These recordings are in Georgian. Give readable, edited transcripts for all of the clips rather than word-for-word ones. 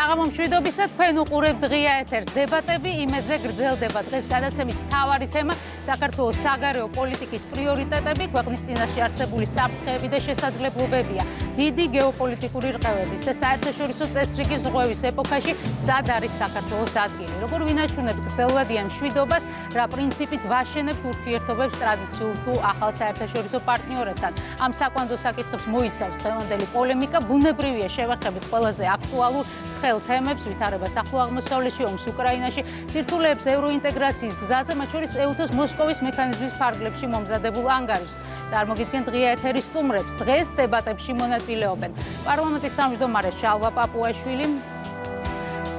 საღამომშვიდობისა თქვენ უყურებთ დღია ეთერს დებატები იმეზე გრძელდება დღეს გადაცემის მთავარი თემა საქართველოს საგარეო პოლიტიკის პრიორიტეტები ქვეყნის წინაშე არსებული საფრთხეები და შესაძლებლობებია დიდი გეოპოლიტიკური რყევების და საერთაშორისო წესრიგის ზღვევის ეპოქაში სად არის საქართველოს ადგილი როგორ ვინაჩვენებთ გრძელვადიან მშვიდობას რა პრინციპით ვაშენებთ ურთიერთობებს ტრადიციულ თუ ახალ საერთაშორისო პარტნიორებთან ამ საკვანძო საკითხებს მოიცავს დღევანდელი პოლემიკა ბუნებრივია შევეხებით ყველაზე აქტუალურ ცხელ თემებს ვითარებას ახლო აღმოსავლეთში ომს უკრაინაში სირთულეებს ევროინტეგრაციის გზაზე მათ შორის ეუთოს მოსკოვის მექანიზმის ფარგლებში მომზადებულ ანგარიშს წარმოგიდგენთ დღია ეთერის სტუმრებს დღეს დებატებში მონაწილეობენ პარლამენტის თავმჯდომარე შალვა პაპუაშვილი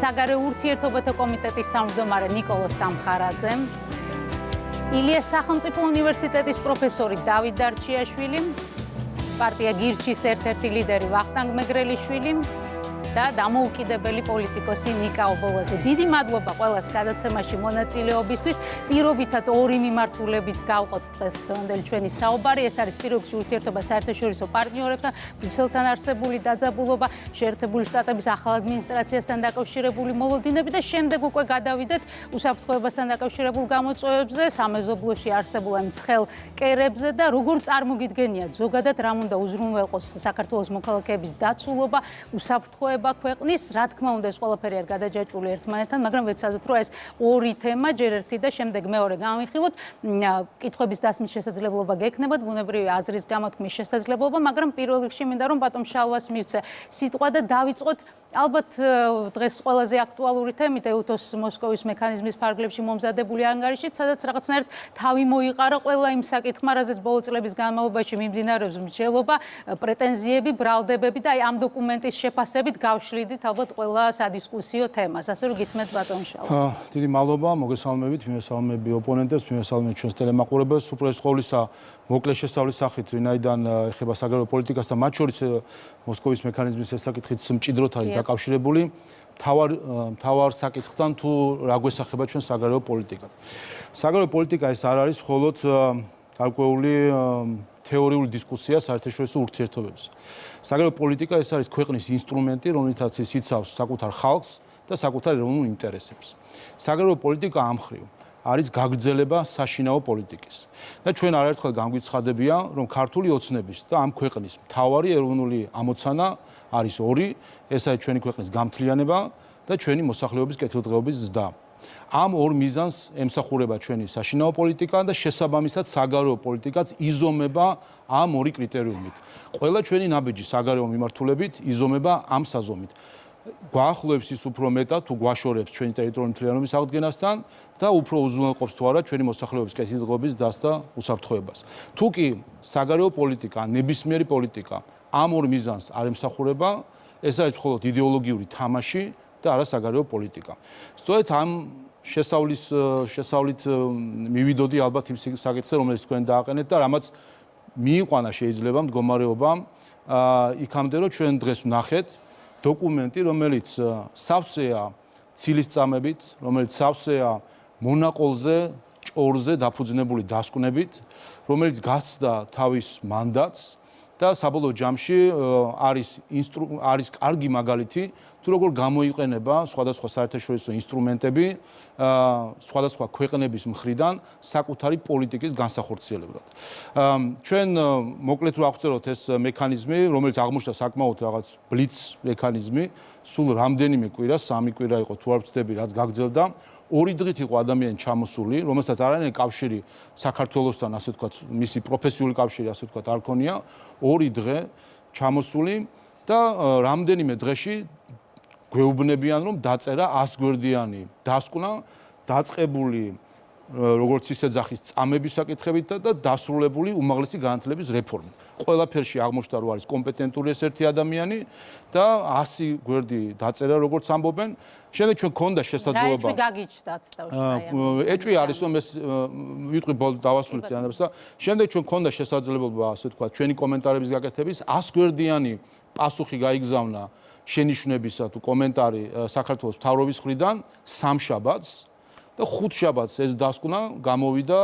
საგარეო ურთიერთობათა კომიტეტის თავმჯდომარე ნიკოლოზ სამხარაძე ილიას სახელმწიფო უნივერსიტეტის პროფესორი დავით დარჩიაშვილი პარტია გირჩის ერთ-ერთი ლიდერი ვახტანგ მეგრელიშვილი და დამოუკიდებელი პოლიტიკოსი ნიკა ობოლაძე. დიდი მადლობა ყველას გადაცემაში მონაწილეობისთვის. პირობითად ორი მიმართულებით გავყოთ დღეს დღევანდელი ჩვენი საუბარი. ეს არის პირველ რიგში ურთიერთობა საერთაშორისო პარტნიორებთან, ბრიუსელთან არსებული დაძაბულობა, შეერთებული შტატების ახალ ადმინისტრაციასთან დაკავშირებული მოლოდინები და შემდეგ უკვე გადავიდეთ უსაფრთხოებასთან დაკავშირებულ გამოწვევებზე, სამეზობლოში არსებულ ამ ცხელ კერებზე და როგორ წარმოგიდგენიათ ზოგადად რამ უნდა უზრუნველყოს საქართველოს მოქალაქეების დაცულობა, უსაფრთხოება ქვეყნის, რა თქმა უნდა, ეს ყველაფერი არ გადაჯაჭვული ერთმანეთთან, მაგრამ ვეცადოთ, რომ ეს ორი თემა ჯერ ერთი და შემდეგ მეორე გამიხილოთ. კითხვების დასმის შესაძლებლობა გექნებათ, ბუნებრივი აზრის გამოთქმის შესაძლებლობა, მაგრამ პირველ რიგში მინდა რომ ბატონ შალვას მივცე სიტყვა და დავიწყოთ ალბათ დღეს ყველაზე აქტუალური თემით ეუთოს მოსკოვის მექანიზმის ფარგლებში მომზადებული ანგარიშით, სადაც რაღაცნაირად თავი მოიყარა ყველა იმ საკითხმა, რაზეც ბოლო წლების განმავლობაში მიმდინარეობს მსჯელობა, პრეტენზიები, ბრალდებები და აი ამ დოკუმენტის შეფასებით გავშლიდით ალბათ ყველა სადისკუსიო თემას. ასე რომ გისმენთ ბატონ შალვა. დიდი მადლობა, მოგესალმებით, მივესალმები ოპონენტებს, მივესალმებით ჩვენს ტელემაყურებელს, უპირველეს ყოვლისა მოკლე შესწავლის სახით, ვინაიდან ეხება საგარეო პოლიტიკას და მათ შორის მოსკოვის მექანიზმის ეს საკითხიც მჭიდროდ არის დაკავშირებული მთავარ საკითხთან თუ რა გვესახება ჩვენ საგარეო პოლიტიკად. საგარეო პოლიტიკა ეს არ არის მხოლოდ გარკვეული თეორიული დისკუსია საერთაშორისო ურთიერთობებზე. საგარეო პოლიტიკა ეს არის ქვეყნის ინსტრუმენტი, რომლითაც ის იცავს საკუთარ ხალხს და საკუთარ ეროვნულ ინტერესებს. საგარეო პოლიტიკა ამ მხრივ არის გაგრძელება საშინაო პოლიტიკის. და ჩვენ არაერთხელ განგვიცხადებია, რომ ქართული ოცნების და ამ ქვეყნის მთავარი ეროვნული ამოცანა არის ორი, ეს არის ჩვენი ქვეყნის გამთლიანება და ჩვენი მოსახლეობის კეთილდღეობის ზრდა. ამ ორ მიზანს ემსახურება ჩვენი საშინაო პოლიტიკა და შესაბამისად საგარეო პოლიტიკაც იზომება ამ ორი კრიტერიუმით. ყველა ჩვენი ნაბიჯი საგარეო მიმართულებით იზომება ამ საზომით. გვაახლოებს ის უფრო მეტად თუ გვაშორებს ჩვენი ტერიტორიული მთლიანობის აღდგენასთან და უფრო უზრუნველყოფს თუ არა ჩვენი მოსახლეობის კეთილდღეობის ზრდას და უსაფრთხოებას. თუ კი საგარეო პოლიტიკა, ნებისმიერი პოლიტიკა ამ ორ მიზანს არ ემსახურება, ეს არის მხოლოდ იდეოლოგიური თამაში და არა საგარეო პოლიტიკა. სწორედ ამ შესავლით მივიდოდი ალბათ იმ საკითხზე, რომელიც თქვენ დააყენეთ და რამაც მიიყვანა შეიძლება მდგომარეობა იქამდე, რომ ჩვენ დღეს ვნახეთ დოკუმენტი, რომელიც სავსეა ცილისწამებით, რომელიც სავსეა მონაყოლზე, ჭორზე დაფუძნებული დასკვნებით, რომელიც გასცდა თავის მანდატს და საბოლოო ჯამში არის კარგი მაგალითი თუ როგორ გამოიყენება სხვადასხვა საერთაშორისო ინსტრუმენტები სხვადასხვა ქვეყნების მხრიდან საკუთარი პოლიტიკის განსახორციელებლად. ჩვენ მოკლედ რო აღწეროთ ეს მექანიზმი, რომელიც აღმოჩნდა საკმაოდ რაღაც ბლიც მექანიზმი, სულ რამდენიმე კვირა, 3 კვირა იყო თუ არ ვცდები, რაც გაგრძელდა. 2 დღით იყო ადამიანი ჩამოსული, რომელსაც არანაირი კავშირი საქართველოსთან, ასე ვთქვათ, მისი პროფესიული კავშირი, ასე ვთქვათ, არ ქონია. 2 დღე ჩამოსული და რამდენიმე დღეში გვეუბნებიან, რომ დაწერა 100 გვერდიანი დასკვნა, დაწყებული როგორც ისეძახის წამების საკითხებით და დასრულებული უმაღლესი განათლების რეფორმით. ყველაფერში აღმოჩნდა, რომ არის კომპეტენტური ეს ერთი ადამიანი და 100 გვერდი დაწერა, როგორც ამბობენ. შემდეგ ჩვენ გქონდა შესაძლებლობა. რა ეჭვი გაგიჩნდათ თავში? ეჭვი არის, რომ ეს ვიტყვი დავასრულეთ წინადადებას და შემდეგ ჩვენ გქონდა შესაძლებლობა, ასე ვთქვათ, ჩვენი კომენტარების გაკეთების 100 გვერდიანი პასუხი გაიგზავნა შენიშვნებისა თუ კომენტარი საქართველოს მთავრობის მხრიდან სამშაბათს და ხუთშაბათს ეს დასკვნა გამოვიდა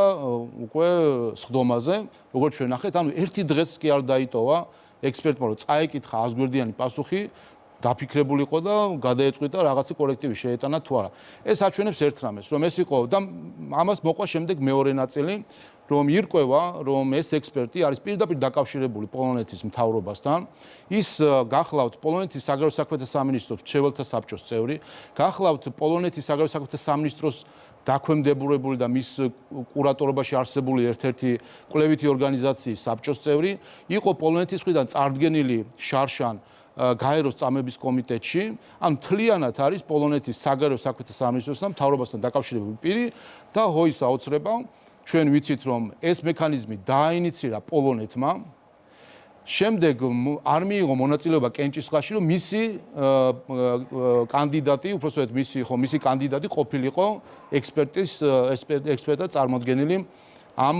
უკვე სხდომაზე, როგორც ჩვენ ნახეთ, ანუ ერთი დღეც კი არ დაიტოვა ექსპერტმა, რომ წაეკითხა 100 გვერდიანი პასუხი დაფიქრებული იყო და გადაეწყვიტა რაღაცა კოლექტივი შეეტანა თუ არა. ეს აჩვენებს ერთ რამეს, რომ ეს იყო და ამას მოყვა შემდეგ მეორე ნაწილი, რომ ირკვევა, რომ ეს ექსპერტი არის პირდაპირ დაკავშირებული პოლონეთის მთავრობასთან. ის გახლავთ პოლონეთის საგარეო საქმეთა სამინისტროს მრჩეველთა საბჭოს წევრი, გახლავთ პოლონეთის საგარეო საქმეთა სამინისტროს დაქვემდებურებული და მის კურატორობაში არსებული ერთ-ერთი კვლევითი ორგანიზაციის საბჭოს წევრი, იყო პოლონეთის მხრიდან წარდგენილი შარშან გაეროს წამების კომიტეტში, ან მთლიანად არის პოლონეთის საგარეო საქმეთა სამინისტროსთან მთავრობასთან დაკავშირებული პირი და ჰოის აოცრება. ჩვენ ვიცით, რომ ეს მექანიზმი დააინიცირა პოლონეთმა. შემდეგ არ მიიღო მონაწილეობა კენჭისყრაში, რომ მისი კანდიდატი, უпроსტოდ მისი კანდიდატი ყოფილიყო ექსპერტად წარმოდგენილი ამ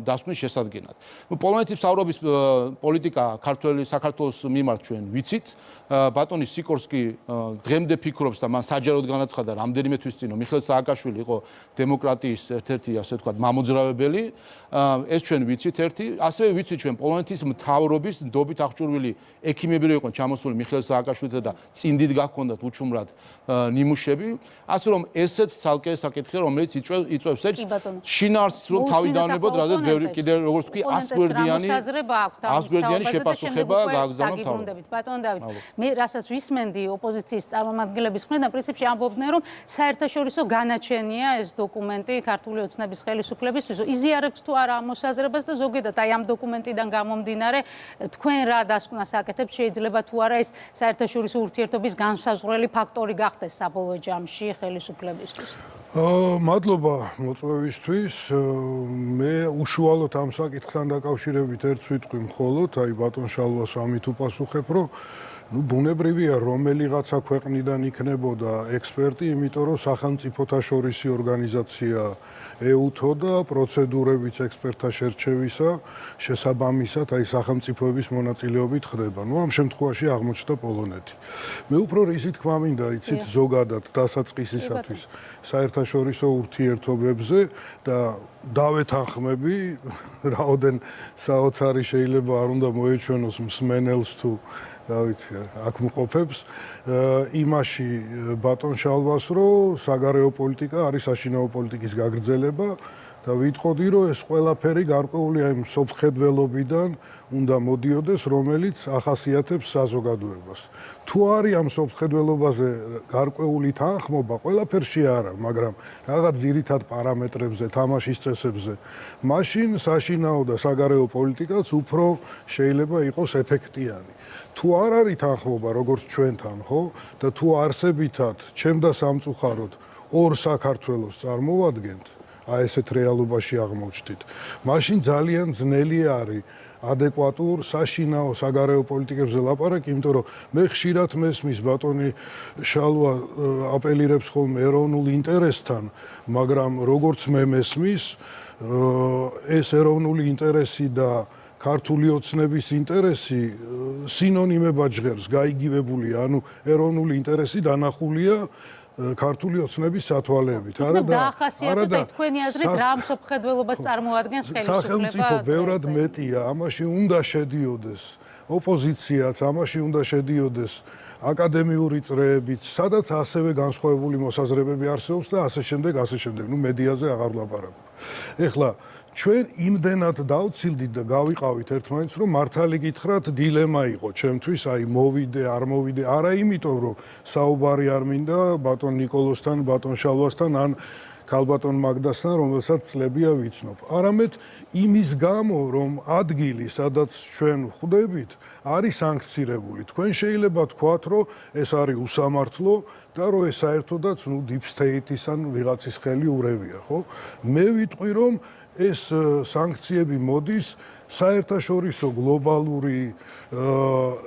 დასკვნის შესადგენად. პოლონეთის მთავრობის პოლიტიკა საქართველოს მიმართ ჩვენ ვიცით. ბატონი სიკორსკი დღემდე ფიქრობს და მან საჯაროდ განაცხადა რამდენიმე თვის წინ, რომ მიხეილ სააკაშვილი იყო დემოკრატიის ერთ-ერთი, ასე ვთქვათ, მამოძრავებელი. ეს ჩვენ ვიცით ერთი. ასევე ვიცით ჩვენ პოლონეთის მთავრობის ნდობით აღჭურვილი ექიმები რო იყვნენ ჩამოსული მიხეილ სააკაშვილთან და წინდით გაქონდათ უჩუმრად ნიმუშები. ასე რომ ესეც ცალკე საკითხია, რომელიც იწვევს ერთ შინაარსს, რომ თავი დავნებოთ, რადგან ბევრი კიდე როგორც ვთქვი 100 გვერდიანი შეპასუხება გააგზავნა მთავრობამ. ბატონ დავით, მე რასაც ვისმენდი ოპოზიციის წარმომადგენლების მხრიდან, პრინციპში ამბობდნენ, რომ საერთაშორისო განაჩენია ეს დოკუმენტი ქართული ოცნების ხელისუფლებისთვის. იზიარებთ თუ არა ამ მოსაზრებას და ზოგადად აი ამ დოკუმენტიდან გამომდინარე, თქვენ რა დასკვნას აკეთებთ, შეიძლება თუ არა ეს საერთაშორისო ურთიერთობის განსაზღვრელი ფაქტორი გახდეს საბოლოო ჯამში ხელისუფლებისთვის. მადლობა მოწვევისთვის. მე უშუალოდ ამ საკითხთან დაკავშირებით ერთ სიტყვი მხოლოდ, აი ბატონ შალვას ამით უპასუხებ, რომ ბუნებრივია რომელიღაცა ქვეყნიდან იქნებოდა ექსპერტი, იმიტომ რომ სახელმწიფოთა შორისი ორგანიზაცია ეუთო და პროცედურებიც ექსპერტთა შერჩევისა შესაბამისად აი სახელმწიფოების მონაწილეობით ხდება. ამ შემთხვევაში აღმოჩნდა პოლონეთი. მე უფრო რისი თქმა მინდა, იცით, ზოგადად დასაწყისისათვის საერთაშორისო ურთიერთობებზე და დავეთანხმები, რაოდენ საოცარი შეიძლება არ უნდა მოეჩვენოს მსმენელს თუ რა ვიცი, აქ მყოფებს იმაში ბატონ შალვას, რომ საგარეო პოლიტიკა არის საშინაო პოლიტიკის გაგრძელება და ვიტყოდი, რომ ეს ყველაფერი გარკვეული აი მსოფლმხედველობიდან უნდა მოდიოდეს, რომელიც ახასიათებს საზოგადოებას. თუ არის ამ მსოფლმხედველობაზე გარკვეული თანხმობა, ყველაფერში არა, მაგრამ რაღაც ძირითად პარამეტრებზე, თამაშის წესებზე, მაშინ საშინაო და საგარეო პოლიტიკაც უფრო შეიძლება იყოს ეფექტიანი. თუ არ არის თანხმობა, როგორც ჩვენთან, ხო? და თუ არსებითად, ჩემ და სამწუხაროდ ორ საქართველოს წარმოვადგენთ, აი ესეთ რეალობაში აღმოჩნდით, მაშინ ძალიან ძნელი არის ადეკვატურ საშინაო საგარეო პოლიტიკებზე ლაპარაკი, იმიტომ რომ მე ხშირად მესმის ბატონი შალვა აპელირებს ხოლმე ეროვნულ ინტერესთან, მაგრამ როგორც მე მესმის, ეს ეროვნული ინტერესი და ქართული ოცნების ინტერესი სინონიმებად ჟღერს, გაიგივებულია, ანუ ეროვნული ინტერესი დანახულია ქართული ოცნების სათვალეებით. არა და თქვენი აზრით რა მსოფლმხედველობას წარმოადგენს ხელისუფლება? სახელმწიფო ბევრად მეტია, ამაში უნდა შედიოდეს ოპოზიციაც, ამაში უნდა შედიოდეს აკადემიური წრეებიც, სადაც ასევე განსხვავებული მოსაზრებები არსებობს და ასე შემდეგ, ასე შემდეგ. მედიაზე აღარ ვლაპარაკობ. ეხლა ჩვენ იმდენად დავცილდით და გავიყავით ერთმანეთს, რომ მართალი გითხრათ, დილემა იყო ჩემთვის, აი მოვიდე, არ მოვიდე, არა იმიტომ, რომ საუბარი არ მინდა ბატონ ნიკოლოსთან, ბატონ შალვასთან, ან ქალბატონ მაგდასთან, რომელსაც წლებია ვიცნობ. არამედ იმის გამო, რომ ადგილი, სადაც ჩვენ ვხვდებით, არის სანქცირებული. თქვენ შეიძლება თქვათ, რომ ეს არის უსამართლო და რომ ეს საერთოდაც deep state-ის ან ვიღაცის ხელი ურევია, ხო? მე ვიტყვი, რომ ეს სანქციები მოდის საერთაშორისო გლობალური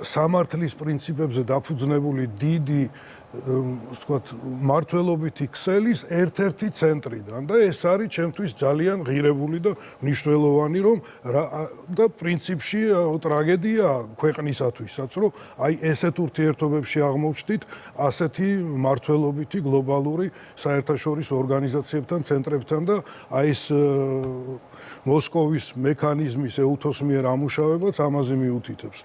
სამართლის პრინციპებზე დაფუძნებული დიდი ვთქვათ მართლობითი ქსელის ერთ-ერთი ცენტრიდან და ეს არის ჩემთვის ძალიან ღირებული და მნიშვნელოვანი, რომ და პრინციპში ტრაგედია ქვეყნისათვისაც, რომ აი ესეთ ურთიერთობებში აღმოჩნდით ასეთი მართლობითი გლობალური საერთაშორისო ორგანიზაციებთან, ცენტრებთან და აი ეს მოსკოვის მექანიზმის ეუთოს მიერ ამუშავებაც ამაზე მიუთითებს.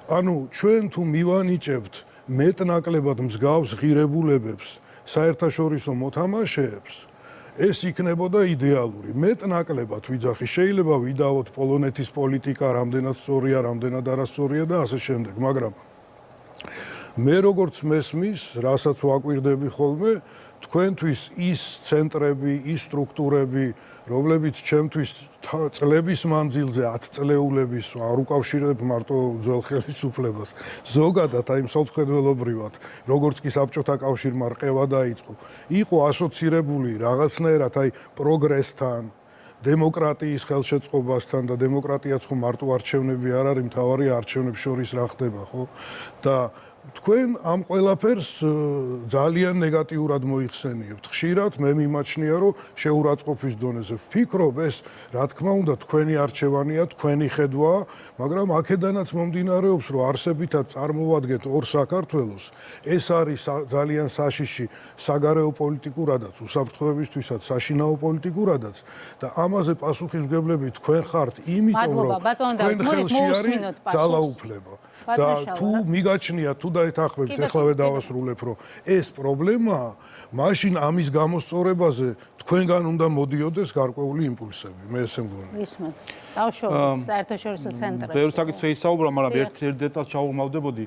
ანუ ჩვენ თუ მივანიჭებთ მეტნაკლებად მსგავს ღირებულებებს საერთაშორისო მოთამაშეებს ეს იქნებოდა იდეალური. მეტნაკლებად ვიძახი, შეიძლება ვიდაოთ პოლონეთის პოლიტიკა, რამდენად სწორია, რამდენად არასწორია და ასე შემდეგ, მაგრამ მე როგორც მესმის, რასაც ვაკვირდები ხოლმე, თქვენთვის ის ცენტრები, ის სტრუქტურები, რომლებიც ჩემთვის წლების მანძილზე 10 წლეულების არ უკავშირებ მარტო ძველ ხელისუფლებას, ზოგადად აი მსოფლმხედველობრივად, როგორც კი საბჭოთა კავშირმა რყევა დაიწყო, იყო ასოცირებული რაღაცნაირად აი პროგრესთან, დემოკრატიის ხელშეწყობასთან და დემოკრატიაც ხო მარტო არჩევნები არ არის, მთავარი არჩევნებს შორის რა ხდება, ხო? და თქვენ ამ ყველაფერს ძალიან ნეგატიურად მოიხსენიებთ. ხშირად მე მიმაჩნია, რომ შეურაცხყოფის დონეზე ვფიქრობ, ეს რა თქმა უნდა თქვენი არჩევანია, თქვენი ხედვაა, მაგრამ აქედანაც მომდინარეობს, რომ არსებითად წარმოვადგენთ ორ საქართველოს, ეს არის ძალიან საშიში საგარეო პოლიტიკურადაც, უსაფრთხოებისთვისაც, საშინაო პოლიტიკურადაც და ამაზე პასუხისმგებლები თქვენ ხართ, იმიტომ რომ თქვენ ხელში არის ძალაუფლება. და თუ მიგაჩნია თუ დაეთანხმებით ეხლავე დავასრულებ რომ ეს პრობლემაა მაშინ ამის გამოსწორებაზე თქვენგან უნდა მოდიოდეს გარკვეული იმპულსები მე ესე მგონი ისმენთ დავშოვეთ საერთაშორისო ცენტრებში ბევრ საკითხს შეისაუბრა მაგრამ ერთ დეტალს ჩაუღმავდებოდი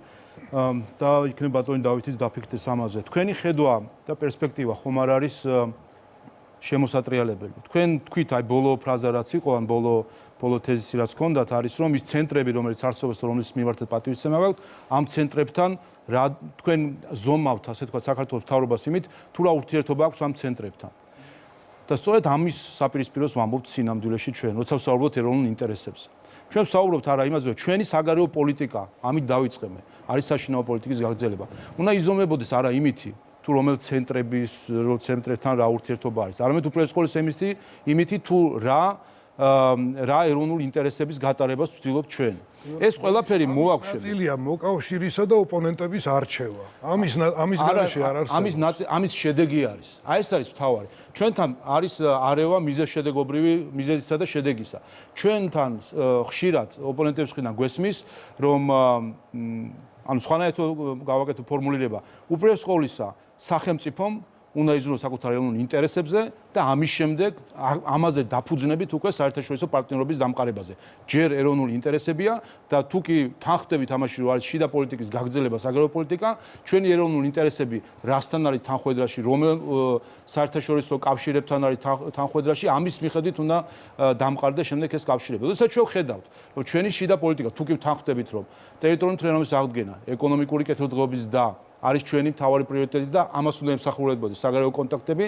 და იქნება ბატონი დავითიც დაფიქრდეს ამაზე თქვენი ხედვა და პერსპექტივა ხომ არ არის შემოსატრიალებელი თქვენ თქვით აი ბოლო ფრაზა რაც იყო ან ბოლო თეზისი რაც ჰქონდათ არის რომ ის ცენტრები რომელიც არსებობს რომლის მიმართეთ პატივისცემა გაქვთ ამ ცენტრებთან რა თქვენ ზომავთ ასე თქვა საქართველოს მთავრობას იმით თუ რა ურთიერთობა აქვს ამ ცენტრებთან და სწორედ ამის საპირისპიროს ვამბობთ სინამდვილეში ჩვენ როცა ვსაუბრობთ ეროვნულ ინტერესებზე ჩვენ ვსაუბრობთ არა იმაზე რომ ჩვენი საგარეო პოლიტიკა ამით დავიწყებთ არის საშინაო პოლიტიკის გაგრძელება უნდა იზომებოდეს არა იმითი თუ რომელ ცენტრებთან რა ურთიერთობა არის არამედ უპირველეს ყოვლისა იმითი თუ რა ეროვნულ ინტერესების გატარებას ვცდილობთ ჩვენ. ეს ყველაფერი მოაქვს შემდეგ. ნაწილია მოკავშირისა და ოპონენტების არჩევა. ამის გარეშე არ არსებობს. ამის შედეგი არის. აი ეს არის მთავარი. ჩვენთან არის არევა მიზეზისა და შედეგისა. ჩვენთან ხშირად ოპონენტების მხრიდან გვესმის, რომ ანუ სხვანაირად გავაკეთო ფორმულირება. უპირველეს ყოვლისა სახელმწიფომ უნდა იზრუნოს საკუთარ ეროვნულ ინტერესებზე და ამის შემდეგ ამაზე დაფუძნებით უკვე საერთაშორისო პარტნიორობის დამყარებაზე. ჯერ ეროვნული ინტერესებია და თუ კი თანხმდებით ამაში რომ არის შიდა პოლიტიკის გაგრძელება საგარეო პოლიტიკა, ჩვენი ეროვნული ინტერესები რასთან არის თანხმდაში, რომელ საერთაშორისო კავშირებთან არის თანხმდაში, ამის მიხედვით უნდა დამყარდეს შემდეგ ეს კავშირები. როდესაც ჩვენ ხედავთ, რომ ჩვენი შიდა პოლიტიკა თუ კი თანხმდებით რომ ტერიტორიული თვითმფრინავის აღდგენა, ეკონომიკური კეთილდღეობის და არის ჩვენი მთავარი პრიორიტეტი და ამას უნდა ემსახურებოდეს საგარეო კონტაქტები.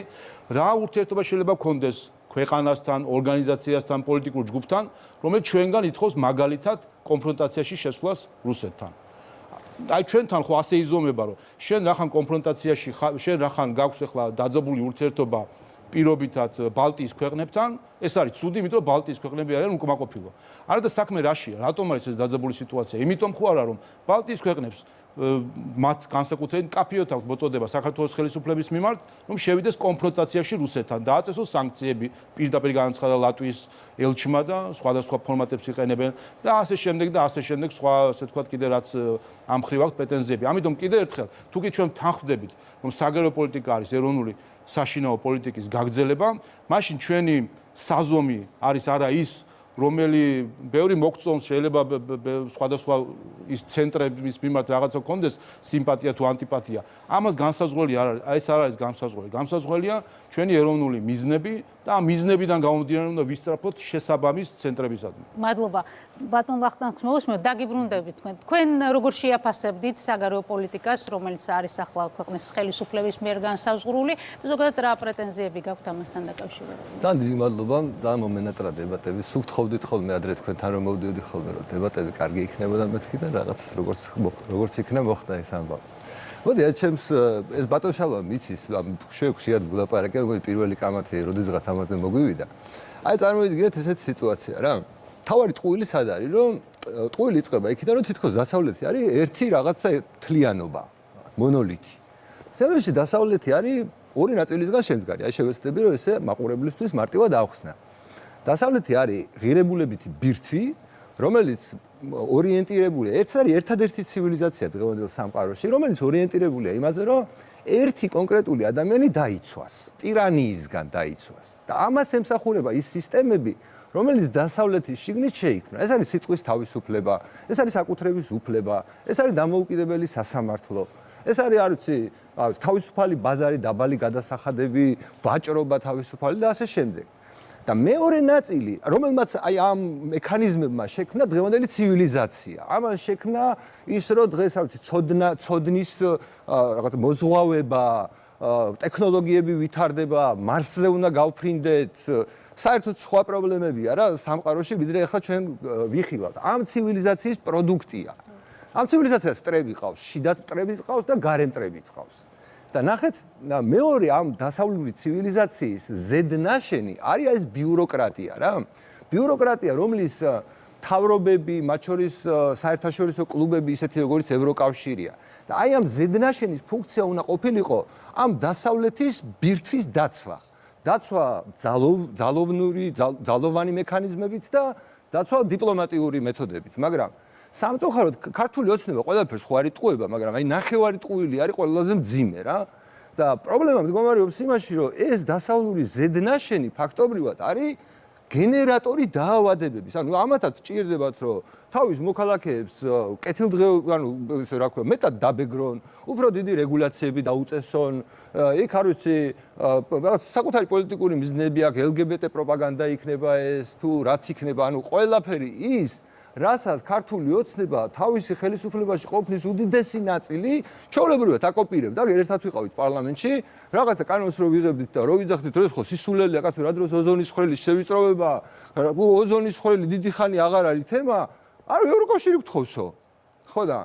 რა ურთიერთობა შეიძლება გქონდეს ქვეყანასთან, ორგანიზაციასთან, პოლიტიკურ ჯგუფთან, რომელიც ჩვენგან ითხოვს მაგალითად კონფრონტაციაში შესვლას რუსეთთან. აი ჩვენთან ხო ასე იზომება, რომ შენ რახან კონფრონტაციაში შენ რახან გაქვს ახლა დაძაბული ურთიერთობა პირობითად ბალტიის ქვეყნებთან, ეს არის ცუდი, იმიტომ რომ ბალტიის ქვეყნები არიან უკმაყოფილო. არა და საქმე რაშია? რატომ არის ეს დაძაბული სიტუაცია? იმიტომ ხო არა რომ ბალტიის ქვეყნებს მათ განსაკუთრებით კაფიოთ აქვს მოწოდება საქართველოს ხელისუფლების მიმართ, რომ შევიდეს კონფრონტაციაში რუსეთთან, დააწესოს სანქციები, პირდაპირ განაცხადა ლატვიის ელჩმა და სხვადასხვა ფორმატებს იყენებენ და ასე შემდეგ სხვა ასე თქვა კიდე რაც ამ ხრივ აქვს პრეტენზიები. ამიტომ კიდე ერთხელ, თუ კი ჩვენ თანხმდებით, რომ საგარეო პოლიტიკა არის ეროვნული საშინაო პოლიტიკის გაგრძელება, მაშინ ჩვენი საზომი არის არა ის რომელი ბევრი მოგწონს შეიძლება სხვადასხვა ის ცენტრების მიმართ რაღაცა გქონდეს სიმპათია თუ ანტიპათია. ამას განსაზღვრელი არ არის, ეს არ არის განსაზღვრელი. განსაზღვრელია ჩვენი ეროვნული მიზნები და ამ მიზნებიდან გამომდინარე უნდა ვისწრაფოთ შესაბამის ცენტრებისადმი. მადლობა. ბატონ ვახტანგს მოვუსმენთ, დაგიბრუნდებით თქვენ. თქვენ როგორ შეაფასებდით საგარეო პოლიტიკას, რომელიც არის ახლა ქვეყნის ხელისუფლების მიერ განსაზღვრული და ზოგადად რა პრეტენზიები გაქვთ ამასთან დაკავშირებით? თან დიდი მადლობა და მომენატრა დებატები. სულ გთხოვდით ხოლმე ადრე თქვენთან რომ მოვდიოდი ხოლმე რომ დებატები კარგი იქნებოდა მეთქი და რაღაც როგორც იქნა მოხდა ეს ამბავი. მოდი აი ჩემს ეს ბატონ შალვა მიცის შეგვიათ გულაპარაკე მოგი პირველი კამათი როდესღაც ამაზე მოგვივიდა. აი წარმოვიდგინეთ ესეთი სიტუაცია რა. თავარი ტყუილი სად არის რომ ტყუილი იწყება იქიდან რომ თითქოს დასავლეთი არის ერთი რაღაცა თლიანობა მონოლითი. სერვისში დასავლეთი არის ორი ნაწილისგან შემდგარი. აი შევეცდები რომ ესე მაყურებლისთვის მარტივად ავხსნა. დასავლეთი არის ღირებულებითი ბირთვი, რომელიც ორიენტირებულია, ეს არის ერთადერთი ცივილიზაცია დღევანდელ სამყაროში, რომელიც ორიენტირებულია იმაზე, რომ ერთი კონკრეტული ადამიანი დაიცვას, ტირანიისგან დაიცვას. და ამას ემსახურება ის სისტემები, რომელიც დასავლეთის შიგნით შეიქმნა. ეს არის სიტყვის თავისუფლება, ეს არის საკუთრების უფლება, ეს არის დამოუკიდებელი სასამართლო. ეს არის, არ ვიცი, თავისუფალი ბაზარი, დაბალი გადასახადები, ვაჭრობა თავისუფალი და ასე შემდეგ. და მეორე ნაწილი, რომელმაც აი ამ მექანიზმებმა შექმნა დღევანდელი ცივილიზაცია. ამან შექმნა ის, რომ დღეს, არ ვიცი, ცოდნის რაღაც მოზღვავება, ტექნოლოგიები ვითარდება, მარსზე უნდა გავფრინდეთ, საერთოდ სხვა პრობლემებია რა სამყაროში, ვიდრე ახლა ჩვენ ვიხილავთ. ამ ცივილიზაციის პროდუქტია. ამ ცივილიზაციას მტრები ყავს, შიდა მტრები ყავს და გარე მტრები ყავს. და ნახეთ, მეორე ამ დასავლური ცივილიზაციის ზედნაშენი არის ეს ბიუროკრატია რა. ბიუროკრატია, რომლის მთავრობები, მათ შორის საერთაშორისო კლუბები, ისეთი როგორც ევროკავშირია. და აი ამ ზედნაშენის ფუნქცია უნდა ყოფილიყო ამ დასავლეთის ბირთვის დაცვა. დაცვა ძალოვანი მექანიზმებით და დაცვა დიპლომატიური მეთოდებით, მაგრამ სამწუხაროდ ქართული ოცნება ყველაფერს ხო არ იტყუება, მაგრამ აი ნახევარი ტყუილი არის ყველაზე მძიმე რა. და პრობლემა მდგომარეობს იმაში, რომ ეს დასავლური ზედნაშენი ფაქტობრივად არის გენერატორი დაავადებების. ანუ ამათაც ჭირდებათ, რომ თავის მოქალაქეებს ისე რა ქვია, მეტად დაბეგრონ, უფრო დიდი რეგულაციები დაუწესონ. იქ არ ვიცი, რაღაც საკუთარი პოლიტიკური მიზნები აქვს, LGBT პროპაგანდა იქნება ეს, თუ რაც იქნება, ანუ ყველაფერი ის რასაც ქართული ოცნება თავისი ხელისუფლებაში ყოფნის უდიდესი ნაწილი ჩვეულებრივად აკოპირებდა, ერთად ვიყავით პარლამენტში, რაღაცა კანონს რო ვიღებდით და რო ვიძახდით, რომ ეს ხო სისულელია, კაცო, რა დროს ოზონის ხვრელის შევიწროვება, ოზონის ხვრელი დიდი ხანი აღარ არის თემა, არა ევროკავშირი გთხოვსო. ხო და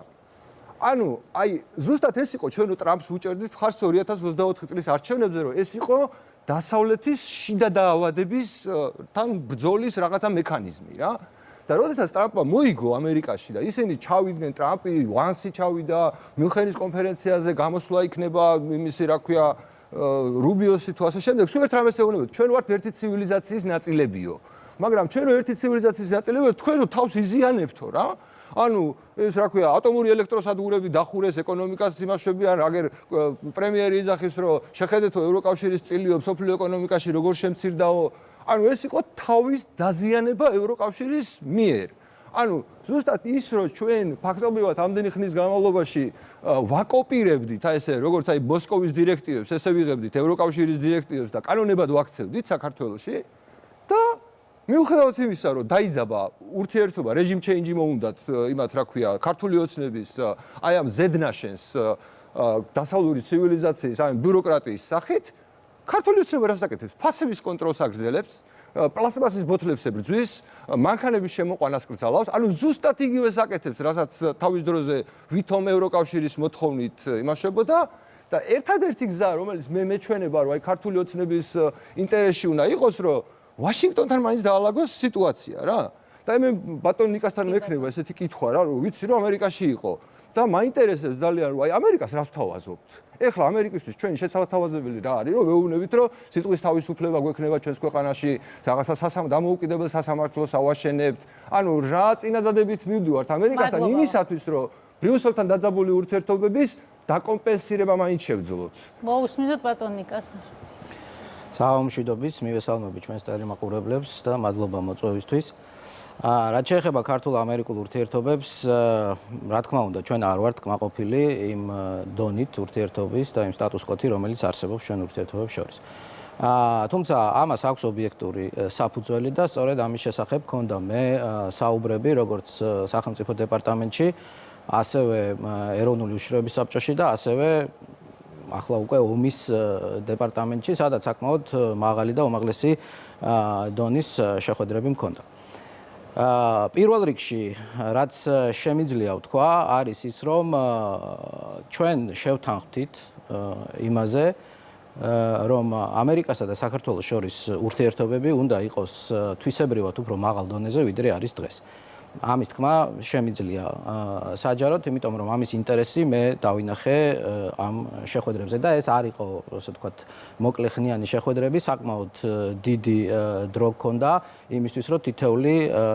ანუ აი ზუსტად ეს იყო ჩვენო ტრამპს უჭერდით ხარს 2024 წლის არჩევნებზე, რომ ეს იყო დასავლეთის შიდა დაავადების თან ბრძოლის რაღაცა მექანიზმი რა. და როდესაც ტრამპმა მოიგო ამერიკაში და ისინი ჩავიდნენ, ტრამპი ვანსი ჩავიდა მიუნხენის კონფერენციაზე, გამოსვლა იქნება იმისი რა ქვია რუბიოსი თუ ასე შემდეგ, სულ ერთ რამეს ეუბნებოდ, ჩვენ ვართ ერთი ცივილიზაციის ნაწილებიო. მაგრამ ჩვენ ერთი ცივილიზაციის ნაწილებიო, თქვენ თავს იზიანებთო რა. ანუ ეს რა ქვია, ატომური ელექტროსადგურები დახურეს ეკონომიკას იმაშვებიან, აგერ პრემიერი იძახის, რომ შეხედეთო ევროკავშირის წილიო სოფლიო ეკონომიკაში როგორ შემცირდაო. ანუ ეს იყო თავის დაზიანება ევროკავშირის მიერ. ანუ ზუსტად ის, რომ ჩვენ ფაქტობრივად ამდენი ხნის განმავლობაში ვაკოპირებდით, აი ესე, როგორც აი მოსკოვის დირექტივებს, ესე ვიღებდით ევროკავშირის დირექტივებს და კანონებად ვაქცევდით საქართველოში და მიუხედავად იმისა, რომ დაიძაბა ურთიერთობა, რეჟიმ ჩეინჯი მოუნდათ იმათ, რა ქვია, ქართული ოცნების აი ამ ზედნაშენს დასავლური ცივილიზაციის, აი ბიუროკრატიის სახით ქართული ოცნება რას აკეთებს? ფასების კონტროლს აგრძელებს, პლასტმასის ბოთლებს ებრძვის, მანქანების შემოყვანას კრძალავს, ანუ ზუსტად იგივეს აკეთებს, რასაც თავის დროზე ვითომ ევროკავშირის მოთხოვნით იმაშებოდა და ერთადერთი გზა, რომელიც მე მეჩვენება, რომ აი ქართული ოცნების ინტერესში უნდა იყოს, რომ ვაშინგტონთან მაინც დაალაგოს სიტუაცია რა. და მე ბატონ ნიკასთან მექნება ესეთი კითხვა რა, რომ ვიცი რომ ამერიკაში იყო და მაინტერესებს ძალიან რომ აი ამერიკას რას თავაზობთ. ეხლა ამერიკისთვის ჩვენი შესათავაზებელი რა არის, რომ ვეუბნებით, რომ სიტყვის თავისუფლება გვექნება ჩვენს ქვეყანაში, რაღაცა დამოუკიდებელ სასამართლოს ავაშენებთ. ანუ რა წინადადებით მივდივართ ამერიკასთან იმისათვის, რომ ბრიუსელთან დაძაბული ურთიერთობების დაკომპენსირება მაინც შევძლოთ. მოусმინოთ ბატონ ნიკას. საომშვიდობის მივესალმები ჩვენს ტელემაყურებლებს და მადლობა მოწვევისთვის. რაც შეეხება ქართულ-ამერიკულ ურთიერთობებს, რა თქმა უნდა, ჩვენ არ ვართ კმაყოფილი იმ დონით ურთიერთობის და იმ სტატუს-კვოთი, რომელიც არსებობს ჩვენ ურთიერთობებს შორის. თუმცა ამას აქვს ობიექტური საფუძველი და სწორედ ამის შესახებ მქონდა მე საუბრები, როგორც სახელმწიფო დეპარტამენტში, ასევე ეროვნული უშიშროების საბჭოში და ასევე ახლა უკვე ომის დეპარტამენტში, სადაც საკმაოდ მაღალი და უმაღლესი დონის შეხვედრები მქონდა. პირველ რიგში, რაც შემიძლია ვთქვა, არის ის, რომ ჩვენ შევთანხმდით იმაზე, რომ ამერიკასა და საქართველოს შორის ურთიერთობები უნდა იყოს თვისებრივად უფრო მაღალ დონეზე, ვიდრე არის დღეს. ამის თქმა შემიძლია საჯაროდ, იმიტომ რომ ამის ინტერესი მე დავინახე ამ შეხვედრებზე და ეს არ იყო, ასე ვთქვათ, მოკლეხნიანი შეხვედრები, საკმაოდ დიდი დრო ჰქონდა იმისთვის, რომ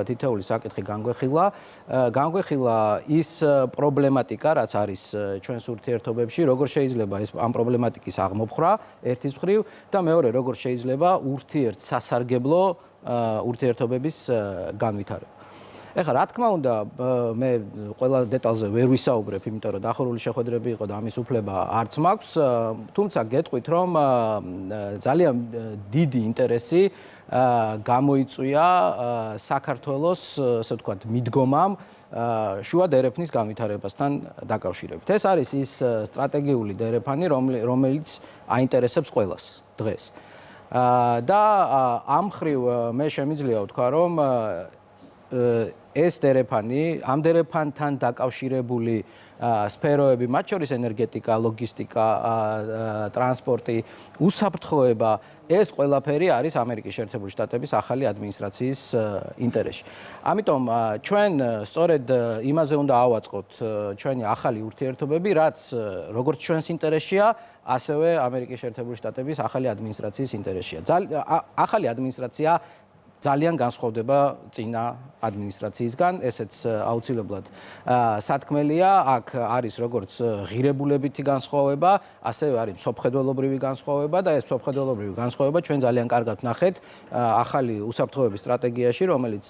თითეული საკითხი განგვეხილა ის პრობლემატიკა, რაც არის ჩვენს ურთიერთობებში, როგორ შეიძლება ეს ამ პრობლემატიკის აღმოფხვრა ერთის მხრივ და მეორე როგორ შეიძლება ურთიერთსასარგებლო ურთიერთობების განვითარება. ეხლა რა თქმა უნდა მე ყველა დეტალზე ვერ ვისაუბრებ, იმიტომ რომ დახურული შეხვედრები იყო და ამის უფლება არც მაქვს, თუმცა გეტყვით რომ ძალიან დიდი ინტერესი გამოიწვია საქართველოს, ასე ვთქვათ, მიდგომამ შუა დერეფნის განვითარებასთან დაკავშირებით. ეს არის ის სტრატეგიული დერეფანი, რომელიც აინტერესებს ყველას დღეს. და ამ მხრივ მე შემიძლია ვთქვა, რომ ეს დერეფანი, ამ დერეფანთან დაკავშირებული სფეროები, მათ შორის ენერგეტიკა, ლოგისტიკა, ტრანსპორტი, უსაფრთხოება, ეს ყველაფერი არის ამერიკის შეერთებული შტატების ახალი ადმინისტრაციის ინტერესში. ამიტომ ჩვენ სწორედ იმაზე უნდა ავაწყოთ ჩვენი ახალი ურთიერთობები, რაც როგორც ჩვენს ინტერესშია, ასევე ამერიკის შეერთებული შტატების ახალი ადმინისტრაციის ინტერესშია. ახალი ადმინისტრაცია ძალიან განსხვავდება წინა ადმინისტრაციისგან, ესეც აუცილებლად სათქმელია, აქ არის როგორც ღირებულებითი განსხვავება, ასევე არის მსოფლმხედველობრივი განსხვავება და ეს მსოფლმხედველობრივი განსხვავება ჩვენ ძალიან კარგად ვნახეთ ახალი უსაფრთხოების სტრატეგიაში, რომელიც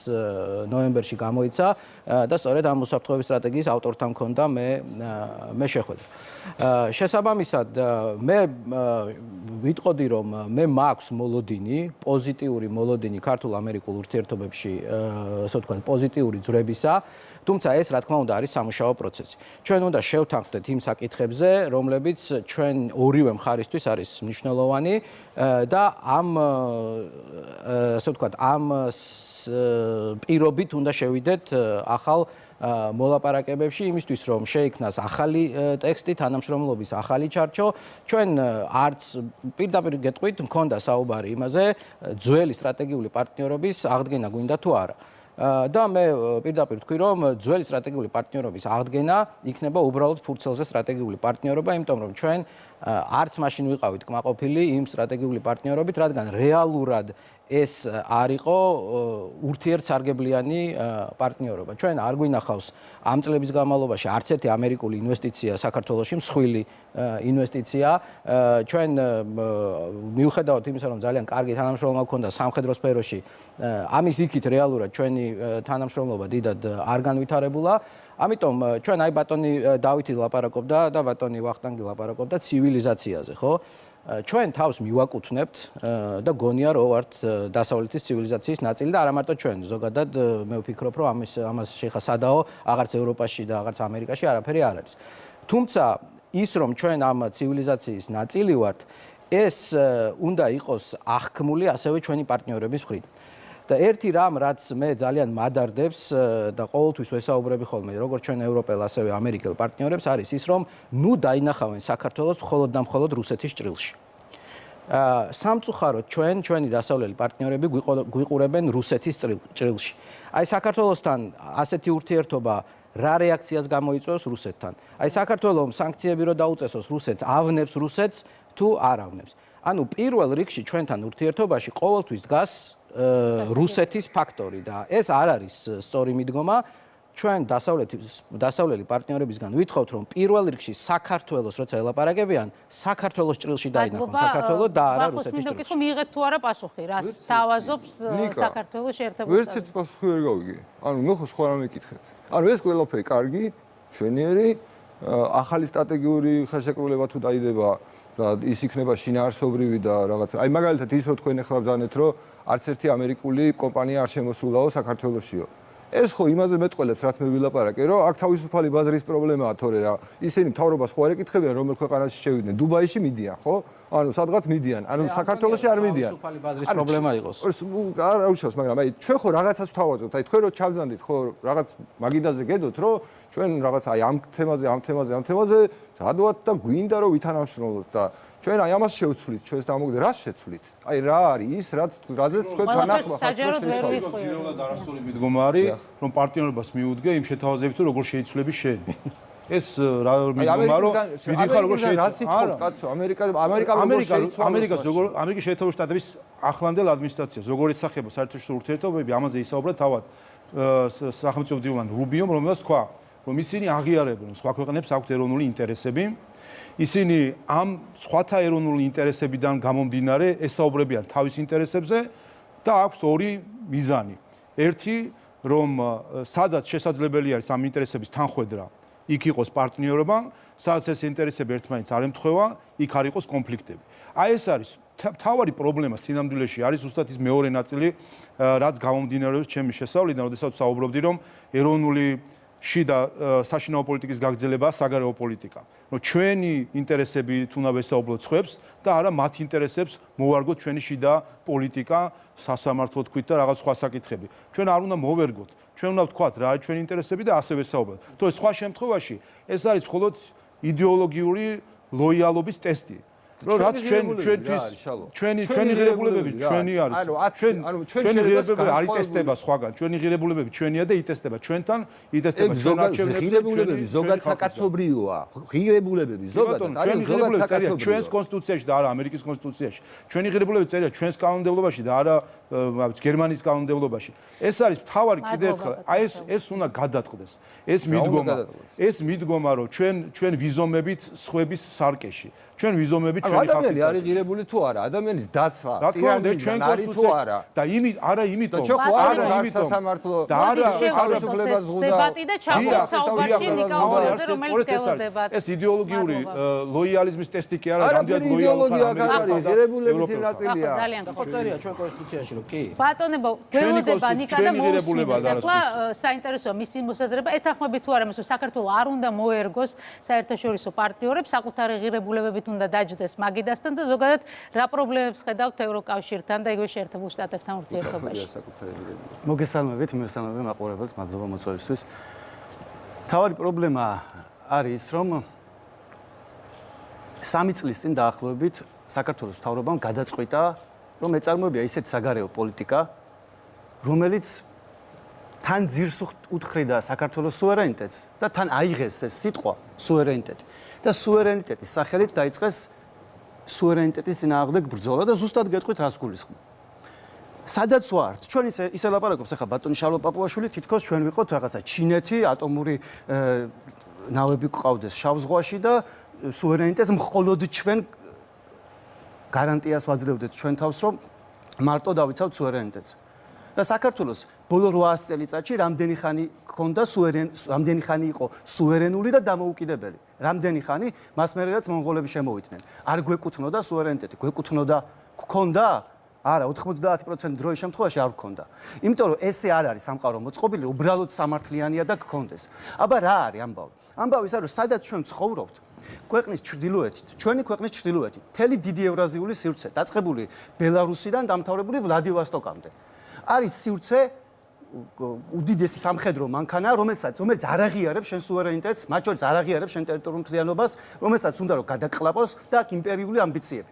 ნოემბერში გამოიცა და სწორედ ამ უსაფრთხოების სტრატეგიის ავტორთან მქონდა მე შეხვედრა. შესაბამისად, მე ვიტყოდი, რომ მე მაქვს მოლოდინი, პოზიტიური მოლოდინი ქართულ-ამერიკულ ურთიერთობებში, ასე ვთქვათ, პოზიტიური ძვრებისა, თუმცა ეს რა თქმა უნდა არის სამუშაო პროცესი. ჩვენ უნდა შევთანხმდეთ იმ საკითხებზე, რომლებიც ჩვენ ორივე მხარისთვის არის მნიშვნელოვანი და ამ ასე ვთქვათ, ამ პირობით უნდა შევიდეთ ახალ მოლაპარაკებებში იმისთვის, რომ შეიქმნას ახალი ტექსტი, თანამშრომლობის ახალი ჩარჩო. ჩვენ არც პირდაპირ გეტყვით, მქონდა საუბარი იმაზე, ძველი სტრატეგიული პარტნიორობის აღდგენა გვინდა თუ არა. და მე პირდაპირ ვთქვი, რომ ძველი სტრატეგიული პარტნიორობის აღდგენა იქნება უბრალოდ ფურცელზე სტრატეგიული პარტნიორობა, იმიტომ რომ ჩვენ არც მაშინ ვიყავით კმაყოფილი იმ სტრატეგიული პარტნიორობით, რადგან რეალურად ეს არ იყო ურთიერთსარგებლიანი პარტნიორობა. ჩვენ არ გვინახავს ამ წლების განმავლობაში არც ერთი ამერიკული ინვესტიცია საქართველოში, მსხვილი ინვესტიცია. ჩვენ მიუხედავად იმისა, რომ ძალიან კარგი თანამშრომლობა გქონდა სამხედრო სფეროში, ამის იქით რეალურად ჩვენი თანამშრომლობა დიდად არ განვითარებულა. ამიტომ ჩვენ აი ბატონი დავითი ლაპარაკობდა და ბატონი ვახტანგი ლაპარაკობდა ცივილიზაციაზე, ხო? ჩვენ თავს მივაკუთვნებთ და გონია რომ ვართ დასავლეთის ცივილიზაციის ნაწილი და არა მარტო ჩვენ, ზოგადად მე ვფიქრობ, რომ ამას შეხა სადაო, აღარც ევროპაში და აღარც ამერიკაში არაფერი არ არის. თუმცა ის რომ ჩვენ ამ ცივილიზაციის ნაწილი ვართ, ეს უნდა იყოს აღქმული ასევე ჩვენი პარტნიორების მხრიდან. და ერთი რამ, რაც მე ძალიან მადარდებს და ყოველთვის ვესაუბრები ხოლმე, როგორც ჩვენ ევროპელ, ასევე ამერიკელ პარტნიორებს, არის ის, რომ ნუ დაინახავენ საქართველოს მხოლოდ და მხოლოდ რუსეთის ჭრილში. სამწუხაროდ ჩვენი დასავლელი პარტნიორები გვიყურებენ რუსეთის ჭრილში. აი საქართველოსთან ასეთი ურთიერთობა რა რეაქციას გამოიწვევს რუსეთთან? აი საქართველოს სანქციები რო დაუწესოს რუსეთს, ავნებს რუსეთს თუ არ ავნებს? ანუ პირველ რიგში ჩვენთან ურთიერთობაში ყოველთვის დგას რუსეთის ფაქტორი და ეს არ არის სწორი მიდგომა. ჩვენ დასავლელი პარტნიორებისგან ვითხოვთ, რომ პირველ რიგში საქართველოს როცა ელაპარაკებიან, საქართველოს ჭრილში დაინახონ საქართველო და არა რუსეთის ჭრილში. მიიღეთ თუ არა პასუხი, რას თავაზობს საქართველოს შეერთებული შტატები? ვერც ერთ პასუხი ვერ გავიგე. ანუ მე ხო სხვა რამ მეკითხეთ. ანუ ეს ყველაფერი კარგი, მშვენიერი, ახალი სტრატეგიული ხელშეკრულება თუ დაიდება და ის იქნება შინაარსობრივი და რაღაცა. აი მაგალითად ის რო თქვენ ახლა ბრძანეთ, რომ არც ერთი ამერიკული კომპანია არ შემოსულაო საქართველოსშიო. ეს ხო იმაზე მეტყველებს, რაც მე ვილაპარაკე, რომ აქ თავისუფალი ბაზრის პრობლემაა, თორე რა. ისინი მთავრობას ხო არ ეკითხებიან, რომელ ქვეყანაში შევიდნენ. დუბაიში მიდიან, ხო? ანუ სადღაც მიდიან. ანუ საქართველოში არ მიდიან. თავისუფალი ბაზრის პრობლემა იყოს. არ უშავს, მაგრამ აი ჩვენ ხო რაღაცას ვთავაზობთ. აი თქვენ რო ჩავზანდით, ხო რაღაც მაგიდაზე გედოთ, რომ ჩვენ რაღაც აი ამ თემაზე სადვათ და გვინდა რომ ვითანამშრომლოთ და ჩვენ აი ამას შევცვლით, ჩვენს დამოუკიდებლობას რას შეცვლით? აი რა არის ის, რაზეც თქვენ თანახმად საჯაროდ ვერ ვიტყვი. არასწორი მიდგომა არის, რომ პარტნიორობას მიუდგე იმ შეთავაზებით, რომ როგორ შეიცვლები შენ. ეს რა მიდგომა რომ მიდიხარ როგორ შეიცვლებ? კაცო, ამერიკის შეერთებული შტატების ახლანდელ ადმინისტრაციას როგორ ესახება საერთაშორისო ურთიერთობები, ამაზე ისაუბრა თავად სახელმწიფო დივან რუბიომ, რომელსაც თქვა, რომ ისინი აღიარებენ სხვა ქვეყნებს აქვთ ეროვნული ინტერესები. ისინი ამ სხვათა ეროვნული ინტერესებიდან გამომდინარე ესაუბრებიან თავის ინტერესებზე და აქვს ორი მიზანი. ერთი, რომ სადაც შესაძლებელი არის ამ ინტერესების თანხვედრა, იქ იყოს პარტნიორობა, სადაც ეს ინტერესები ერთმანეთს არ ემთხვევა, იქ არ იყოს კონფლიქტები. აი ეს არის თავარი პრობლემა სინამდვილეში არის ზუსტად ის მეორე ნაწილი, რაც გამომდინარეობს ჩემი შესავლიდან, როდესაც საუბრობდი, რომ ეროვნული შიდა საშინაო პოლიტიკის გაგრძელებაა საგარეო პოლიტიკა. რომ ჩვენი ინტერესები თუ უნდა ვესაუბროთ ხვებს და არა მათ ინტერესებს მოვარგოთ ჩვენი შიდა პოლიტიკა, სასამართლო თქვით და რაღაც სხვა საკითხები. ჩვენ არ უნდა მოვერგოთ. ჩვენ უნდა ვთქვათ რა არის ჩვენი ინტერესები და ასე ვესაუბროთ. თუ სხვა შემთხვევაში ეს არის მხოლოდ იდეოლოგიური ლოიალობის ტესტი. რომ რაც ჩვენი ღირებულებები ჩვენი არის. ჩვენი ღირებულებები არ იტესტება სხვაგან. ჩვენი ღირებულებები ჩვენია და იტესტება ჩვენთან, იტესტება ჩვენ არჩევნებში. ღირებულებები ზოგად საკაცობრიოა. ღირებულებები ზოგადად არის ზოგად საკაცობრიო. ჩვენს კონსტიტუციაში და არა ამერიკის კონსტიტუციაში. ჩვენი ღირებულებები წერია ჩვენს კანონმდებლობაში და არა გერმანიის კანონმდებლობაში. ეს არის მთავარი კიდევ ერთხელ. აი ეს უნდა გადაწყდეს. ეს მიდგომა რომ ჩვენ ვიზომებით სხვების სარკეში. ჩვენ ვიზომებით ჩვენი ხალხის ადამიანი არის ღირებული თუ არა? ადამიანის დაცვა, ჩვენ არის თუ არა? და არა იმიტომ. და ხო არა სასამართლო და არა თავისუფლებას ზღუდა. დებატი და ჩავდოთ საუბარში ნიკაურიაზე, რომელიც გეუბნებათ. ეს იდეოლოგიური ლოიალიზმის ტესტი კი არა, რამდენად ლოიალია არის ღირებულებითი ნაწილია. ძალიან ხო წერია ჩვენ კონსტიტუციაში რომ კი. ბატონებო, გველოდება ნიკა და მოусმინეთ. ახლა საინტერესოა მისი მოსაზრება, ეთანხმებით თუ არა, რომ საქართველოს არ უნდა მოერგოს საერთაშორისო პარტნიორებს, საკუთარი ღირებულებებით უნდა დაჯდეს მაგიდასთან და ზოგადად რა პრობლემებს ხედავთ ევროკავშირთან და იგივე შეერთებულ შტატებთან ურთიერთობაში. მოგესალმებით, მოგესალმებით მაყურებელს, მადლობა მოწვევისთვის. თავარი პრობლემა არის ის, რომ 3 წლის წინ დაახლოებით საქართველოს მთავრობამ გადაწყვიტა, რომ ეწარმოებია ისეთი საგარეო პოლიტიკა, რომელიც თან ძირს უთხრიდა საქართველოს სუვერენიტეტს და თან აიღეს ეს სიტყვა სუვერენიტეტი. და სუვერენიტეტის სახელით დაიწყეს სუვერენიტეტის წინააღმდეგ ბრძოლა და ზუსტად გეტყვით რას გულისხმობ. სადაც ვართ, ჩვენ ისე ლაპარაკობს ახლა ბატონი შარლო პაპუაშვილი, თითქოს ჩვენ ვიყოთ რაღაცა ჩინეთი, ატომური ნავები გვყავდეს შავ ზღვაში და სუვერენიტეტს მხოლოდ ჩვენ გარანტიას ვაძლევდეთ ჩვენ თავს, რომ მარტო დავიცავთ სუვერენიტეტს. და საქართველოს ბოლო 800 წელიწადში რამდენი ხანი იყო სუვერენული და დამოუკიდებელი. რამდენი ხანი მას მერეაც მონღოლები შემოვიდნენ. არ გვეკუთვნოდა სუვერენიტეტი, გვქონდა? არა, 90% დროის შემთხვევაში არ გვქონდა. იმიტომ რომ ესე არ არის სამყარო მოწყობილი, უბრალოდ სამართლიანია და გქონდეს. აბა რა არის ამბავი? ამბავი ის არის, რომ სადაც ჩვენ ცხოვრობთ, ქვეყნის ჩრდილოეთით, ჩვენი ქვეყნის ჩრდილოეთით, მთელი დიდი ევრაზიული სივრცე, დაწყებული ბელარუსიდან დამთავრებული ვლადივოსტოკამდე. არის სივრცე უდიდესი სამხედრო მანქანა, რომელიც არ აღიარებს შენ სუვერენიტეტს, მათ შორის არ აღიარებს შენ ტერიტორიულ მთლიანობას, რომელსაც უნდა რომ გადაყლაპოს და აქ იმპერიული ამბიციები.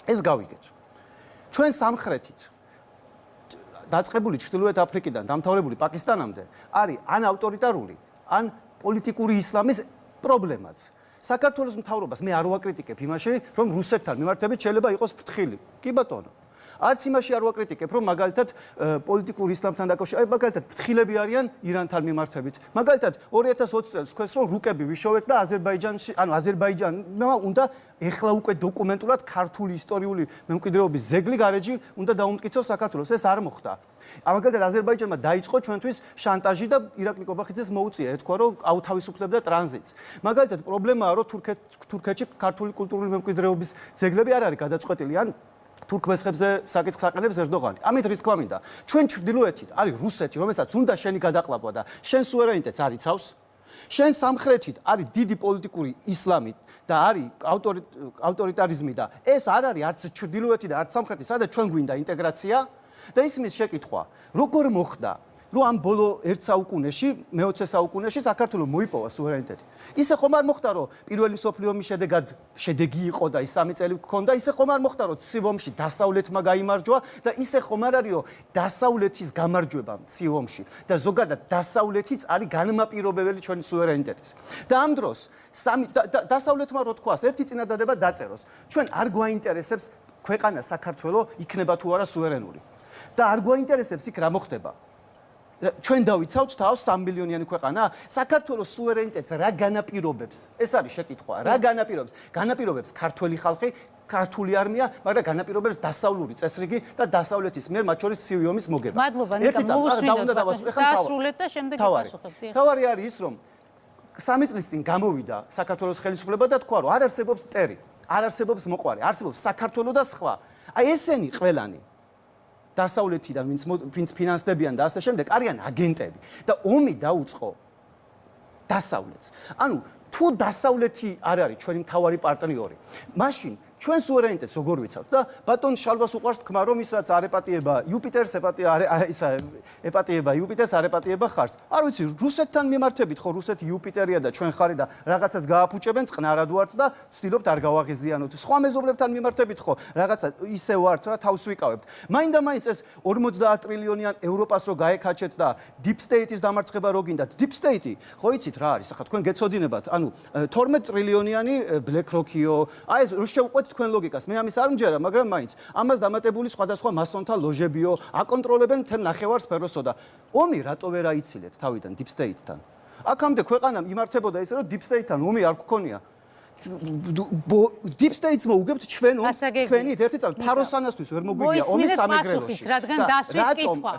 ეს გავიგეთ. ჩვენ სამხრეთით დაწყებული ჩრდილოეთ აფრიკიდან დამთავრებული პაკისტანამდე არის ან ავტორიტარული, ან პოლიტიკური ისლამის პრობლემაც. საქართველოს მთავრობას მე არ ვაკრიტიკებ იმაში, რომ რუსეთთან მიმართებით შეიძლება იყოს ფრთხილი. კი ბატონო. არც იმაში არ ვაკრიტიკებ, რომ მაგალითად პოლიტიკურ ისლამთან დაკავშირებით, მაგალითად ფრთხილები არიან ირანთან მიმართებით. მაგალითად 2020 წელს თქვენს რომ რუკები ვიშოვეთ და აზერბაიჯანში, ანუ აზერბაიჯანმა უნდა ეხლა უკვე დოკუმენტურად ქართული ისტორიული მემკვიდრეობის ზეგლი გარეჯი უნდა დაუმტკიცოს საქართველოს. ეს არ მოხდა. მაგალითად აზერბაიჯანმა დაიწყო ჩვენთვის შანტაჟი და ირაკლი კობახიძეს მოუწია, ეთქვა რომ აუთავისუფლებდა ტრანზიტს. მაგალითად პრობლემაა რომ თურქეთში ქართული კულტურული მემკვიდრეობის ზეგლები არ არის გადაწყვეტილი, ან თურქმესხებზე საკითხს აყენებს ერდოღანი. ამით რის თქმა მინდა, ჩვენ ჩრდილოეთით არის რუსეთი, რომელსაც უნდა შენი გადაყლაპვა და შენ სუვერენიტეტს არ იცავს. შენ სამხრეთით არის დიდი პოლიტიკური ისლამი და არის ავტორიტარიზმი და ეს არ არის არც ჩრდილოეთი და არც სამხრეთი, სადაც ჩვენ გვინდა ინტეგრაცია და ისმის შეკითხვა, როგორ მოხდა რომ ამ ბოლო 1 საუკუნეში, მე-20 საუკუნეში საქართველოს მოიპოვა სუვერენიტეტი. ისე ხომ არ მოხდა, რომ პირველი მსოფლიო ომის შედეგად შედეგი იყო და ის 3 წელი გქონდა, ისე ხომ არ მოხდა, რომ ცივ ომში დასავლეთმა გაიმარჯვა და ისე ხომ არ არის, რომ დასავლეთის გამარჯვება ცივ ომში და ზოგადად დასავლეთიც არის განმაპირობებელი ჩვენი სუვერენიტეტის. და ამ დროს დასავლეთმა რო თქვას, ერთი წინადადება დაწეროს. ჩვენ არ გვაინტერესებს ქვეყანა საქართველოს იქნება თუ არა სუვერენული. და არ გვაინტერესებს იქ რა მოხდება. ჩვენ დავიცავთ თავს 3 მილიონიანი ქვეყანა, საქართველოს სუვერენიტეტს რა განაპირობებს? ეს არის შეკითხვა. რა განაპირობებს? განაპირობებს ქართველი ხალხი, ქართული არმია, მაგრამ განაპირობებს დასავლური წესრიგი და დასავლეთის მიერ მათ შორის ცივი ომის მოგება. მადლობა, ნიკა, მოусვინოთ. დასრულეთ და შემდეგ იპასუხებთ. თავარი არის ის, რომ 3 წლის წინ გამოვიდა საქართველოს ხელისუფლება და თქვა, რომ არ არსებობს მტერი, არ არსებობს მოყვარე, არსებობს საქართველო და სხვა. აი ესენი ყველანი დასავლეთიდან ვინც ფინანსდებიან და ასე შემდეგ არიან აგენტები და ომი დაუწყო დასავლეთს. ანუ თუ დასავლეთი არ არის ჩვენი მთავარი პარტნიორი, მაშინ ჩვენ სუვერენიტეტს როგორ ვიცავთ და ბატონ შალვას უყვარს თქმა, რომ ის რაც არ ეპატიება იუპიტერს, ეპატიება იუპიტერს, არ ეპატიება ხარს. არ ვიცი, რუსეთთან მიმართებით ხო რუსეთი იუპიტერია და ჩვენ ხარი და რაღაცას გააფუჭებენ, წყნარად ვართ და ვცდილობთ არ გავაღიზიანოთ. სხვა მეზობლებთან მიმართებით ხო რაღაცა ისე ვართ რა თავს ვიკავებთ. მაინდა-მაინც ეს 50 ტრილიონიან ევროპას რო გაეკაჩეთ და deep state-ის დამარცხება რო გინდათ. deep state-ი ხო იცით რა არის? ახლა თქვენ გეცოდინებათ, ანუ 12 ტრილიონიანი BlackRock-იო, აი ეს რო შევყვეთ თქვენ ლოგიკას. მე ამის არ მჯერა, მაგრამ მაინც ამას დამატებული სხვადასხვა მასონთა ლოჟებიო აკონტროლებენ მთელ ნახევარსფეროსო და ომი რატო ვერ აიცილეთ თავიდან deep state-თან? აქამდე ქვეყანამ იმართებოდა ისე, რომ deep state-თან ომი არ გქონია. deep state-ს მოუგებთ ჩვენ ომს, თქვენით ერთი წამი ფაროსანასთვის ვერ მოგვიგია ომის სამეგრელოში.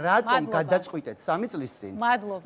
რატომ გადაწყვიტეთ 3 წლის წინ?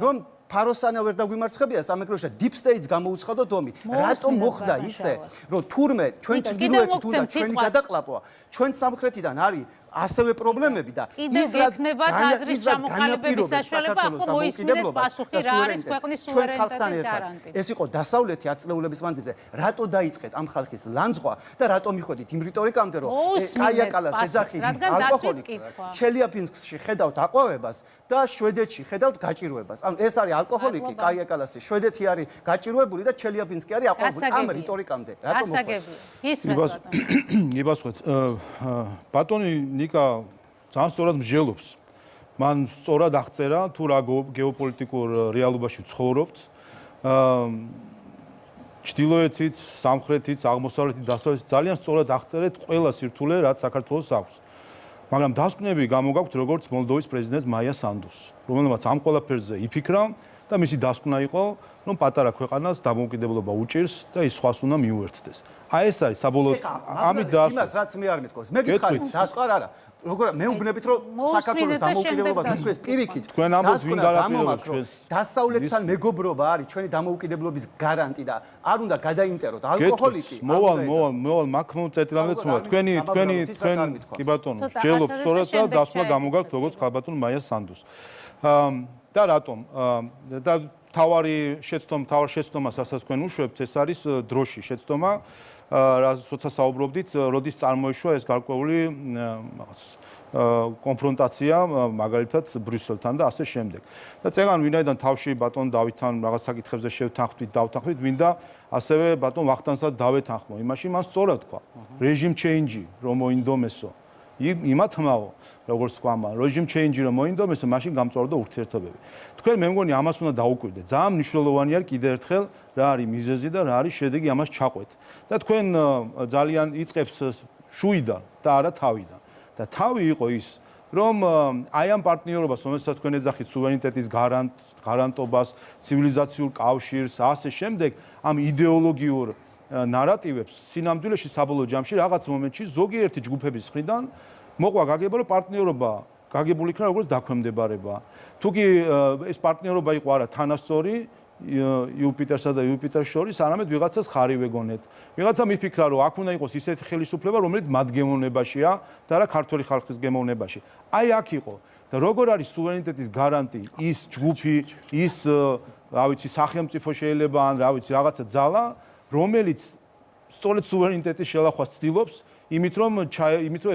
რომ ფაროსანა ვერ დაგვიმარცხებია სამეგრელოში და deep state-ს გამოუცხადოთ ომი. რატომ მოხდა ისე, რომ თურმე ჩვენ ჩრდილოეთით უნდა ჩვენი გადაყლაპვა, ჩვენ სამხრეთიდან არის ასევე პრობლემები და ის რაც აზრის ჩამოყალიბების საშუალება ახლა მოისმინეთ პასუხი რა არის ქვეყნის სუვერენიტეტის გარანტი. ეს იყო დასავლეთი აწლეულების მანძილზე, რატო დაიწყეთ ამ ხალხის ლანძღვა და რატო მიხვედით იმ რიტორიკამდე, რომ კაიაკალას ეძახით ალკოჰოლიკს, ჩელიაბინსკში ხედავთ აყვავებას და შვედეთში ხედავთ გაჭირვებას. ანუ ეს არის αλკოჰოლიკი, კაიაკალასი, შვედეთი არის გაჭირვებული და ჩელიაბინსკი არის აყვავებული ამ რიტორიკამდე. რატო მოხდა? იბასვეთ, ბატონი ნიკა ძალიან სწორად მსჯელობს. მან სწორად აღწერა თუ რა გეოპოლიტიკურ რეალობაში ცხოვრობთ. ჩრდილოეთით, სამხრეთით, აღმოსავლეთით, დასავლეთით ძალიან სწორად აღწერეთ ყველა სირთულე, რაც საქართველოს აქვს. მაგრამ დასკვნები გამოგაქვთ როგორც მოლდოვის პრეზიდენტს მაია სანდუს, რომელმაც ამ ყველაფერზე იფიქრა და მისი დასკვნა იყო, რომ პატარა ქვეყანას დამოუკიდებლობა უჭირს და ის სხვას უნდა მიუერთდეს. აი ეს არის საბოლოო ამით დასკვნა. იმას რაც მე არ მეთქოს. მე გითხარით, დასკვნა არა. როგორ მეუბნებით რომ საქართველოს დამოუკიდებლობას თქვენ პირიქით. თქვენ ამბობთ ვინ გარანტირებს ჩვენს დასავლეთთან მეგობრობა არის ჩვენი დამოუკიდებლობის გარანტი და არ უნდა გადაინტეროთ ალკოჰოლიკი. მოვალ მაქსიმუმ წეთრამდეც მოვალ. თქვენ კი ბატონო, ჯელობ სწორად და დასკვნა გამოგაქვთ როგორც ხალბატონ მაია სანდუს. და რატომ? და თავარ შეცდომას ასაც თქვენ უშვებთ, ეს არის დროში შეცდომა. როცა საუბრობდით, როდის წარმოიშვა ეს გარკვეული რაღაც კონფრონტაცია მაგალითად ბრიუსელთან და ასე შემდეგ. და წეგან ვინაიდან თავში ბატონ დავითთან რაღაც საკითხებზე დავთანხმდით, მინდა ასევე ბატონ ვახტანსაც დავეთანხმო. იმაში მან სწორად თქვა. რეჟიმ ჩეინჯი რომ მოინდომესო. იმათმაო როგორც თქვა, რეჟიმ ჩეინჯი რომ მოინდომესო, მაშინ გამწვავდა ურთიერთობები. თქვენ მე მგონი ამას უნდა დაუკვირდეთ. ძალიან მნიშვნელოვანი არის კიდევ ერთხელ რა არის მიზეზი და რა არის შედეგი ამას ჩაყვეთ. და თქვენ ძალიან იწყებს შუიდან და არა თავიდან. და თავი იყო ის, რომ აი ამ პარტნიორობას, რომელსაც თქვენ ეძახით სუვერენიტეტის გარანტობას, ცივილიზაციურ კავშირს, ასე შემდეგ, ამ იდეოლოგიურ ნარატივებს სინამდვილეში საბოლოო ჯამში რაღაც მომენტში ზოგიერთი ჯგუფების მხრიდან მოყვა გაგება, რომ პარტნიორობა გაგებული იქნა როგორც დაქვემდებარება. თუკი ეს პარტნიორობა იყო არა თანასწორი იუპიტერსა და იუპიტერს შორის, არამედ ვიღაცას ხარი ვეგონეთ. ვიღაცა მიფიქრა, რომ აქ უნდა იყოს ისეთი ხელისუფლება, რომელიც მათ გემოვნებაშია და არა ქართული ხალხის გემოვნებაში. აი აქ იყო. და როგორ არის სუვერენიტეტის გარანტი ის ჯგუფი, ის რა ვიცი, სახელმწიფო შეიძლება ან რა ვიცი, რაღაცა ძალა, რომელიც სწორედ სუვერენიტეტის შელახვას ცდილობს, იმით რომ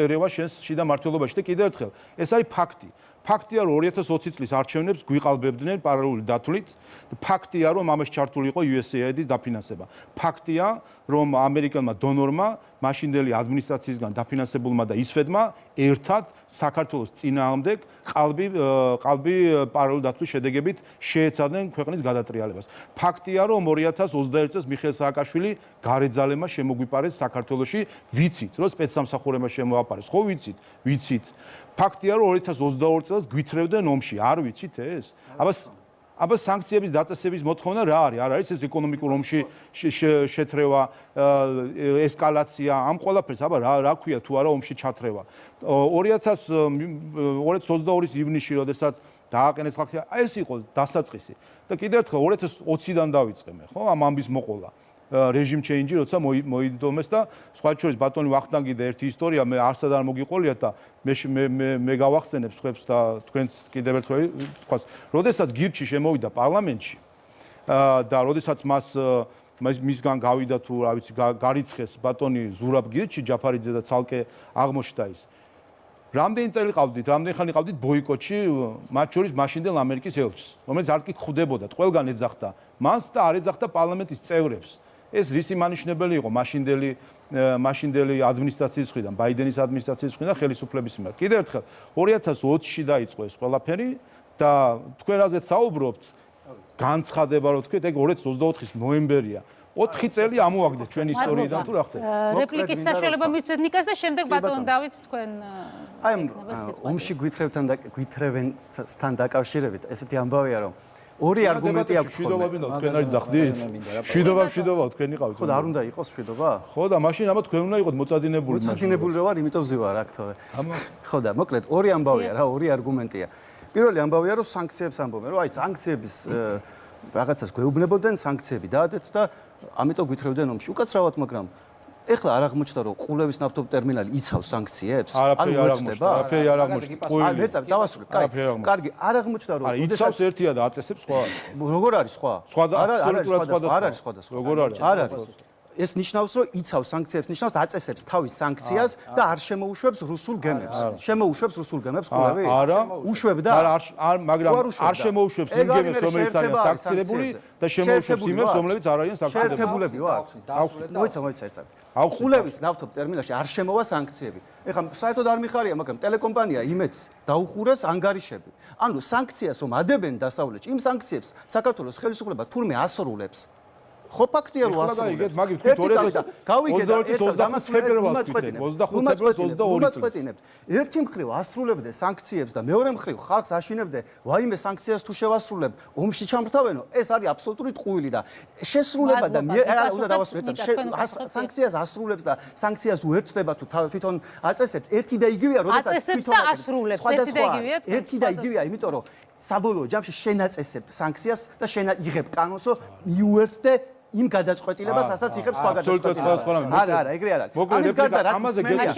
ერევა შენს შიდა მმართველობაში და კიდევ ერთხელ, ეს არის ფაქტი. ფაქტია, რომ 2020 წლის არჩევნებს გვიყალბებდნენ პარალელური დათვლით. ფაქტია, რომ ამას ჩართული იყო USAID-ის დაფინანსება. ფაქტია, რომ ამერიკელმა დონორმა, მაშინდელი ადმინისტრაციისგან დაფინანსებულმა და ისვედმა ერთად საქართველოს წინააღმდეგ ყალბი პარალელური დათვლის შედეგებით შეეცადნენ ქვეყნის გადატრიალებას. ფაქტია, რომ 2021 წელს მიხეილ სააკაშვილი გარეძალემა შემოგვიპარეს საქართველოში, ვიცით, რომ სპეცსამსახურემა შემოაპარეს. ხო ვიცით? ვიცით. ფაქტია, რომ 2022 წელს გვითრევდნენ ომში. არ ვიცით ეს? აბა სანქციების დაწესების მოთხოვნა რა არის? არ არის ეს ეკონომიკურ ომში შეთრევა, ესკალაცია, ამ ყველაფერს აბა რა ქვია თუ არა ომში ჩათრევა. 2022 ივნისში, როდესაც დააყენეს ხალხი, ეს იყო დასაწყისი. და კიდევ ერთხელ 2020-დან დავიწყე მე, ხო, ამ ამბის მოყოლა. რეჟიმ ჩეინჯი, როცა მოიდომეს და სხვა შორის ბატონი ვახტანგი და ერთი ისტორია მე არსად არ მოგიყოლიათ და მე გავახსენებ სხვებს და თქვენც კიდევ ერთხელ თქვას, როდესაც გირჩი შემოვიდა პარლამენტში და როდესაც მისგან გავიდა თუ რა ვიცი გარიცხეს ბატონი ზურაბ გირჩი ჯაფარიძე და ცალკე აღმოჩნდა ის. რამდენი წელი ყავდით, რამდენი ხანი ყავდით ბოიკოტში, მათ შორის მაშინდელ ამერიკის ელჩს, რომელიც არ კი ხვდებოდა, ყველგან ეძახდა მას და არ ეძახდა პარლამენტის წევრებს. ეს რისი მანიშნებელი იყო მაშინდელი ადმინისტრაციის მხრიდან, ბაიდენის ადმინისტრაციის მხრიდან ხელისუფლების მიმართ. კიდევ ერთხელ 2020-ში დაიწყო ეს ყველაფერი და თქვენ რაზეც საუბრობთ, განცხადება რო თქვით, ეგ 2024-ის ნოემბერია. 4 წელი ამოვაგდეთ ჩვენი ისტორიიდან თუ რა ხდება. რეპლიკის საშუალება მივცეთ ნიკას და შემდეგ ბატონ დავით თქვენ აი ომში გვითრევენთან დაკავშირებით ესეთი ამბავია რომ ორი არგუმენტი აქვს მშვიდობა მინდა თქვენ არ ძახდით? მშვიდობა თქვენი ყავით. ხო და არ უნდა იყოს მშვიდობა? ხო და მაშინ ამა თქვენ უნდა იყოთ მოწადინებული. მოწადინებული რა ვარ, იმიტომ ზივარ აქ თორე. ხო და მოკლედ ორი ამბავია რა, ორი არგუმენტია. პირველი ამბავია რომ სანქციებს ამბობენ, რომ აი სანქციების რაღაცას გვეუბნებოდნენ, სანქციები დაადეთ და ამიტომ გვითრევდნენ ომში. უკაცრავად, მაგრამ ეხლა არ აღმოჩნდა რომ ყულევის ნავთობის ტერმინალი იცავს სანქციებს? არაფერი არ აღმოჩნდა. აი მეც დავასრულე. კარგი, არ აღმოჩნდა რომ იცავს ერთია და აწესებს სხვა. როგორ არის სხვა? არ არის სხვა. როგორ არის? არ არის. ეს ნიშნავს რომ იცავს სანქციებს, ნიშნავს აწესებს თავის სანქციას და არ შემოუშვებს რუსულ გემებს. შემოუშვებს რუსულ გემებს ყულევი? არა. უშვებდა? არა, მაგრამ არ შემოუშვებს იმ გემებს, რომელიც არიან სანქცირებული და შემოუშვებს იმებს, რომლებიც არ არიან სანქცირებული. შეერთებულები ვართ. მოიცა ერთ. ყულევის ნავთობის ტერმინალში არ შემოვა სანქციები. ეხლა საერთოდ არ მიხარია, მაგრამ ტელეკომპანია იმედს დაუხურეს ანგარიშები. ანუ სანქციას რომ ადებენ დასავლეთში, იმ სანქციებს საქართველოს ხელისუფლება თურმე ასრულებს. ხო ფაქტია რომ ასრულებს. ერთი წელი და გავიგე და უმაწყვეტინებთ. ერთი მხრივ ასრულებდე სანქციებს და მეორე მხრივ ხალხს აშინებდე, ვაიმე სანქციას თუ შევასრულებ, ომში ჩამრთავენო, ეს არის აბსოლუტური ტყუილი და შესრულება და უნდა დავასრულოთ. სანქციას ასრულებს და სანქციას უერთდება თუ თვითონ აწესებს, ერთი და იგივეა, როდესაც თვითონ ასრულებს, ერთი და იგივეა. ერთი და იგივეა, იმიტომ რომ საბოლოო ჯამში შენაწესებ სანქციას და იღებ კანონს, რომ მიუერთდე იმ გადაწყვეტილებას, რასაც იღებს სხვა გადაწყვეტილებას. არა, ეგრე არ არის. ამის გარდა რაც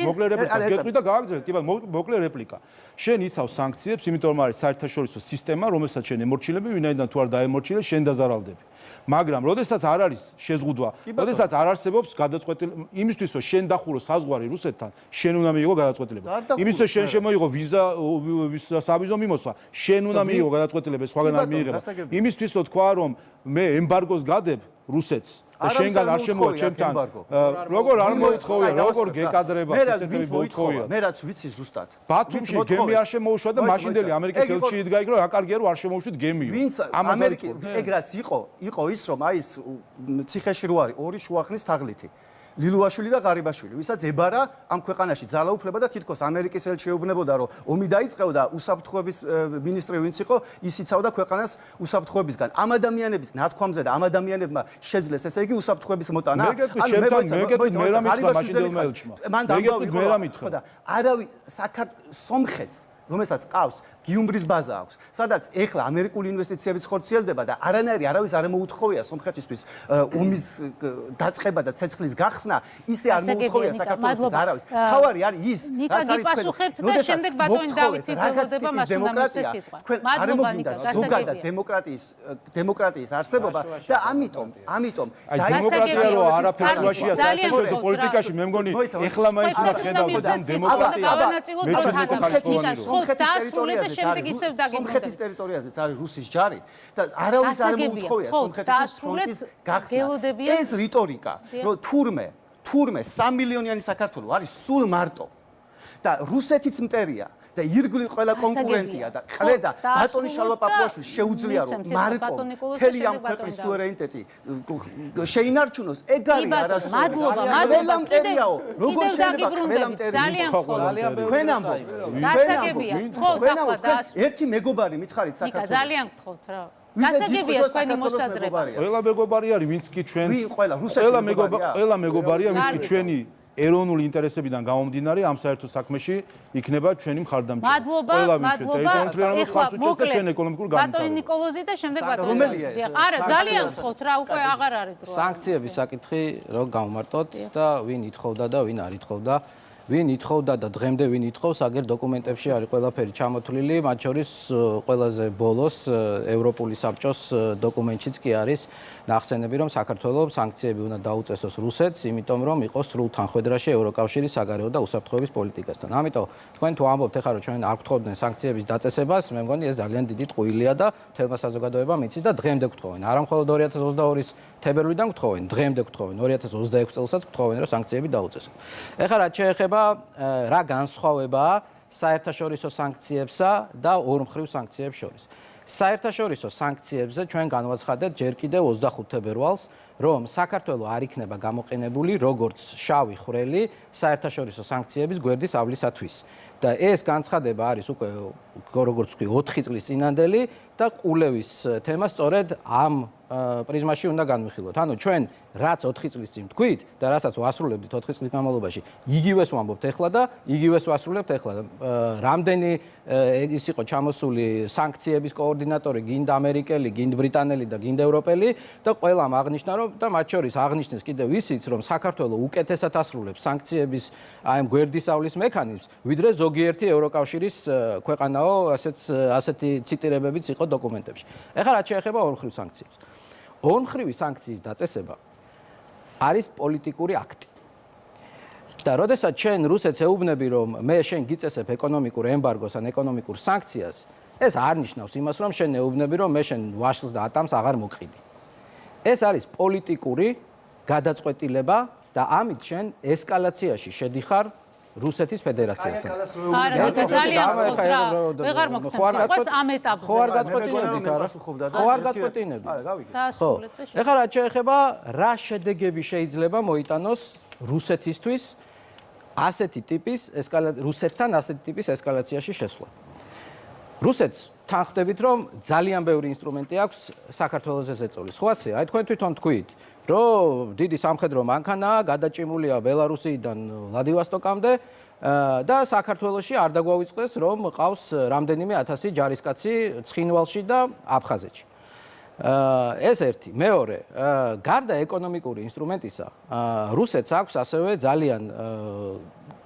მოკლე რეპლიკა გეტყვი და გააგრძელეთ. კი ბატონო, მოკლე რეპლიკა. შენ იცავს სანქციებს, იმიტომ რომ არის საერთაშორისო სისტემა, რომელსაც შენ ემორჩილები, ვინაიდან თუ არ დაემორჩილე, შენ დაზარალდები. მაგრამ როდესაც არ არის შეზღუდვა, როდესაც არ არსებობს გადაწყვეტილება, იმისთვის რომ შენ დახურო საზღვარი რუსეთთან, შენ უნდა მიიღო გადაწყვეტილება. იმისთვის რომ შენ შემოიღო ვიზა სავიზო მიმოსვლა, შენ უნდა მიიღო გადაწყვეტილება, სხვაგან არ მიიღება. იმისთვის რომ თქვა რომ მე ემბარგოს გადებ რუსეთს და შენგან არ შემოვა ჩემთან. როგორ არ მოითხოვია, როგორ გეკადრება ესეთი მოითხოვია. მე რაც ვიცი ზუსტად. ბათუმში გემი არ შემოუშვა და მაშინდელი ამერიკის ელჩი იდგა იქ რომ რა კარგია რომ არ შემოუშვით გემიო. ვინც ამერიკის ეგ რაც იყო ის რომ აი ეს ციხეში რო არის ორი შუახნის თაღლითი. ლილუაშვილი და ღარიბაშვილი, ვისაც ებარა ამ ქვეყანაში ძალაუფლება და თითქოს ამერიკის ელჩი ეუბნებოდა, რომ ომი დაიწყო და უსაფრთხოების მინისტრი ვინც იყო, ის იცავდა ქვეყანას უსაფრთხოებისგან. ამ ადამიანების ნათქვამზე და ამ ადამიანებმა შეძლეს ესე იგი უსაფრთხოების მოტანა. მან დამბავი და არავინ სომხეთს რომელსაც ყავს გიუმბრის ბაზა აქვს, სადაც ეხლა ამერიკული ინვესტიციებიც ხორციელდება და არავის არ მოუთხოვია სომხეთისთვის ომის დაწყება და ცეცხლის გახსნა, ისე არ მოუთხოვია საქართველოსთვის არავის. თავარი არის ის, რაც არის თქვენ. როდესაც ველოდება მას დემოკრატია, თქვენ არ მოგინდა ზოგადად დემოკრატიის არსებობა და ამიტომ დემოკრატია რო არაფერშია საერთაშორისო პოლიტიკაში, მე მგონი ეხლა მაინც უნდა ხედავთ დემოკრატია. სომხეთის ტერიტორიაზეც არის რუსის ჯარი და არავის არ მოუთხოვია სომხეთის ფრონტის გახსნა. ეს რიტორიკა, რომ თურმე 3 მილიონიანი საქართველო არის სულ მარტო და რუსეთიც მტერია და ირგვლივ ყველა კონკურენტია და ყრედა ბატონი შალვა პაპუაშვილს შეუძლია რომ მარტო მთელი ამ ქვეყნის სუვერენიტეტი შეინარჩუნოს. ეგ არის არასწორი. ყველა მტერიაო, როგორ შეიძლება ყველა მტერი? თქვენ ამბობთ. ერთი მეგობარი მითხარით საქართველოს. ძალიან გთხოვთ რა. გასაგებია თქვენი მოსაზრება. ყველა მეგობარი არის, ვინც კი ჩვენს ყველა რუსეთი ყველა მეგობარია, ვინც კი ჩვენი ეროვნული ინტერესებიდან გამომდინარე ამ საერთო საქმეში იქნება ჩვენი მხარდამჭერი. მადლობა. ბატონი ნიკოლოზი და შემდეგ ბატონი. არა, ძალიან გთხოვთ რა, უკვე აღარ არის დრო. სანქციების საკითხი რო გავმარტოთ და ვინ ითხოვდა და ვინ არ ითხოვდა. ვინ ითხოვდა და დღემდე ვინ ითხოვს, აგერ დოკუმენტებში არის ყველაფერი ჩამოთვლილი, მათ შორის ყველაზე ბოლოს ევროპული საბჭოს დოკუმენტშიც კი არის ნახსენები, რომ საქართველოს სანქციები უნდა დაუწესოს რუსეთს, იმიტომ რომ იყოს სრულ თანხმედრაში ევროკავშირის საგარეო და უსაფრთხოების პოლიტიკასთან. ამიტომ თქვენ თუ ამბობთ ახლა რომ ჩვენ არ გთხოვდნენ სანქციების დაწესებას, მე მგონი ეს ძალიან დიდი ტყუილია და თელმა საზოგადოებამ იცის და დღემდე გთხოვენ. არა მხოლოდ 2022-ის თებერვლიდან გთხოვენ, დღემდე გთხოვენ, 2026 წელსაც გთხოვენ რომ სანქციები დაუწესოს. ახლა რაც შეეხება რა განსხვავებაა საერთაშორისო სანქციებსა და ორმხრივ სანქციებს შორის. საერთაშორისო სანქციებზე ჩვენ განვაცხადეთ ჯერ კიდევ 25 თებერვალს, რომ საქართველოს არ იქნება გამოყენებული როგორც შავი ხვრელი საერთაშორისო სანქციების გვერდის ავლისათვის. და ეს განცხადება არის უკვე როგორც ვთქვი 4 წლის წინანდელი და ყულევის თემა სწორედ ამ პრიზმაში უნდა განვიხილოთ. ანუ ჩვენ რაც 4 წლის წინ ვთქვით და რასაც ვასრულებდით 4 წლის განმავლობაში, იგივეს ვამბობთ ახლა და იგივეს ვასრულებთ ახლა. რამდენი ის იყო ჩამოსული სანქციების კოორდინატორი, გინდა ამერიკელი, გინდა ბრიტანელი და გინდა ევროპელი და ყველამ აღნიშნა რომ და მათ შორის აღნიშნეს კიდევ ისიც რომ საქართველოს უკეთესად ასრულებს სანქციების აი ამ გვერდისავლის მექანიზმს, ვიდრე ზოგიერთი ევროკავშირის ქვეყანაო ასეთი ციტირებებიც იყო დოკუმენტებში. ეხლა რაც შეეხება ორმხრივ სანქციებს. ორმხრივი სანქციის დაწესება არის პოლიტიკური აქტი. და როდესაც ჩვენ რუსეთს ეუბნები რომ მე შენ გიწესებ ეკონომიკურ ემბარგოს ან ეკონომიკურ სანქციას, ეს არ ნიშნავს იმას რომ შენ ეუბნები რომ მე შენ ვაშლს და ატამს აღარ მოყიდი. ეს არის პოლიტიკური გადაწყვეტილება და ამით შენ ესკალაციაში შედიხარ რუსეთის ფედერაციასთან. არა, ძალიან გთხოვთ რა. ვეღარ მოგცემთ ყველს ამ ეტაპზე. ხო არ გაწყვეტინებდით არა? ხო არ გაწყვეტინებდით. არა, გავიგე. დაასრულეთ და ეხლა რაც შეეხება რა შედეგები შეიძლება მოიტანოს რუსეთისთვის ასეთი ტიპის რუსეთთან ასეთი ტიპის ესკალაციაში შესვლა. რუსეთს თანხმდებით რომ ძალიან ბევრი ინსტრუმენტი აქვს საქართველოს ზეწოლის. ხო ასე? აი თქვენ თვითონ თქვით რომ დიდი სამხედრო მანქანაა გადაჭიმულია ბელარუსიდან ვლადივოსტოკამდე და საქართველოში არ დაგვავიწყდეს რომ ყავს რამდენიმე 1000 ჯარისკაცი ცხინვალში და აფხაზეთში. ეს ერთი. მეორე, გარდა ეკონომიკური ინსტრუმენტისა, რუსეთს აქვს ასევე ძალიან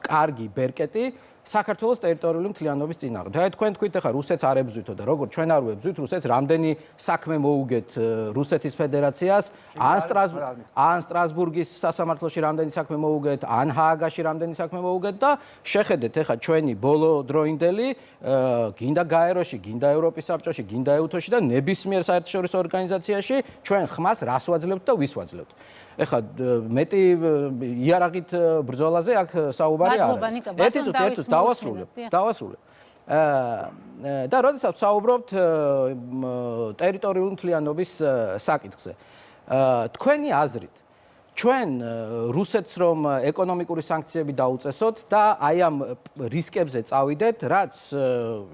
კარგი ბერკეტი საქართველოს ტერიტორიული მთლიანობის წინააღმდეგ. და თქვენ თქვით ახლა რუსეთს არ ებრძვითო და როგორ ჩვენ არ ვებრძვით რუსეთს, რამდენი საქმე მოუგეთ რუსეთის ფედერაციას, ან სტრასბურგის სასამართლოში რამდენი საქმე მოუგეთ, ან ჰააგაში რამდენი საქმე მოუგეთ და შეხედეთ ახლა ჩვენი ბოლო დროინდელი გინდა გაეროში, გინდა ევროპის საბჭოში, გინდა ეუთოში და ნებისმიერ საერთაშორისო ორგანიზაციაში ჩვენ ხმას რას ვაძლევთ და ვის ვაძლევთ. ეხლა მეტი იარაღით ბრძოლაზე აქ საუბარი არ არის. ერთის დავასრულებ. და როდესაც საუბრობთ ტერიტორიული მთლიანობის საკითხზე. თქვენი აზრით ჩვენ რუსეთს რომ ეკონომიკური სანქციები დაუწესოთ და აი ამ რისკებზე წავიდეთ, რაც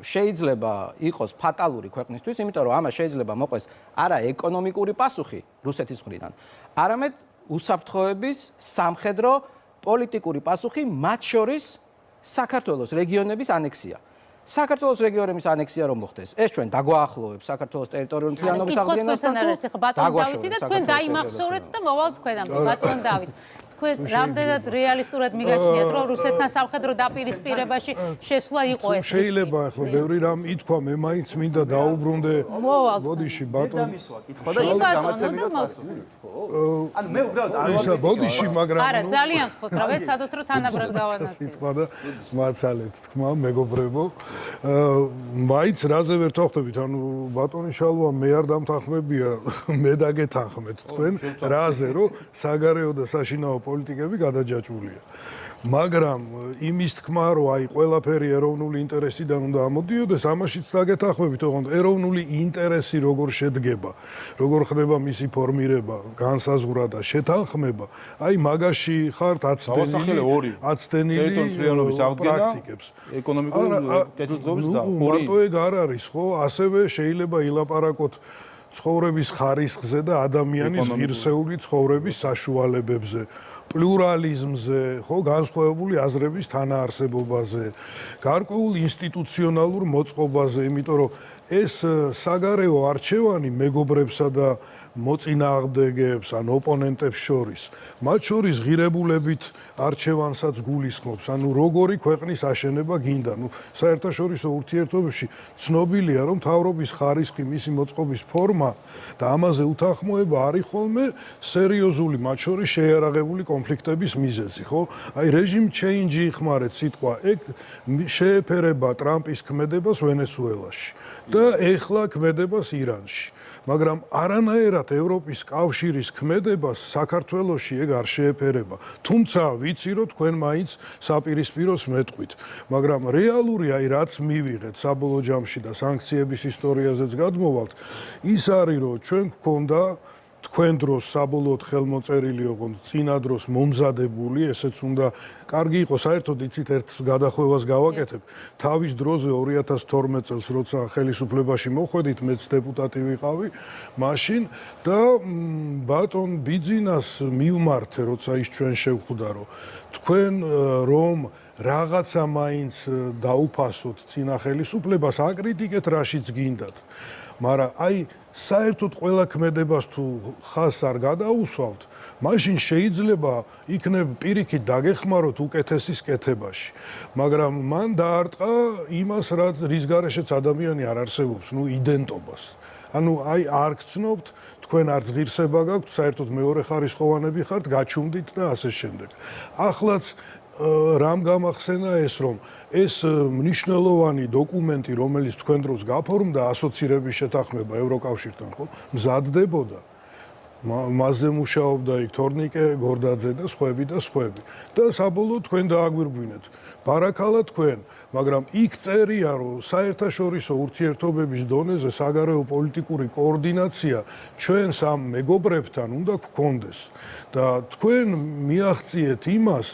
შეიძლება იყოს ფატალური ქვეყნისთვის, იმიტომ რომ ამას შეიძლება მოყვეს არა ეკონომიკური პასუხი რუსეთის მხრიდან, არამედ უსაფრთხოების, სამხედრო, პოლიტიკური პასუხი, მათ შორის საქართველოს რეგიონების ანექსია. საქართველოს რეგიონების ანექსია რომ მოხდეს, ეს ჩვენ დაგვაახლოვებს საქართველოს ტერიტორიული მთლიანობის აღდგენასთან. ბატონ დავითი და თქვენ დაიმახსოვრეთ და მოვალთ თქვენამდე ბატონ დავით. თქვენ რამდენად რეალისტურად მიგაჩნიათ, რომ რუსეთთან სამხედრო დაპირისპირებაში შესვლა იყო ეს? შეიძლება ახლა ბევრი რამ ითქვა, მე მაინც მინდა დაუბრუნდე. ბოდიში ბატონ. ითქვა და ის გამაცემიდან ანუ მე უბრალოდ არ ბოდიში, მაგრამ არა, ძალიან გთხოვთ რა, ვეცადოთ რომ თანაბრად გავანაცვლოთ. ითქვა და მაცალეთ თქმა, მეგობრებო. მაინც რაზე ვერ თხოვდებით, ანუ ბატონი შალვა მე არ დამთანხმებია, მე დაგეთანხმეთ თქვენ რაზე, რომ საგარეო და საშინაო პოლიტიკები გადაჯაჭვულია. მაგრამ იმის თქმა, რომ აი ყველაფერი ეროვნული ინტერესიდან უნდა ამოდიოდეს, ამაშიც დაგეთანხმებით, ოღონდ ეროვნული ინტერესი როგორ შედგება, როგორ ხდება მისი ფორმირება, განსაზღვრა და შეთანხმება, აი მაგაში ხართ აცდენილი პრაქტიკებს. ეკონომიკური კეთილდღეობის და მარტო ეგ არ არის, ხო? ასევე შეიძლება ილაპარაკოთ ცხოვრების ხარისხზე და ადამიანის ღირსეული ცხოვრების საშუალებებზე. პლურალიზმზე, ხო, განსხვავებული აზრების თანაარსებობაზე, გარკვეულ ინსტიტუციონალურ მოწყობაზე, იმიტომ რომ ეს საგარეო არჩევანი მეგობრებსა და მოწინააღმდეგეებს ან ოპონენტებს შორის, მათ შორის ღირებულებით არჩევანსაც გულისხმობს, ანუ როგორი ქვეყნის აშენება გინდა. ნუ საერთაშორისო ურთიერთობებში ცნობილია, რომ მთავრობის ხარისხი, მისი მოწყობის ფორმა და ამაზე უთანხმოება არის ხოლმე სერიოზული, მათ შორის შეიარაღებული კონფლიქტების მიზეზი, ხო? აი რეჟიმ ჩეინჯი იხმარეთ სიტყვა, ეგ შეეფერება ტრამპის ქმედებას ვენესუელაში და ეხლა ქმედებას ირანში. მაგრამ არანაირად ევროპის კავშირის ქმედებას საქართველოში ეგ არ შეეფერება. თუმცა ვიცი რომ თქვენ მაინც საპირისპიროს მეტყვით. მაგრამ რეალური აი რაც მივიღეთ საბოლოო ჯამში და სანქციების ისტორიაზეც გადმოვალთ, ის არის რომ ჩვენ გქონდა თქვენ დროს საბოლოოდ ხელმოწერილი ოღონდ წინა დროს მომზადებული, ესეც უნდა კარგი იყოს, საერთოდ იცით ერთ გადახვევას გავაკეთებ. თავის დროზე 2012 წელს როცა ხელისუფლებაში მოხვედით, მეც დეპუტატი ვიყავი მაშინ და ბატონ ბიძინას მივმართე, როცა ის ჩვენ შევხვდა, რომ თქვენ რომ რაღაცა მაინც დაუფასოთ წინა ხელისუფლებას, აკრიტიკეთ რაშიც გინდათ. მაგრამ აი საერთოდ ყველა ქმედებას თუ ხას არ გადაუსვავთ, მაშინ შეიძლება იქნებ პირიქით დაგეხმაროთ უკეთესის კეთებაში. მაგრამ მან დაარტყა იმას, რის გარეშეც ადამიანი არ არსებობს, ნუ იდენტობას. ანუ აი არ გცნობთ, თქვენ არც ღირსება გაქვთ, საერთოდ მეორე ხარისხოვანები ხართ, გაჩუმდით და ასე შემდეგ. ახლაც რამ გამახსენა ეს, რომ ეს მნიშვნელოვანი დოკუმენტი, რომელიც თქვენ დროს გაფორმდა ასოცირების შეთანხმება ევროკავშირთან, ხო, მზადდებოდა. მასზე მუშაობდა იქ თორნიკე გორდაძე და სხვები და სხვები. და საბოლოოდ თქვენ დააგვირგვინეთ. ბარაქალა თქვენ, მაგრამ იქ წერია, რომ საერთაშორისო ურთიერთობების დონეზე საგარეო პოლიტიკური კოორდინაცია ჩვენს ამ მეგობრებთან უნდა გქონდეს. და თქვენ მიაღწიეთ იმას,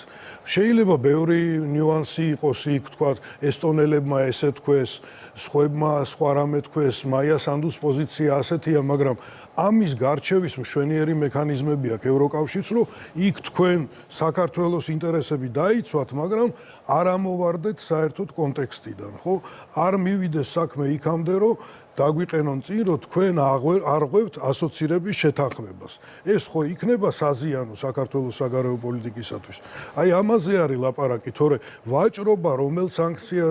შეიძლება ბევრი ნიუანსი იყოს იქ, თქვა ესტონელებმა ესე თქვეს, სხვებმა სხვა რამე თქვეს, მაია სანდუს პოზიცია ასეთია, მაგრამ ამის გარჩევის მშვენიერი მექანიზმები აქვს ევროკავშირს, რომ იქ თქვენ საქართველოს ინტერესები დაიცვათ, მაგრამ არ ამოვარდეთ საერთოდ კონტექსტიდან, ხო? არ მივიდეს საქმე იქამდე, რომ დაგვიყენონ წინ, რომ თქვენ არღვევთ ასოცირების შეთანხმებას. ეს ხო იქნება საზიანო საქართველოს საგარეო პოლიტიკისათვის. აი ამაზე არის ლაპარაკი, თორე ვაჭრობა, რომელ სანქცია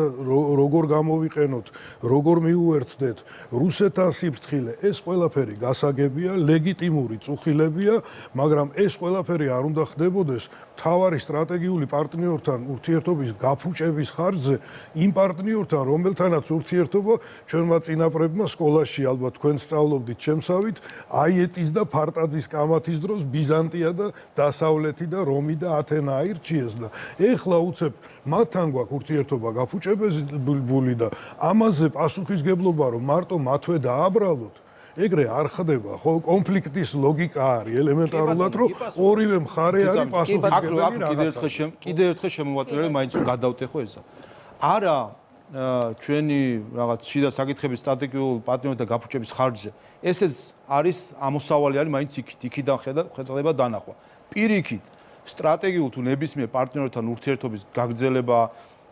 როგორ გამოვიყენოთ, როგორ მიუერთდეთ, რუსეთთან სიფრთხილე, ეს ყველაფერი გასაგებია, ლეგიტიმური წუხილებია, მაგრამ ეს ყველაფერი არ უნდა ხდებოდეს მთავარი სტრატეგიული პარტნიორთან ურთიერთობის გაფუჭების ხარჯზე, იმ პარტნიორთან, რომელთანაც ურთიერთობა ჩვენმა წინაპრებმა სკოლაში ალბათ თქვენ სწავლობდით ჩემსავით, აიეტის და ფარტაძის კამათის დროს ბიზანტია და დასავლეთი და რომი და ათენა აირჩიეს და ეხლა უცებ მათთან გვაქვს ურთიერთობა გაფუჭებული და ამაზე პასუხისგებლობა რომ მარტო მათვე დააბრალოთ, ეგრე არ ხდება, ხო? კონფლიქტის ლოგიკა არის ელემენტარულად, რომ ორივე მხარე არის პასუხისმგებელი რაღაცა. კიდევ ერთხელ შემოვაწერე, მაინც გადავტეხო ესა. არა ჩვენი რაღაც შიდა საკითხების სტრატეგიულ პარტნიორთა გაფუჭების ხარჯზე. ესეც არის ამოსავალი არის მაინც იქიდან ხედავება დანახვა. პირიქით სტრატეგიულ თუ ნებისმიერ პარტნიორთან ურთიერთობის გაგრძელება,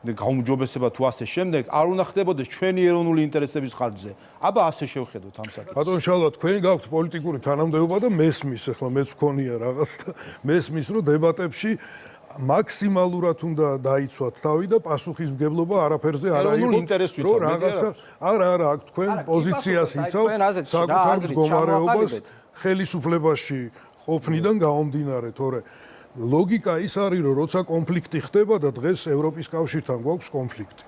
გაუმჯობესება თუ ასე შემდეგ არ უნდა ხდებოდეს ჩვენი ეროვნული ინტერესების ხარჯზე. აბა ასე შევხედოთ ამ საკითხს. ბატონ შალვა, თქვენ გაქვთ პოლიტიკური თანამდებობა და მესმის, ახლა მეც ვქონია რაღაც და მესმის, რომ დებატებში მაქსიმალურად უნდა დაიცვათ თავი და პასუხისმგებლობა არაფერზე არ აიღოთ, რომ რაღაცა არა, აქ თქვენ პოზიციას იცავთ საკუთარ მდგომარეობას ხელისუფლებაში ყოფნიდან გამომდინარე, თორე ლოგიკა ის არის, რომ როცა კონფლიქტი ხდება და დღეს ევროპის კავშირთან გვაქვს კონფლიქტი.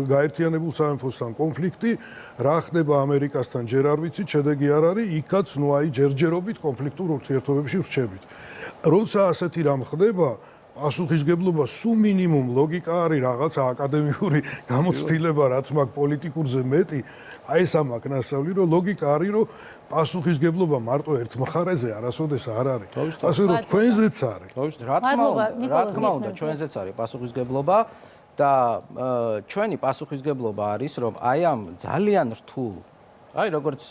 გაერთიანებულ სამეფოსთან კონფლიქტი, რა ხდება ამერიკასთან ჯერ არ ვიცით, შედეგი არ არის, იქაც ჯერჯერობით კონფლიქტურ ურთიერთობებში ვრჩებით. როცა ასეთი რამ ხდება, პასუხისმგებლობა სულ მინიმუმ ლოგიკა არის რაღაცა აკადემიური გამოცდილება, რაც მაქვს პოლიტიკურზე მეტი, აი ეს ამაკ ნასწავლი, რომ ლოგიკა არის, რომ პასუხისმგებლობა მარტო ერთ მხარეზე არასოდეს არ არის. ასე რომ თქვენზეც არის. რა თქმა უნდა, ჩვენზეც არის პასუხისმგებლობა და ჩვენი პასუხისმგებლობა არის, რომ აი ამ ძალიან რთულ, აი როგორც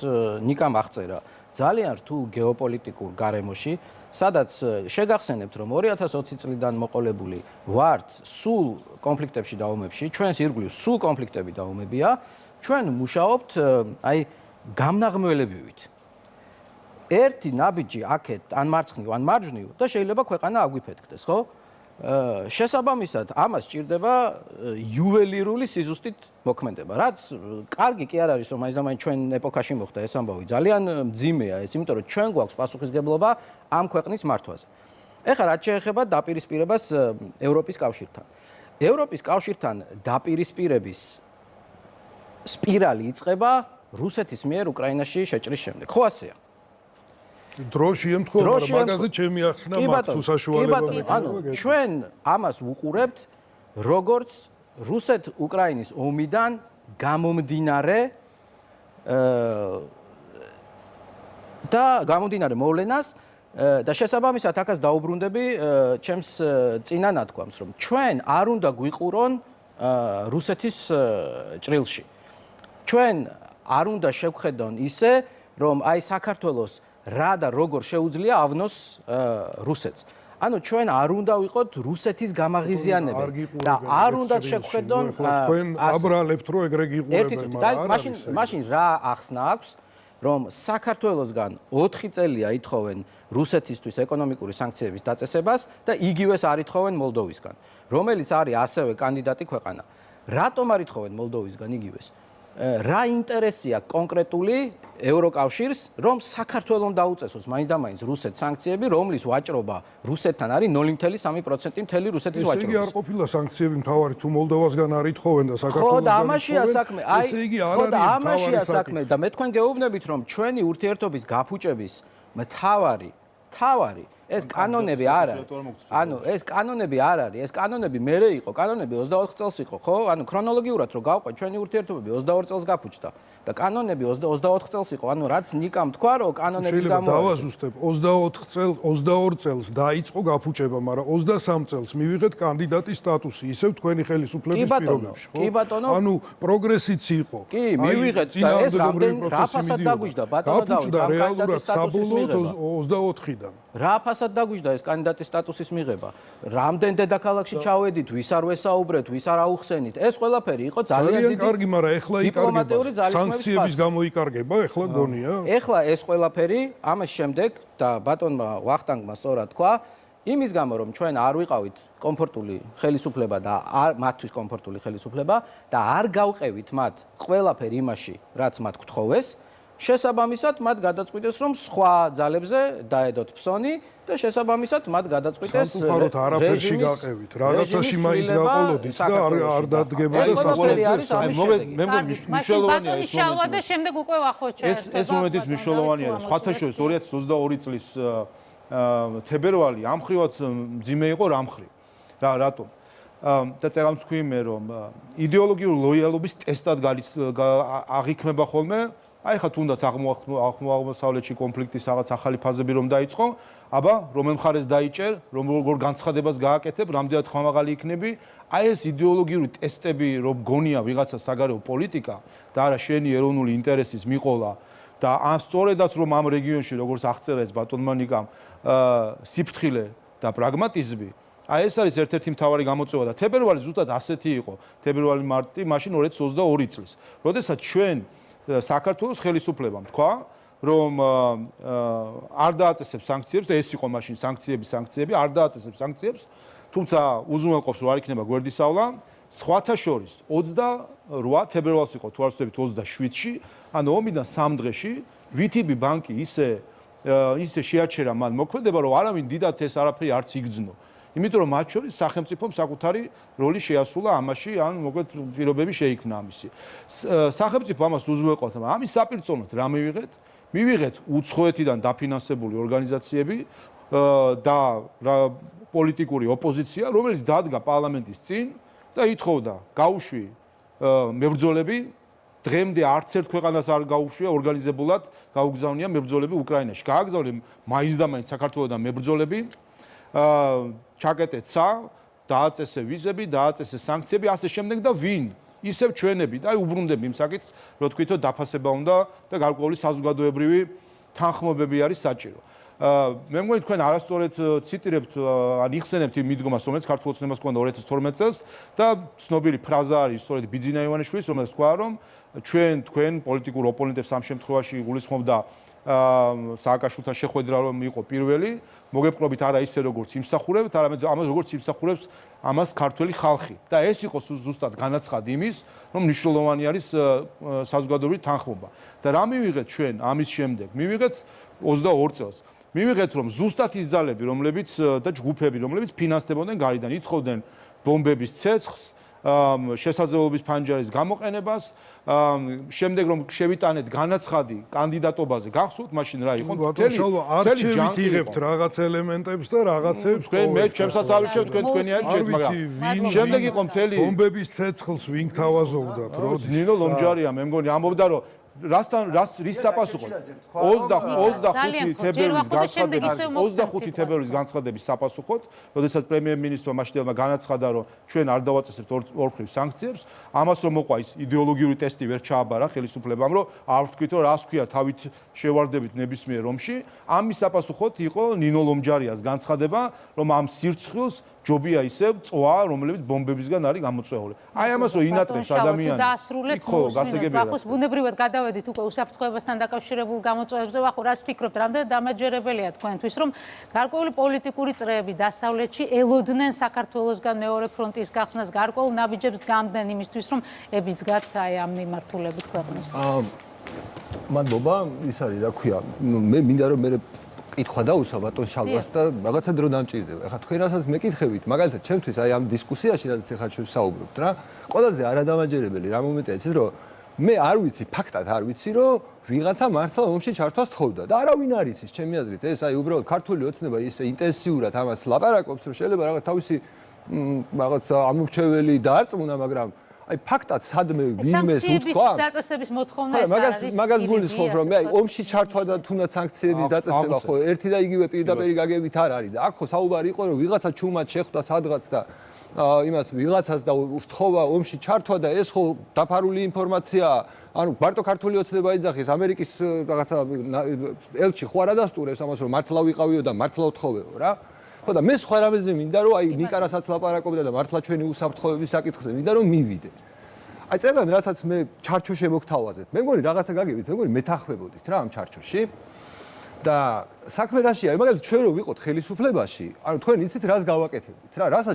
ნიკამ აღწერა, ძალიან რთულ გეოპოლიტიკურ გარემოში, სადაც შეგახსენებთ, რომ 2020 წლიდან მოყოლებული ვართ სულ კონფლიქტებში და ომებში, ჩვენს ირგვლივ სულ კონფლიქტები და ომებია, ჩვენ მუშაობთ აი გამნაღმველებივით. ერთი ნაბიჯი აქეთ ან მარცხნივ, ან მარჯვნივ და შეიძლება ქვეყანა აგვიფეთქდეს, ხო? შესაბამისად, ამას სჭირდება იუველირული სიზუსტით მოქმედება. რაც კარგი კი არ არის, რომ მაინც და მაინც ჩვენ ეპოქაში მოხდა ეს ამბავი. ძალიან მძიმეა ეს, იმიტომ რომ ჩვენ გვაქვს პასუხისმგებლობა ამ ქვეყნის მართვაზე. ეხლა რაც შეეხება დაპირისპირებას ევროპის კავშირთან. ევროპის კავშირთან დაპირისპირების სპირალი იწყება რუსეთის მიერ უკრაინაში შეჭრის შემდეგ. ხო ასეა? დროში ემთხვევა, მაგრამ მაგაზე ჩემი ახსნა მაქვს უსაშუალება. ანუ ჩვენ ამას ვუყურებთ, როგორც რუსეთ-უკრაინის ომიდან გამომდინარე და გამომდინარე მოვლენას და შესაბამისად აქაც დაუბრუნდები ჩემს წინა ნათქვამს, რომ ჩვენ არ უნდა გვიყურონ რუსეთის ჭრილში. ჩვენ არ უნდა შევხედონ ისე, რომ აი საქართველოს რა და როგორ შეუძლია ავნოს რუსეთს. ანუ ჩვენ არ უნდა ვიყოთ რუსეთის გამაღიზიანებელი და არ უნდა შევხედონ თქვენ აბრალებთ რომ ეგრე გიყურებენ, მაგრამ მაშინ რა ახსნა აქვს, რომ საქართველოსგან 4 წელია ითხოვენ რუსეთისთვის ეკონომიკური სანქციების დაწესებას და იგივეს არ ითხოვენ მოლდოვისგან, რომელიც არის ასევე კანდიდატი ქვეყანა. რატომ არ ითხოვენ მოლდოვისგან იგივეს? რა ინტერესია კონკრეტული ევროკავშირს, რომ საქართველოს დაუწესოს მაინც და მაინც რუსეთ სანქციები, რომლის ვაჭრობა რუსეთთან არის 0.3% მთელი რუსეთის ვაჭრობა. ესე იგი არ ყოფილა სანქციები მთავარი თუ მოლდოვასგან არ ითხოვენ და საქართველოს. ხო და ამაშია საქმე. ხო და ამაშია საქმე და მე თქვენ გეუბნებით, რომ ჩვენი ურთიერთობის გაფუჭების მთავარი ეს კანონები არ არის. ანუ ეს კანონები არ არის. ეს კანონები მერე იყო. კანონები 24 წელს იყო, ხო? ანუ ქრონოლოგიურად რო გავყვეთ, ჩვენი ურთიერთობები 22 წელს გაფუჭდა და კანონები 24 წელს იყო. ანუ რაც ნიკამ თქვა, რომ კანონების გამო დავაზუსტებ, 22 წელს დაიწყო გაფუჭება, მაგრამ 23 წელს მივიღეთ კანდიდატის სტატუსი, ისევ თქვენი ხელისუფლების პირობებში, ხო? კი ბატონო. ანუ პროგრესიც იყო. კი, მივიღეთ და ეს რა ფასად დაგვიждდა, ბატონო დავით, გაფუჭდა რეალურად საბოლოოდ 24-დან. რა ფასად დაგვიждდა ეს კანდიდატის სტატუსის მიღება? რამდენ დედაქალაქში ჩავედით, ვის არ ვესაუბრეთ, ვის არ აუხსენით? ეს ყველაფერი იყო ძალიან დიდი კარგი, მაგრამ ეხლა დიპლომატიური ძალისხმევის სანქციების გამო იკარგება, ეხლა გონია. ეხლა ეს ყველაფერი ამის შემდეგ და ბატონმა ვახტანგმა სწორად თქვა, იმის გამო რომ ჩვენ არ ვიყავით კომფორტული ხელისუფლება და მათთვის კომფორტული ხელისუფლება და არ გავყევით მათ ყველაფერი იმაში, რაც მათ გთხოვეს, შესაბამისად მათ გადაწყვიტეს რომ სხვა ძალებზე დაედოთ ფსონი და შესაბამისად მათ გადაწყვიტეს სამწუხაროდ არაფერში გაყევით. რაღაცაში მაინც გაყოლოდით და არ დადგებოდა მე მგონი მნიშვნელოვანია ეს შალვა და შემდეგ უკვე ვახოთ ჩვენ. ეს მომენტიც მნიშვნელოვანია. სხვათა შორის 2022 წლის თებერვალი ამ ხრივაც მძიმე იყო რამ ხრივ. რატომ? და წერამს თქვი მე რომ იდეოლოგიური ლოიალობის ტესტად აღიქმება ხოლმე. აი ხა თუნდაც აღმოსავლეთში კონფლიქტის რაღაც ახალი ფაზები რომ დაიწყო, აბა რომელ მხარეს დაიჭერ, როგორ განცხადებას გააკეთებ, რამდენად ხმამაღალი იქნები, აი ეს იდეოლოგიური ტესტები რომ გონია ვიღაცა საგარეო პოლიტიკა და არა შენი ეროვნული ინტერესის მიყოლა და ამ სწორედაც რომ ამ რეგიონში როგორც აღწერა ეს ბატონმა ნიკამ სიფრთხილე და პრაგმატიზმი, აი ეს არის ერთ-ერთი მთავარი გამოწვევა და თებერვალი ზუსტად ასეთი იყო. თებერვალი-მარტი მაშინ 2022 წლის. როდესაც ჩვენ საქართველოს ხელისუფლებამ თქვა, რომ არ დააწესებს სანქციებს და ეს იყო მაშინ სანქციები, არ დააწესებს სანქციებს, თუმცა უზრუნველყოფს რომ არ იქნება გვერდისავლა, სხვათა შორის 28 თებერვალს იყო თუ არ ვცდებით 27-ში, ანუ ომიდან 3 დღეში VTB ბანკი ისე შეაჩერა მან მოქმედება, რომ არავინ დიდად ეს არაფერი არც იგრძნო. იმიტომ რომ მათ შორის სახელმწიფომ საკუთარი როლი შეასრულა ამაში, ან მოკლედ პირობები შეიქმნა ამისი. სახელმწიფო ამას უზრუნველყოფს, მაგრამ ამის საპირწონოდ რა მივიღეთ უცხოეთიდან დაფინანსებული ორგანიზაციები და პოლიტიკური ოპოზიცია, რომელიც დადგა პარლამენტის წინ და ითხოვდა გაუშვი მებრძოლები. დღემდე არც ერთ ქვეყანას არ გაუშვია ორგანიზებულად გაუგზავნია მებრძოლები უკრაინაში. გააგზავნეს მაინც და მაინც საქართველოსთან მებრძოლები, ჩაკეტეცა, დააწესე ვიზები, დააწესე სანქციები, ასე შემდეგ და ვინ? ისევ ჩვენები და უბრუნდები იმ საკითხს, რომ თქვითო დაფასება უნდა და გარკვეული საზოგადოებრივი თანხმობები არის საჭირო. მე მგონი თქვენ არასწორად ციტირებთ, ან იხსენებთ იმ მიდგომას, რომელიც ქართულ ოცნებას ჰქონდა 2012 წელს და ცნობილი ფრაზა არის სწორედ ბიძინა ივანიშვილის, რომელიც თქვა, რომ თქვენ პოლიტიკურ ოპონენტებს ამ შემთხვევაში გულისხმობდა სააკაშვილთან შეხვედრა რომ იყო პირველი, მოგეპყრობით არა ისე როგორც იმსახურებთ, არამედ ამას როგორც იმსახურებს ამას ქართველი ხალხი. და ეს იყო ზუსტად განაცხადი იმის, რომ მნიშვნელოვანი არის საზოგადოებრივი თანხმობა. და რა მივიღეთ ჩვენ ამის შემდეგ? მივიღეთ 22 წელს. მივიღეთ რომ ზუსტად ის ძალები, რომლებიც და ჯგუფები, რომლებიც ფინანსდებოდნენ გარედან, ითხოვდნენ ბომბების ცეცხლს, შესაძლებლობის ფანჯარის გამოყენებას, შემდეგ რომ შევიტანეთ განაცხადი კანდიდატობაზე, გახსოვთ მაშინ რა იყო? არჩევით იღებთ რაღაც ელემენტებს და რაღაცებს თქვენ მე ჩემსაც არ ვიჩვენე თქვენი არჩევით, მაგრამ შემდეგ იყო მთელი ბომბების ცეცხლს ვინ თავაზობდათ, როდის? ნინო ლომჯარია, მე მგონი ამბობდა რომ რის საპასუხოდ 25 თებერვლის განცხადების საპასუხოდ, როდესაც პრემიერ-მინისტრმა მაშინდელმა განაცხადა, რომ ჩვენ არ დავაწესებთ ორხრივ სანქციებს, ამას რომ მოყვა ის იდეოლოგიური ტესტი ვერ ჩააბარა ხელისუფლებამ, რომ არ ვთქვით, რომ რას ქვია თავით შევარდებით ნებისმიერ ომში, ამის საპასუხოდ იყო ნინო ლომჯარიას განცხადება, რომ ამ სირცხვილს ჯობია ისევ წვა, რომელიც ბომბებისგან არის გამოწვეული. აი ამას რომ ინატრებს ადამიანი. ხო, გასაგებია. ახლა ბუნებრივად გადავედით უკვე უსაფრთხოებასთან დაკავშირებულ გამოწვევებზე, ახლა რას ფიქრობთ, რამდენად დამაჯერებელია თქვენთვის, რომ გარკვეული პოლიტიკური წრეები დასავლეთში ელოდნენ საქართველოსგან მეორე ფრონტის გახსნას, გარკვეულ ნაბიჯებს გამდენ იმისთვის, რომ ებიძგათ აი ამ მიმართულებით ქვეყნას. მადლობა, ის არის, რა ქვია, მე მინდა რომ მე კითხვა დაუსვა ბატონ შალვას და რაღაცა დრო დამჭირდება. ეხლა თქვენ რასაც მეკითხებით, მაგალითად, ჩემთვის აი ამ დისკუსიაში, რაც ეხლა ჩვენ საუბრობთ რა, ყველაზე არადამაჯერებელი რა მომენტია ის, რომ მე არ ვიცი, ფაქტად არ ვიცი, რომ ვიღაცა მართლა ომში ჩართვას თხოვდა და არავინ არ იცის, ჩემი აზრით, ეს აი უბრალოდ ქართული ოცნება ისე ინტენსიურად ამას ლაპარაკობს, რომ შეიძლება რაღაც თავისი რაღაც ამორჩეველი დაარწმუნა, მაგრამ აი ფაქტად სადმე ვინმეს უთქვა დაწესების მოთხოვნა ეს არის მაგას გულისხმობ რომ მე აი ომში ჩართვა და თუნდაც სანქციების დაწესება ხო ერთი და იგივე პირდაპირ გაგებით არ არის და აქ ხო საუბარი იყო რომ ვიღაცა ჩუმად შეხვდა სადღაც და იმას ვიღაცას და უთხოვა ომში ჩართვა და ეს ხო დაფარული ინფორმაციაა ანუ მარტო ქართული ოცნება ეძახის ამერიკის რაღაცა ელჩი ხო არ ადასტურებს ამას რომ მართლა ვიყავიო და მართლა უთხოვეო რა ხო და მე სხვა რამეზე მინდა რომ აი ნიკარასაც ლაპარაკობდა და მართლა ჩვენი უსაფრთხოების საკითხზე მინდა რომ მივიდე. აი წერან რასაც მე ჩარჩო შემოგთავაზეთ. მე მგონი რაღაცა გაგებით, მე მგონი მეთანხმებოდით რა ამ ჩარჩოში. და საქმე რაში არის? მაგალითად ჩვენ რო ვიყოთ ხელისუფლებაში, ანუ თქვენ იცით რას გავაკეთებთ რა, რაც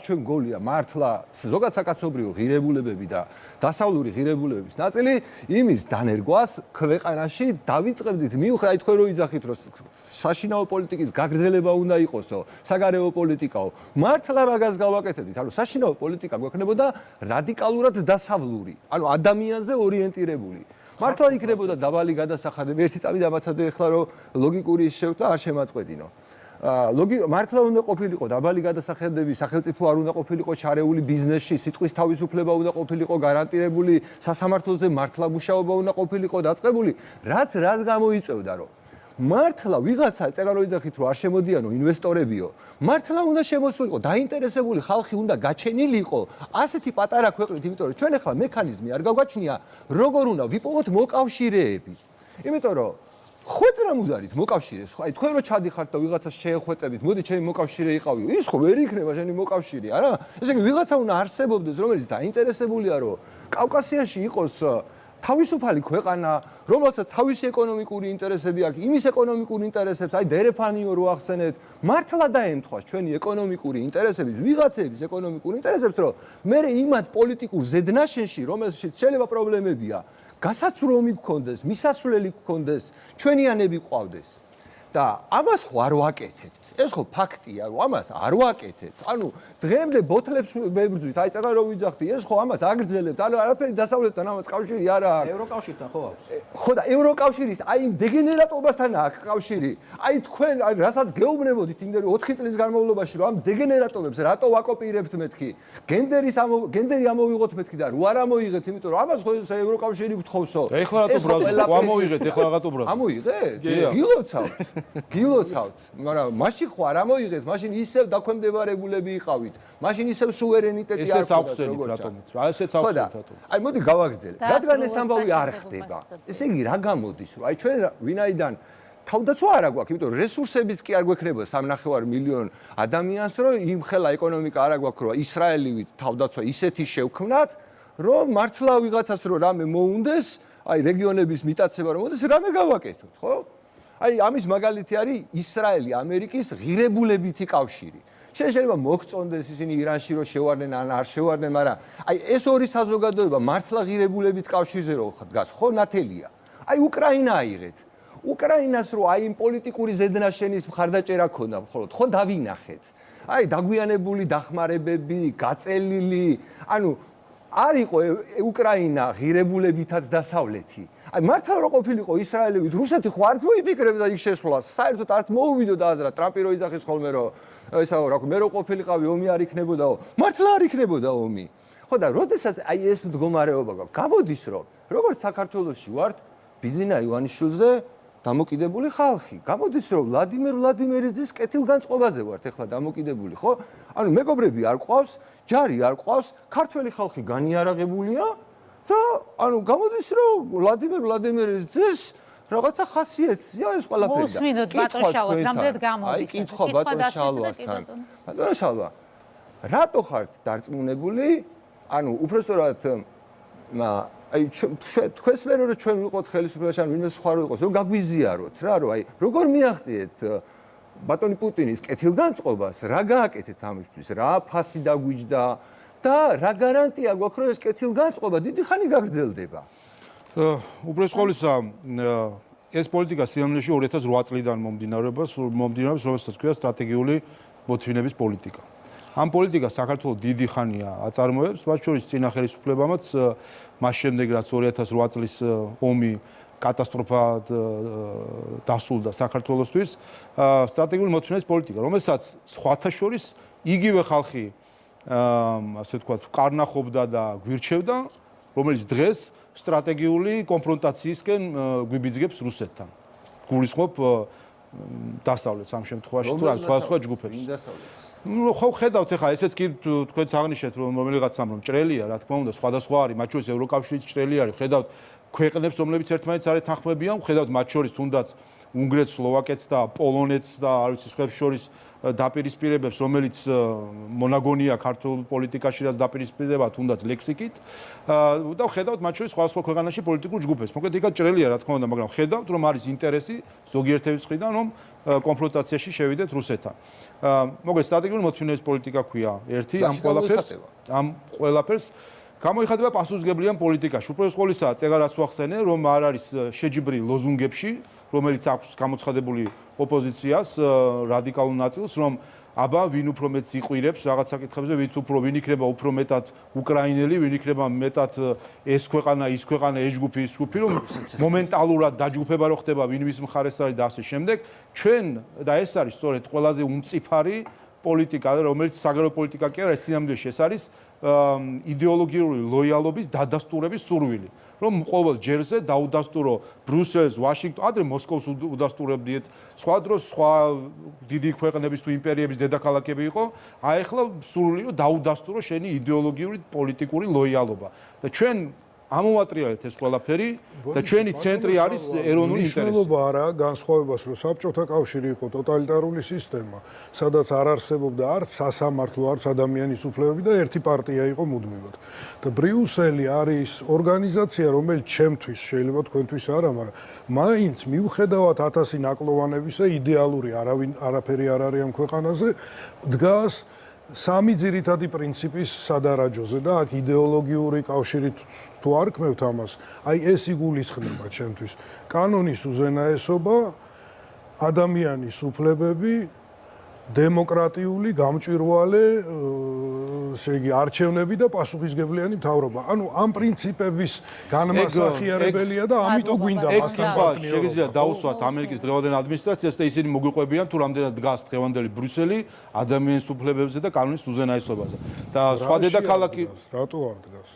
ჩვენ გოლია მართლა ზოგადად საკაცობრიო ღირებულებები და დასავლური ღირებულებების ნაწილი იმის დანერგვას ქვეყანაში დავიწყებდით მიუხედავად თქვენ რო იძახით რომ საშინაო პოლიტიკის გაგრძელება უნდა იყოსო, საგარეო პოლიტიკაო, მართლა მაგას გავაკეთებდით, ანუ საშინაო პოლიტიკა გვექნებოდა რადიკალურად დასავლური, ანუ ადამიანზე ორიენტირებული. მართლა იქნებოდა დაბალი გადასახადები, ერთი წამი დამაცადე ახლა რომ ლოგიკური შევთა არ შემაწყვეტინო. მართლა უნდა ყოფილიყო დაბალი გადასახადები, სახელმწიფო არ უნდა ყოფილიყო ჩარეული ბიზნესში, სიტყვის თავისუფლება უნდა ყოფილიყო გარანტირებული, სასამართლოზე მართლა მუშაობა უნდა ყოფილიყო დაწყებული, რაც გამოიწევდა რომ მართლა ვიღაცა წერან როიძახით რომ არ შემოდიანო ინვესტორებიო, მართლა უნდა შემოსულიყო, დაინტერესებული ხალხი უნდა გაჩენილიყო ასეთი პატარა ქვეყნით, იმიტომ რომ ჩვენ ახლა მექანიზმი არ გავგაჩნია, როგორ უნდა ვიპოვოთ მოკავშირეები. იმიტომ რომ ხვეწრა მუდარით მოკავშირეს ხო აი თქვენ რო ჩადიხართ და ვიღაცას შეეხვეწებით მოდი ჩემი მოკავშირე იყავიო ის ხო ვერ იქნება შენი მოკავშირე არა ესე იგი ვიღაცა უნდა არსებობდეს რომელიც დაინტერესებულია რომ კავკასიაში იყოს თავისუფალი ქვეყანა რომელსაც თავისი ეკონომიკური ინტერესები აქვს იმის ეკონომიკური ინტერესებს აი დერეფანიო რო ახსენეთ მართლა დაემთხვას ჩვენი ეკონომიკური ინტერესების ვიღაცების ეკონომიკური ინტერესებს რომ მე იმათ პოლიტიკურ ზედნაშენში რომელშიც შეიძლება პრობლემებია გასაცრომი გქონდეს, მისასვლელი გქონდეს, ჩვენიანები ყავდეს. და ამას ხო არ ვაკეთებთ. ეს ხო ფაქტია, რომ ამას არ ვაკეთებთ. ანუ დღემდე ბოთლებს ვებრძვით, აი წეგა რო ვიძახდი, ეს ხო ამას აგრძელებთ. ანუ არაფერი დასავლეთთან ამას კავშირი არ აქვს. ევროკავშირთან ხო აქვს? ხო და ევროკავშირის აი დეგენერატორებასთან აქვს კავშირი. აი თქვენ აი რასაც გეუბნებოდით იმდენი 4 წლის განმავლობაში, რომ ამ დეგენერატორებს რატო ვაკოპირებთ მეთქი? გენდერი ამოვიღოთ მეთქი და რო არ ამოიღეთ, იმიტომ რომ ამას ხო ევროკავშირი გთხოვსო. ეხლა რატო ბრალდებით? ამოიღეთ, ეხლა რატო ბრალდებით? ამოიღეთ? გილოცავთ. გილოცავთ, მაგრამ მაშინ ხო არ ამოიღეთ, მაშინ ისევ დაქვემდებარებულები იყავით. მაშინ ისევ სუვერენიტეტი არ ქონდათ როგორ რატომ? ესეც ახსენეთ რატომ? აი მოდი გავაგრძელებ. რადგან ეს ამბავი არ ხდება. ესე იგი რა გამოდის, რომ აი ჩვენ ვინაიდან თავდაცვა არ აგვაქვს, იმიტომ რომ რესურსებიც კი არ გვექნება 3.5 მილიონ ადამიანს, რომ იმ ხელა ეკონომიკა არ აგვაქვს, რომ ისრაელივით თავდაცვა ისეთი შევქმნათ, რომ მართლა ვიღაცას რომ რამე მოუნდეს, აი რეგიონების მიტაცება რომ მოუნდეს, რამე გავაკეთოთ, ხო? აი ამის მაგალითი არის ისრაელი ამერიკის ღირებულებითი კავშირი. შეიძლება მოგწონდეს ისინი ირანში რომ შევარდნენ ან არ შევარდნენ, მაგრამ აი ეს ორი საზოგადოება მართლა ღირებულებით კავშირზე რო დგას, ხო ნათელია. აი უკრაინა აიღეთ. უკრაინას რო აი იმ პოლიტიკური ზედნაშენის მხარდაჭერა ქონდა, მხოლოდ ხო დავინახეთ. აი დაგვიანებული დახმარებები, გაწელილი, ანუ არ იყო უკრაინა ღირებულებითად დასავლეთი. აი მართლა რო ყოფილიყო ისრაელივით, რუსეთი ხო არც მოიფიქრებდა იქ შესვლას. საერთოდ არც მოუვიდოდა აზრად, ტრამპი რო იძახის ხოლმე რომ ესაო რა მე რო ყოფილიყავი, ომი არ იქნებოდაო. მართლა არ იქნებოდა ომი. ხო და როდესაც აი ეს მდგომარეობა გაქვს, გამოდის რომ როგორც საქართველოში ვართ, ბიძინა ივანიშვილზე დამოკიდებული ხალხი. გამოდის რომ ვლადიმერ ვლადიმერიძის კეთილგანწყობაზე ვართ ეხლა დამოკიდებული, ხო? ანუ მეგობრები არ ყავს, ჯარი არ ყავს, ქართველი ხალხი განიარაღებულია და ანუ გამოდის რომ ვლადიმერ ვლადიმერიძის რაღაცა ხასიათია ეს ყველაფერი. მოსმინოთ ბატონ შალვას, რამდენად გამოდის? აი კითხვა ბატონ შალვასთან. ბატონ შალვა, რატო ხართ დარწმუნებული? ანუ უბრალოდ აი თქვენს მე რომ ჩვენ ვიყოთ ხელისუფლებაში ან ვინმე სხვა რო იყოს, რომ გაგვიზიაროთ რა, რომ აი როგორ მიაღწიეთ ბატონი პუტინის კეთილგანწყობას, რა გააკეთეთ ამისთვის, რა ფასი დაგვიჯდა და რა გარანტია გვაქვს, რომ ეს კეთილგანწყობა დიდი ხანი გაგრძელდება? უბრალოდ ყოვლისა ეს პოლიტიკა სიამოვნებაში 2008 წლიდან მომდინარეობს, რომელსაც ქვია სტრატეგიული მოთმინების პოლიტიკა. ამ პოლიტიკას საქართველოს დიდი ხანია აწარმოებს, მათ შორის წინა ხელისუფლებამაც მას შემდეგ რაც 2008 წლის ომი კატასტროფად დასრულდა საქართველოსთვის, სტრატეგიული მოთმინების პოლიტიკა, რომელსაც სხვათა შორის იგივე ხალხი ასე ვთქვათ, კარნახობდა და გვირჩევდა, რომელიც დღეს სტრატეგიული კონფრონტაციისკენ გვიბიძგებს რუსეთთან. გულისხმობ დასავლეთს ამ შემთხვევაში თუ რა სხვა ჯგუფებს. ნუ ხო ხედავთ ეხლა ესეც კი თქვენც აღნიშნეთ რომ რომელიღაცამ რომ ჭრელია, რა თქმა უნდა, სხვადასხვა არის, მათ შორის ევროკავშირიც ჭრელი არის. ხედავთ ქვეყნებს, რომლებიც ერთმანეთს არ ეთანხმებიან, ხედავთ მათ შორის თუნდაც უნგრეთს, სლოვაკეთს და პოლონეთს და არ ვიცი სხვებს შორის დაპირისპირებებს, რომელიც მონაგონია ქართულ პოლიტიკაში, რაც დაპირისპირება თუნდაც ლექსიკით. და ხედავთ მათ შორის სხვადასხვა ქვეყანაში პოლიტიკურ ჯგუფებს. მოკლედ იქაც ჭრელია, რა თქმა უნდა, მაგრამ ხედავთ რომ არის ინტერესი ზოგიერთების მხრიდან რომ კონფრონტაციაში შევიდეთ რუსეთთან. მოკლედ სტრატეგიული მოთმინების პოლიტიკა ქვია ერთი ამ ყველაფერს გამოიხატება პასუხისმგებლიან პოლიტიკაში. უბრალოდ ყოვლისა წეგარას ვახსენე, რომ არ არის შეჯიბრილი ლოზუნგებში, რომელიც აქვს გამოცხადებული ოპოზიციას რადიკალურ ნაწილს, რომ აბა ვინ უფრო მეტს იყვირებს რაღაც საკითხებზე, ვინ იქნება უფრო მეტად უკრაინელი, ვინ იქნება მეტად ეს ქვეყანა, ის ქვეყანა, ეს ჯგუფი, ის ჯგუფი, რომ მომენტალურად დაჯგუფება რო ხდება, ვინ ვის მხარეს არის და ასე შემდეგ. ჩვენ და ეს არის სწორედ ყველაზე უმწიფარი პოლიტიკა, რომელიც საგარეო პოლიტიკა კი არა, სინამდვილეში ეს არის იდეოლოგიური ლოიალობის დადასტურების სურვილი. რომ ყოველ ჯერზე დაუდასტურო ბრიუსელს, ვაშინგტონს, ადრე მოსკოვს udasturებდით, სხვა დროს სხვა დიდი ქვეყნების თუ იმპერიების დედაქალაქები იყო, აი ახლა სურვილი რომ დაუდასტურო შენი იდეოლოგიური პოლიტიკური ლოიალობა. და ჩვენ ამოვატრიალეთ ეს ყველაფერი და ჩვენი ცენტრი არის ეროვნული ინტერესი. მნიშვნელობა არა განსხვავებას, რომ საბჭოთა კავშირი იყო ტოტალიტარული სისტემა, სადაც არ არსებობდა არც სასამართლო, არც ადამიანის უფლებები და ერთი პარტია იყო მუდმივად. და ბრიუსელი არის ორგანიზაცია, რომელიც ჩემთვის შეიძლება თქვენთვის არა, მაგრამ მაინც მიუხედავად 1000 ნაკლოვანებისა იდეალური არაფერი არ არის ამ ქვეყანაზე, დგას სამი ძირითადი პრინციპის სადარაჯოზე და აქ იდეოლოგიური კავშირი თუ არ ქმევთ ამას, აი ეს იგულისხმება ჩემთვის. კანონის უზენაესობა, ადამიანის უფლებები, დემოკრატიული, გამჭვირვალე, ესე იგი, არჩევნები და პასუხისგებლიანი მთავრობა. ანუ ამ პრინციპების განმასახიერებელია და ამიტომ გვინდა მასთან პარტნიორობა. შეგიძლია დაუსვათ ამერიკის დღევანდელ ადმინისტრაციას და ისინი მოგიყვებიან თუ რამდენად დგას დღევანდელი ბრიუსელი ადამიანის უფლებებზე და კანონის უზენაესობაზე. და სხვა დედაქალაქი რატო არ დგას?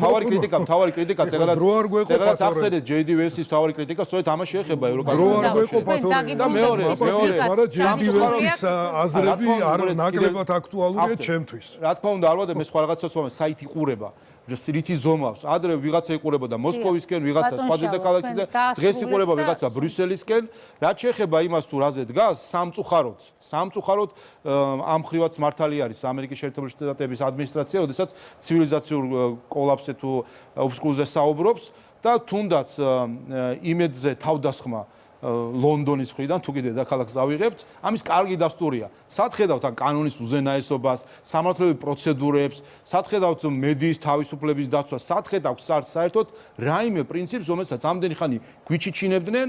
თავარი კრიტიკა წერაც ახსენეთ JD Vance-ის თავარი კრიტიკა სწორედ ამას შეეხება ევროკავშირი და მეორე მაგრამ JD Vance-ის აზრები არ ნაკლებად აქტუალურია ჩემთვის. რა თქმა უნდა, არ ვარ და მე სხვა რაღაცას ვამბობ, საით იყურება რითი ზომავს. ადრე ვიღაცა იყურებოდა მოსკოვისკენ, ვიღაცა სხვა დედაქალაქის და დღეს იყურება ვიღაცა ბრიუსელისკენ. რაც შეეხება იმას თუ რაზე დგას, სამწუხაროდ ამ ხრივაც მართალი არის ამერიკის შეერთებული შტატების ადმინისტრაცია, ოდესაც ცივილიზაციურ კოლაფსზე თუ ოფსკულზე საუბრობს და თუნდაც იმედზე თავდასხმა ლონდონის მხრიდან თუ კიდე დედაქალაქს ავიღებთ, ამის კარგი დასტურია. სათხედავთ ამ კანონის უზენაესობას, სამართლებრივ პროცედურებს, სათხედავთ მედიის თავისუფლების დაცვას, სათხედავთ საერთოდ რაიმე პრინციპს, რომელსაც ამდენი ხანი გვიჩიჩინებდნენ,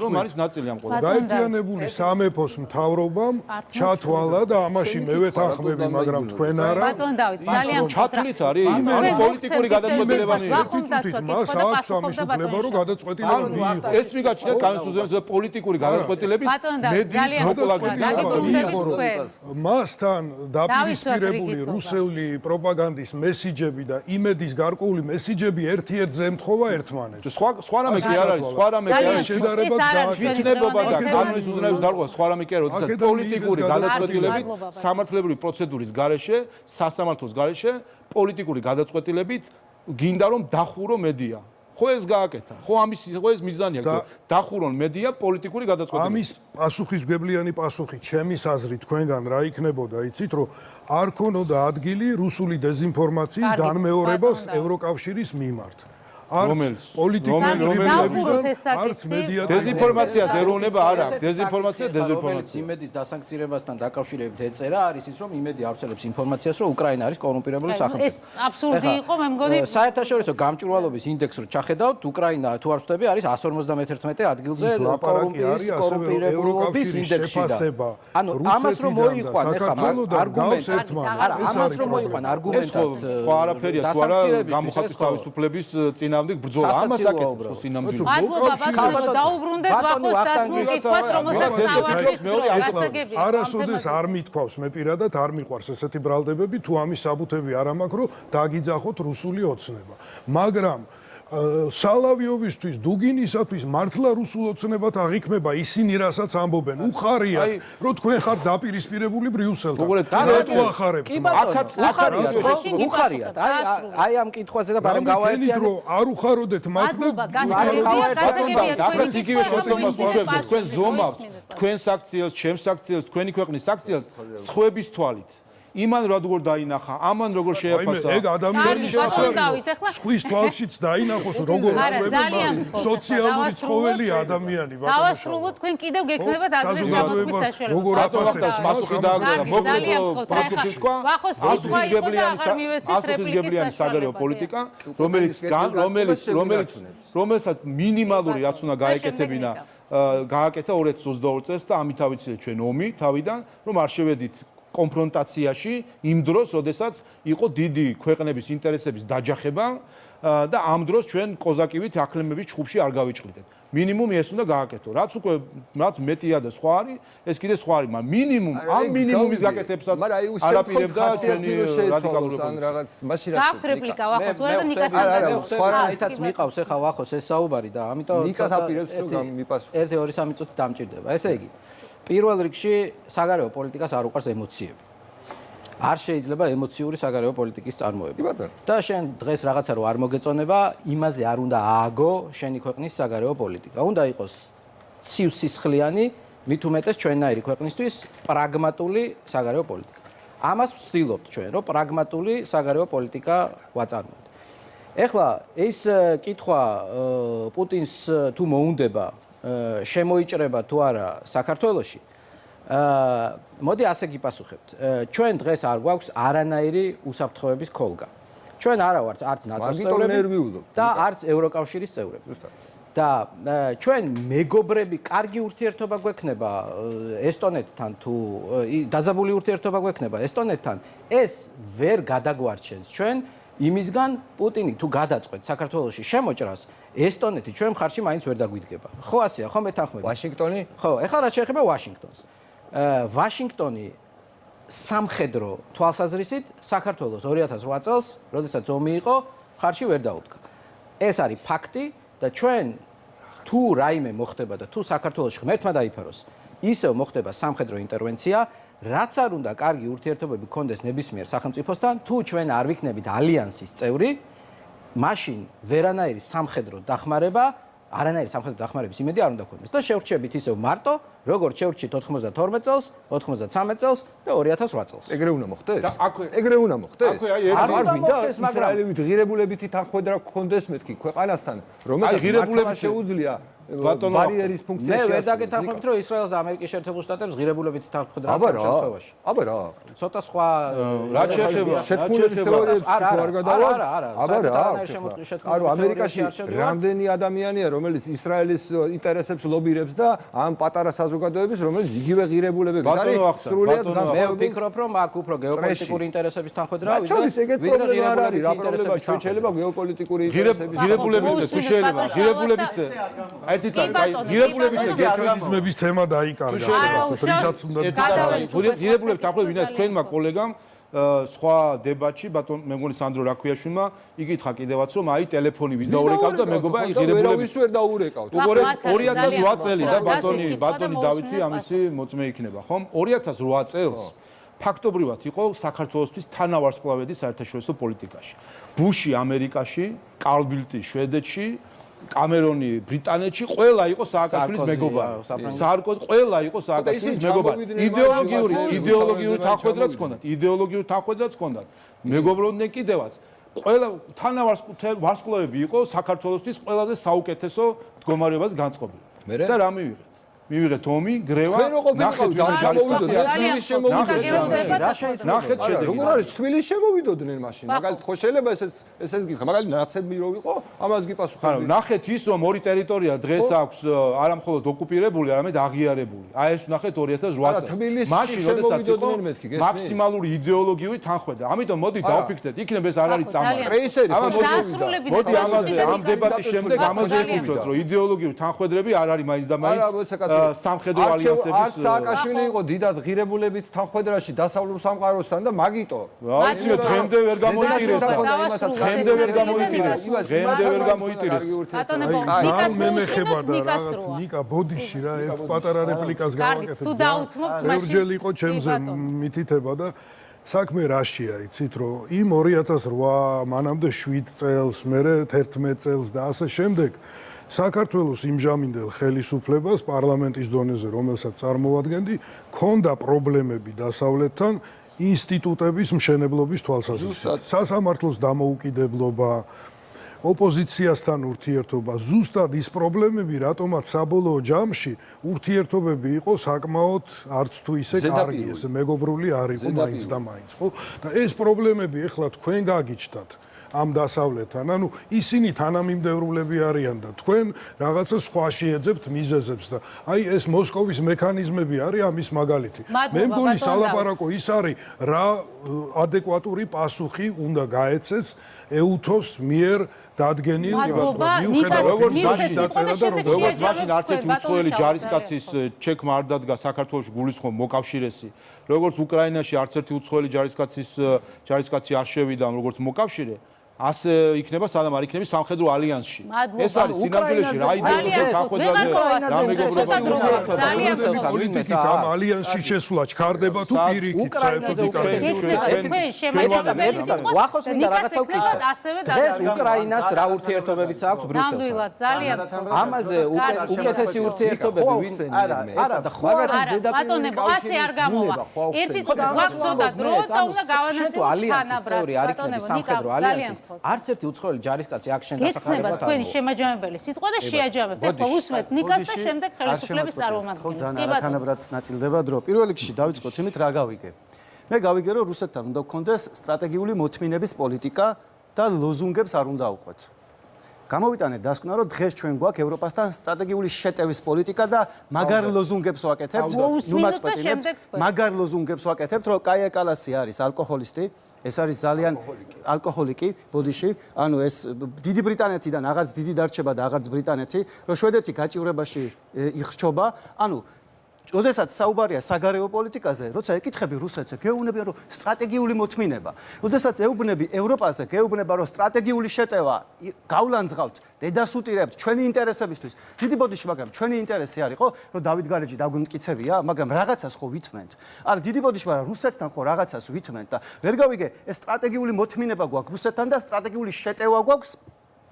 რომ არის ნაწილი ამ ყველაფერს. გაერთიანებული სამეფოს მთავრობამ ჩათვალა და ამაში მე ვეთანხმები, მაგრამ თქვენ არა. ბატონ დავით, ძალიან ჩათვლით არის, არის პოლიტიკური გადაწყვეტილება მიიღო. მას აქვს ამის უფლება, რომ გადაწყვეტილება მიიღოს. ეს მიგაჩნიათ კანონის უზენაესობა პოლიტიკური გადაწყვეტილებით მედიის მოკვლაგებით. მასთან დაპირისპირებული რუსული პროპაგანდის მესიჯები და იმედის გარკვეული მესიჯები ერთ-ერთზე ემთხოვა ერთმანეთს. სხვა რამე კი არ არის, სხვა რამე კი არის შედარება თვითნებობა და კანონის უზენაესობის დარღვევა, სხვა რამე კი არ არის, როდესაც პოლიტიკური გადაწყვეტილებით სამართლებრივი პროცედურის გარეშე, სასამართლოს გარეშე, პოლიტიკური გადაწყვეტილებით გინდა რომ დახურო მედია. ხო ეს გააკეთა. ხო ეს მიზანია, დახურონ მედია პოლიტიკური გადაწყვეტილებით. ამის პასუხისმგებლიანი პასუხი ჩემის აზრით თქვენგან რა იქნებოდა, იცით, რომ არ ქონოდა ადგილი რუსული დეზინფორმაციის განმეორებას ევროკავშირის მიმართ. რომელიც არც მედია დეზინფორმაციას ეროვნება არ აქვს. დეზინფორმაცია იმედის დასანქცირებასთან დაკავშირებით ეწერა არის ის, რომ იმედი ავრცელებს ინფორმაციას, რომ უკრაინა არის კორუმპირებული სახელმწიფო. ეს აბსურდი იყო, მე მგონი. საერთაშორისო გამჭვირვალობის ინდექსს რო ჩახედავთ, უკრაინა თუ არ ვწდები არის 151 ადგილზე კორუმპირებულობის ინდექსში. ანუ ამას რომ მოიყვან ეხლა არგუმენტად, არა, ამას რომ მოიყვან არგუმენტად. სხვა არაფერია თუ არა გამოხატვის თავისუფლების წინააღმდეგ ბრძოლა. ამას აკეთებს ხო სინამდვილე. მადლობა, დაუბრუნდეთ ვახოს დასმოკითხვას, რომელსაც საوارთვის დრო გასაგებია. არასოდეს არ მithქვავს, მე პირადად არ მიყვარს ესეთი ბრალდებები, თუ ამის საბუთები არ ამაქვს, რომ დაგიძახოთ რუსული ოცნება. მაგრამ სალავიოვისთვის, დუგინისათვის მართლა რუსულ ოცნებად აღიქმება ისინი, რასაც ამბობენ. უხარიათ, რომ თქვენ ხართ დაპირისპირებული ბრიუსელთან. რატო ახარებთ? აქაც უხარიათ. აი ამ კითხვაზე და ბარემ გავაერთიანეთ, რომ არ უხაროდეთ მათ და იგივე შეცდომას უშვებთ. თქვენ ზომავთ თქვენ საქციელს, ჩემს საქციელს, თქვენი ქვეყნის საქციელს სხვების თვალით. იმან როგორ დაინახა, ამან როგორ შეაფასა. ეგ ადამიანი შეასრულა. სხვის თვალშიც დაინახოს როგორ აღება სოციალური ცხოველია ადამიანი. დავასრულოთ, თქვენ კიდევ გექნებათ აზრის გამოთქმის საშუალება. როგორ აფასებს პასუხი დააგროვა. მოკლედ პასუხი თქვა. ასოციებლიანი საგარეო პოლიტიკა, რომელსაც მინიმალური რაც უნდა გაეკეთებინა, გააკეთა 2022 წელს და ამით ავიცილეთ ჩვენ ომი თავიდან, რომ არ შევედით კონფრონტაციაში იმ დროს, როდესაც იყო დიდი ქვეყნების ინტერესების დაჯახება და ამ დროს ჩვენ კოზაკივით აკლემების ჩხუბში არ გავიჭყიდეთ. მინიმუმი ეს უნდა გააკეთო. რაც მეტია და სხვა არის, ეს კიდე სხვა არის, მაგრამ მინიმუმ ამ მინიმუმის გაკეთებსაც არაპირებდა ჩვენი რადიკალური ან რაღაც მაშინ რა გაქვთ რეპლიკა ვახო თუ არა და ნიკასთან სხვა საერთოდ მიყავს ეხა ვახოს ეს საუბარი და ამიტომ ნიკას აპირებს რომ მიპასუხო. 1 2 3 წუთი დამჭირდება. ესე იგი პირველ რიგში საგარეო პოლიტიკას არ უყარს ემოციები. არ შეიძლება ემოციური საგარეო პოლიტიკის წარმოება. კი ბატონო. და შენ დღეს რაღაცა რო არ მოგეწონება, იმაზე არ უნდა ააგო შენი ქვეყნის საგარეო პოლიტიკა. უნდა იყოს ცივსისხლიანი, მით უმეტეს ჩვენნაირი ქვეყნისთვის პრაგმატული საგარეო პოლიტიკა. ამას ვცდილობთ ჩვენ, რომ პრაგმატული საგარეო პოლიტიკა ვაწარმოოთ. ეხლა ეს კითხვა პუტინს თუ მოუნდება შემოიჭრება თუ არა საქართველოში, მოდი ასე გიპასუხებთ. ჩვენ დღეს არ გვაქვს არანაირი უსაფრთხოების ქოლგა. ჩვენ არა ვართ არც ნატოს წევრები და არც ევროკავშირის წევრები. და ჩვენ მეგობრები, კარგი ურთიერთობა გვექნება ესტონეთთან თუ დაზაბული ურთიერთობა გვექნება ესტონეთთან, ეს ვერ გადაგვარჩენს ჩვენ იმისგან პუტინი თუ გადაწყვეტ საქართველოში შემოჭრას, ესტონეთი ჩვენ მხარში მაინც ვერ დაგვიდგება. ხო ასეა, ხო მეთანხმები? ვაშინგტონი? ხო, ეხლა რა შეეხება ვაშინგტონს. ვაშინგტონი სამხედრო თვალსაზრისით საქართველოს 2008 წელს, როდესაც ომი იყო, მხარში ვერ დაუდგა. ეს არის ფაქტი და ჩვენ თუ რაიმე მოხდება და თუ საქართველოში ღმერთმა დაიფაროს, ისევ მოხდება სამხედრო ინტერვენცია, რაც არ უნდა კარგი ურთიერთობები გქონდეს ნებისმიერ სახელმწიფოსთან, თუ ჩვენ არ ვიქნებით ალიანსის წევრი, მაშინ ვერანაირი სამხედრო დახმარება, არანაირი სამხედრო დახმარების იმედი არ უნდა გქონდეს და შევრჩებით ისევ მარტო, როგორც შევრჩით 92 წელს, 93 წელს და 2008 წელს. ეგრე უნდა მოხდეს? და აქვე ეგრე უნდა მოხდეს? აქვე აი არ უნდა მოხდეს, მაგრამ ისრაელივით ღირებულებითი თანხმედრა გქონდეს მეთქი ქვეყანასთან, რომელსაც ღირებულებით შეუძლია ბატონო, ბარიერის ფუნქცია მე ვერ შეასრულოს. დაგეთანხმებით, რომ ისრაელს და ამერიკის შეერთებულ შტატებს ღირებულებითი თანხმედრა აბა აქვს რა? შემთხვევაში. აბა რა? ცოტა სხვა რაც შეეხება შეთქმულების თეორიებს არა, თუ არ გადავალ? არა. აბა რა? შეთქმულების ანუ ამერიკაში თეორიებში არ შევდივარ. რამდენი ადამიანია, რომელიც ისრაელის ინტერესებს ლობირებს და ამ პატარა საზოგადოების, რომელიც იგივე ღირებულებებით ბატონო, არის ახსნა, სრულიად ბატონო, მე განსხვავებული. ვფიქრობ, რომ აქ უფრო გეოპოლიტიკური ინტერესების თანხმედრაა, რაც შორის ეგეთ პრობლემა არ არის, რა პრობლემა ჩვენ შეიძლება გეოპოლიტიკური ინტერესების ღირებულებებზე თუ შეიძლება ღირებულებებზე ერთი წამი აი ღირებულებებზე მექანიზმების თემა დაიკარგა. რითაც უნდა ღირებულებით ახლავე ვინაიდან თქვენმა კოლეგამ სხვა დებატში ბატონ მე მგონი სანდრო რაქვიაშვილმა იკითხა კიდევაც რომ აი ტელეფონი ვის დაურეკავთ და მეგობა აი ღირებულების ვერ დაურეკავთ. უბრალოდ 2008 წელი და ბატონი დავითი ამისი მოწმე იქნება, ხომ? 2008 წელს ფაქტობრივად იყო საქართველოსთვის თანავარსკვლავედი საერთაშორისო პოლიტიკაში. ბუში ამერიკაში, კარლ ბილტი შვედეთში, კამერონი ბრიტანეთში ყველა იყო სააკაშვილის მეგობარი. სარკოზი ყველა იყო სააკაშვილის მეგობარი. იდეოლოგიური თანხმედრაც ჰქონდათ, იდეოლოგიური თანხმედრაც ჰქონდათ. მეგობრობდნენ კიდევაც. ყველა თანავარსკვლავები იყო საქართველოსთვის ყველაზე საუკეთესო მდგომარეობას განწყობილი. და რა მივიღეთ? მივიღეთ ომი, გრევა, ნახეთ გამოვიდოდნენ თბილისში შემოვიდოდნენ. რა შეიძლება ნახეთ შედეგი. როგორ არის თბილისში შემოვიდოდნენ მაშინ? მაგალითად ხო შეიძლება ესეც გითხრა, მაგალითად ნაცები რო ვიყო, ამას გიპასუხე. ხარო, ნახეთ ის რომ ორი ტერიტორია დღეს აქვს არა მხოლოდ ოკუპირებული, არამედ აღიარებული. აი ეს ნახეთ 2008 წელს. მაშინ როდესაც იყო მაქსიმალური იდეოლოგიური თანხმედრა. ამიტომ მოდი დავფიქრდეთ, იქნებ ეს არ არის წამალი. კრეისერი ხო შეასრულებინეთ. მოდი ამაზე ამ დებატის შემდეგ ამაზე ვფიქროთ, რომ იდეოლოგიური თანხმედრები არ არის მაინც და მაინც სამხედრო ალიანსების არც სააკაშვილი იყო დიდად ღირებულებით თანხმედრაში დასავლურ სამყაროსთან და მაგიტო რაიცი დღემდე ვერ გამოიტირეს და დღემდე ვერ გამოიტირეს დღემდე ვერ გამოიტირეს მე მეხება და რაღაც ნიკა ბოდიში რა ერთ პატარა რეპლიკას გავაკეთებ. თუ დაუთმობთ მაშინ ბევრჯერ იყო ჩემზე მითითება და საქმე რაშია, იცით რომ იმ 2008 მანამდე 7 წელს, მერე 11 წელს და ასე შემდეგ საქართველოს იმჟამინდელ ხელისუფლებას პარლამენტის დონეზე, რომელსაც წარმოვადგენდი, ქონდა პრობლემები დასავლეთთან ინსტიტუტების მშენებლობის თვალსაზრისით. სასამართლოს დამოუკიდებლობა, ოპოზიციასთან ურთიერთობა, ზუსტად ის პრობლემები, რატომაც საბოლოო ჯამში ურთიერთობები იყო საკმაოდ არც თუ ისე კარგი, ესე მეგობრული არ იყო მაინც და მაინც, ხო? და ეს პრობლემები ეხლა თქვენ გაგიჩნდათ. ამ დასავლეთთან, ანუ ისინი თანამიმდევრულები არიან და თქვენ რაღაცა სხვა შეეძებთ მიზეზებს და აი ეს მოსკოვის მექანიზმები არის ამის მაგალითი. მე მგონი სალაპარაკო ის არის, რა ადეკვატური პასუხი უნდა გაეცეს ეუთოს მიერ დადგენილ როგორც მაშინ არც ერთი უცხოელი ჯარისკაცის ჩექმა არ დადგა საქართველოს გულისხმობ მოკავშირესი, როგორც უკრაინაში არც ერთი უცხოელი ჯარისკაცი არ შევიდა როგორც მოკავშირე, ასე იქნება სანამ არ იქნები სამხედრო ალიანსში. მადლობა. ეს არის სინამდვილეში რა იდეოლოგია გაყვედაზე და მეგობრობა. ძალიან პოლიტიკით ამ ალიანსში შესვლა ჩქარდება თუ პირიქით საერთოდ ვახოს მინდა რაღაცა ვკითხე. დღეს უკრაინას რა ურთიერთობებიც აქვს ბრიუსელთან? ნამდვილად ძალიან ამაზე უკეთესი ურთიერთობები ვინ არა და ხო არა ბატონებო ასე არ გამოვა. ერთი გვაქვს ცოტა დრო და უნდა გავანაწილოთ ალიანსის წევრი არ იქნება სამხედრო ალიანსის არც ერთი უცხოელი ჯარისკაცი აქ შენ დასახლებად გეცნება თქვენი შემაჯამებელი სიტყვა და შეაჯამებთ. ეხლა უსმენთ ნიკას და შემდეგ ხელისუფლების წარმომადგენლებს. ძალიან არათანაბრად ნაწილდება დრო. პირველ რიგში დავიწყოთ იმით რა გავიგე. მე გავიგე რომ რუსეთთან უნდა გქონდეს სტრატეგიული მოთმინების პოლიტიკა და ლოზუნგებს არ უნდა აუყვეთ. გამოვიტანეთ დასკვნა რომ დღეს ჩვენ გვაქვს ევროპასთან სტრატეგიული შეტევის პოლიტიკა და მაგარ ლოზუნგებს ვაკეთებთ. ნუ მაწყვეტინებთ. მაგარ ლოზუნგებს ვაკეთებთ რომ კაია კალასი არის ალკოჰოლისტი. ეს არის ძალიან ალკოჰოლიკი ბოდიში, ანუ ეს დიდი ბრიტანეთიდან აღარც დიდი დარჩება და აღარც ბრიტანეთი, რომ შვედეთი გაჭირვებაში იხრჩობა, ანუ როდესაც საუბარია საგარეო პოლიტიკაზე, როცა ეკითხები რუსეთს, გეუბნები რომ სტრატეგიული მოთმინება. როდესაც ეუბნები ევროპაზე, გეუბნება რომ სტრატეგიული შეტევა გავლანძღავთ, დედასუტირებთ ჩვენი ინტერესებისთვის. დიდი ბოდიში, მაგრამ ჩვენი ინტერესი არის ხო, რომ დავით გარეჯი დაგვიმტკიცებია, მაგრამ რაღაცას ხო ვითმენთ. არა, დიდი ბოდიში, მაგრამ რუსეთთან ხო რაღაცას ვითმენთ და ვერ გავიგე, ეს სტრატეგიული მოთმინება გვაქვს რუსეთთან და სტრატეგიული შეტევა გვაქვს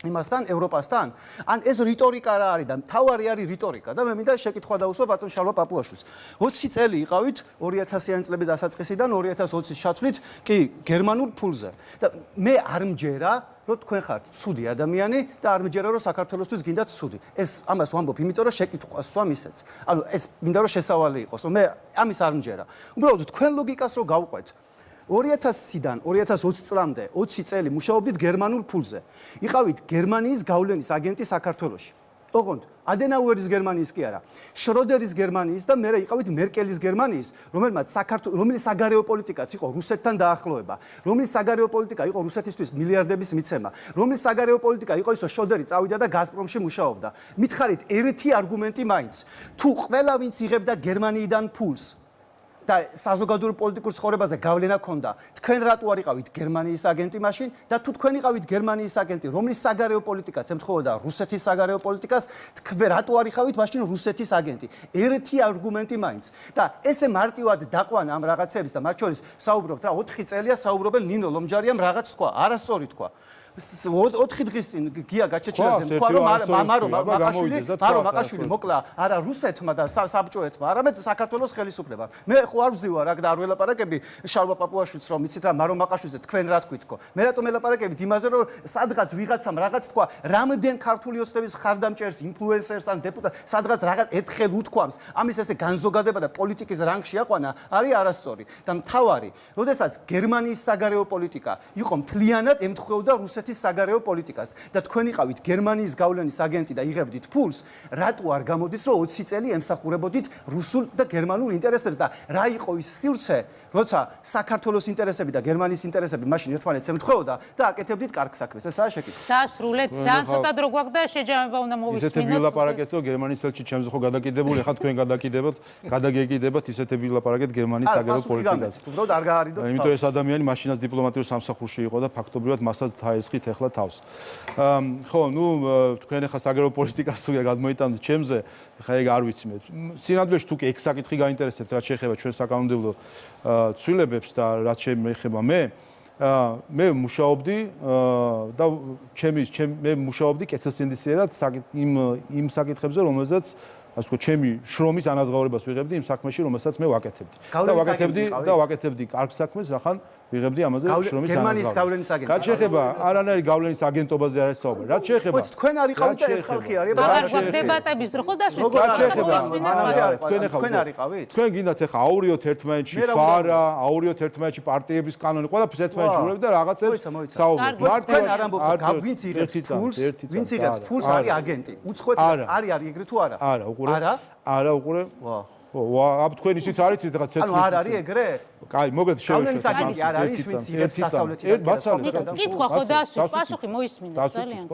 იმასთან ევროპასთან ან ეს რიტორიკა რა არის და თავარი არის რიტორიკა და მე მინდა შეკითხვა დაუსვა ბატონ შალვა პაპუაშვილს 20 წელი იყავით 2000-იანი წლების დასაწყისიდან 2020-ის ჩათვლით კი გერმანულ ფულზე და მე არ მჯერა რომ თქვენ ხართ ცუდი ადამიანი და არ მჯერა რომ საქართველოსთვის გინდათ ცუდი ეს ამას ვამბობ იმიტომ რომ შეკითხვას სვამ ისეც ანუ ეს მინდა რომ შესავალი იყოს რომ მე ამის არ მჯერა უბრალოდ თქვენ ლოგიკას რო გავყვეთ 2000-დან 2020 წლამდე 20 წელი მუშაობდით გერმანულ ფულზე. იყავით გერმანიის გავლენის აგენტი საქართველოში. ოღონდ ადენაუერის გერმანიის კი არა. შროდერის გერმანიის და მერე იყავით მერკელის გერმანიის, რომელიც საგარეო პოლიტიკაც იყო რუსეთთან დაახლოება, რომელიც საგარეო პოლიტიკა იყო რუსეთისთვის მილიარდების მიცემა, რომელიც საგარეო პოლიტიკა იყო ისო შროდერი წავიდა და გაზპრომში მუშაობდა. მითხარით ერთი არგუმენტი მაინც. თუ ყველა ვინც იღებდა გერმანიიდან ფულს და საზოგადოებრივ პოლიტიკურ ცხოვრებაზე გავლენა ქონდა. თქვენ რატო არ იყავით გერმანიის აგენტი მაშინ და თუ თქვენ იყავით გერმანიის აგენტი, რომლის საგარეო პოლიტიკაც ემთხოვოდა რუსეთის საგარეო პოლიტიკას, თქვენ რატო არ იყავით მაშინ რუსეთის აგენტი? ერთი არგუმენტი მაინც. და ესე მარტივად დაყვანა ამ რაღაცების და მათ შორის საუბრობთ რა 4 წელია საუბრობენ ნინო ლომჯარიამ რაღაც თქვა, არასწორი თქვა. 4 დღის წინ გია გაჩეჩილაძემ თქვა რომ მაყაშვილი მოკლა არა რუსეთმა და საბჭოეთმა, არამედ საქართველოს ხელისუფლებამ. მე ხო არ ვზივარ აქ და არ ველაპარაკები შალვა პაპუაშვილს რომ იცით რა მარო მაყაშვილზე თქვენ რა თქვითქო. მე რატომ ელაპარაკებით იმაზე რომ სადღაც ვიღაცამ რაღაც თქვა, რამდენ ქართული ოცნების ხარდამჭერს, ინფლუენსერს ან დეპუტატს სადღაც რაღაც ერთხელ უთქვამს, ამის ესე განზოგადება და პოლიტიკის რანგში აყვანა არის არასწორი. და მთავარი, როდესაც გერმანიის საგარეო პოლიტიკა იყო მთლიანად ემთხვეოდა რუსეთის საგარეო პოლიტიკას და თქვენ იყავით გერმანიის გავლენის აგენტი და იღებდით ფულს, რატო არ გამოდის რომ 20 წელი ემსახურებოდით რუსულ და გერმანულ ინტერესებს და რა იყო ის სივრცე, როცა საქართველოს ინტერესები და გერმანიის ინტერესები მაშინ ერთმანეთს ემთხვეოდა და აკეთებდით კარგ საქმეს. ესაა შეკითხვა. დაასრულეთ. ძალიან ცოტა დრო გვაქვს და შეჯამება უნდა მოვისმინოთ. ისეთები ვილაპარაკეთო გერმანიის ელჩი ჩემზე ხო გადაკიდებული, ახლა თქვენ გადაგეკიდებათ ისეთები ვილაპარაკეთ გერმანიის საგარეო პოლიტიკას. უბრალოდ არ გაარიდოთ. იმიტომ ეს ადამიანი მაშინაც დიპლომატიურ სამსახურში იყო და ფაქტობრივად მასაც დაესხით ახლა თავს. ხო, ნუ თქვენ ახლა საგარეო პოლიტიკას თუ გადმოიტანთ ჩემზე, ხა ეგ არ ვიცი მე. სინამდვილეში თუ კი ეგ საკითხი გაინტერესებთ, რაც შეეხება ჩვენ საკანონმდებლო ცვლილებებს და რაც შეეხება მე მუშაობდი და მე მუშაობდი კეთილსინდისიერად იმ საკითხებზე, რომელზეც ასე ვთქვათ, ჩემი შრომის ანაზღაურებას ვიღებდი იმ საქმეში, რომელსაც მე ვაკეთებდი. და ვაკეთებდი კარგ საქმეს, რახან ვიღებდი ამაზე შრომის ანაზღაურებას. გერმანიის გავლენის აგენტი. რაც შეეხება არანაირი გავლენის აგენტობაზე არის საუბარი. რაც შეეხება თქვენ არ იყავით და ეს ხალხი არის. აღარ გვაქვს დებატების დრო ხო დასვით. თქვენ არ იყავით? თქვენ გინდათ ახლა აურიოთ ერთმანეთში ფარა, აურიოთ ერთმანეთში პარტიების კანონი, ყველაფერს ერთმანეთში ურევთ და რაღაცებს საუბრობთ. თქვენ არ ამბობთ, ვინც იღებს ფულს, ვინც იღებს ფულს არის აგენტი. უცხოეთ არის ეგრე თუ არა? არა, უყურე. ვა, თქვენ ისიც არიცით რა ცეცხლის. ანუ არ არის ეგრე? კაი, მოგეთ შევეშოთ. აგენტი არ არის, ვინც იღებს დასავლეთიდან. კითხვა ხო დასვით, პასუხი მოისმინეთ ძალიან.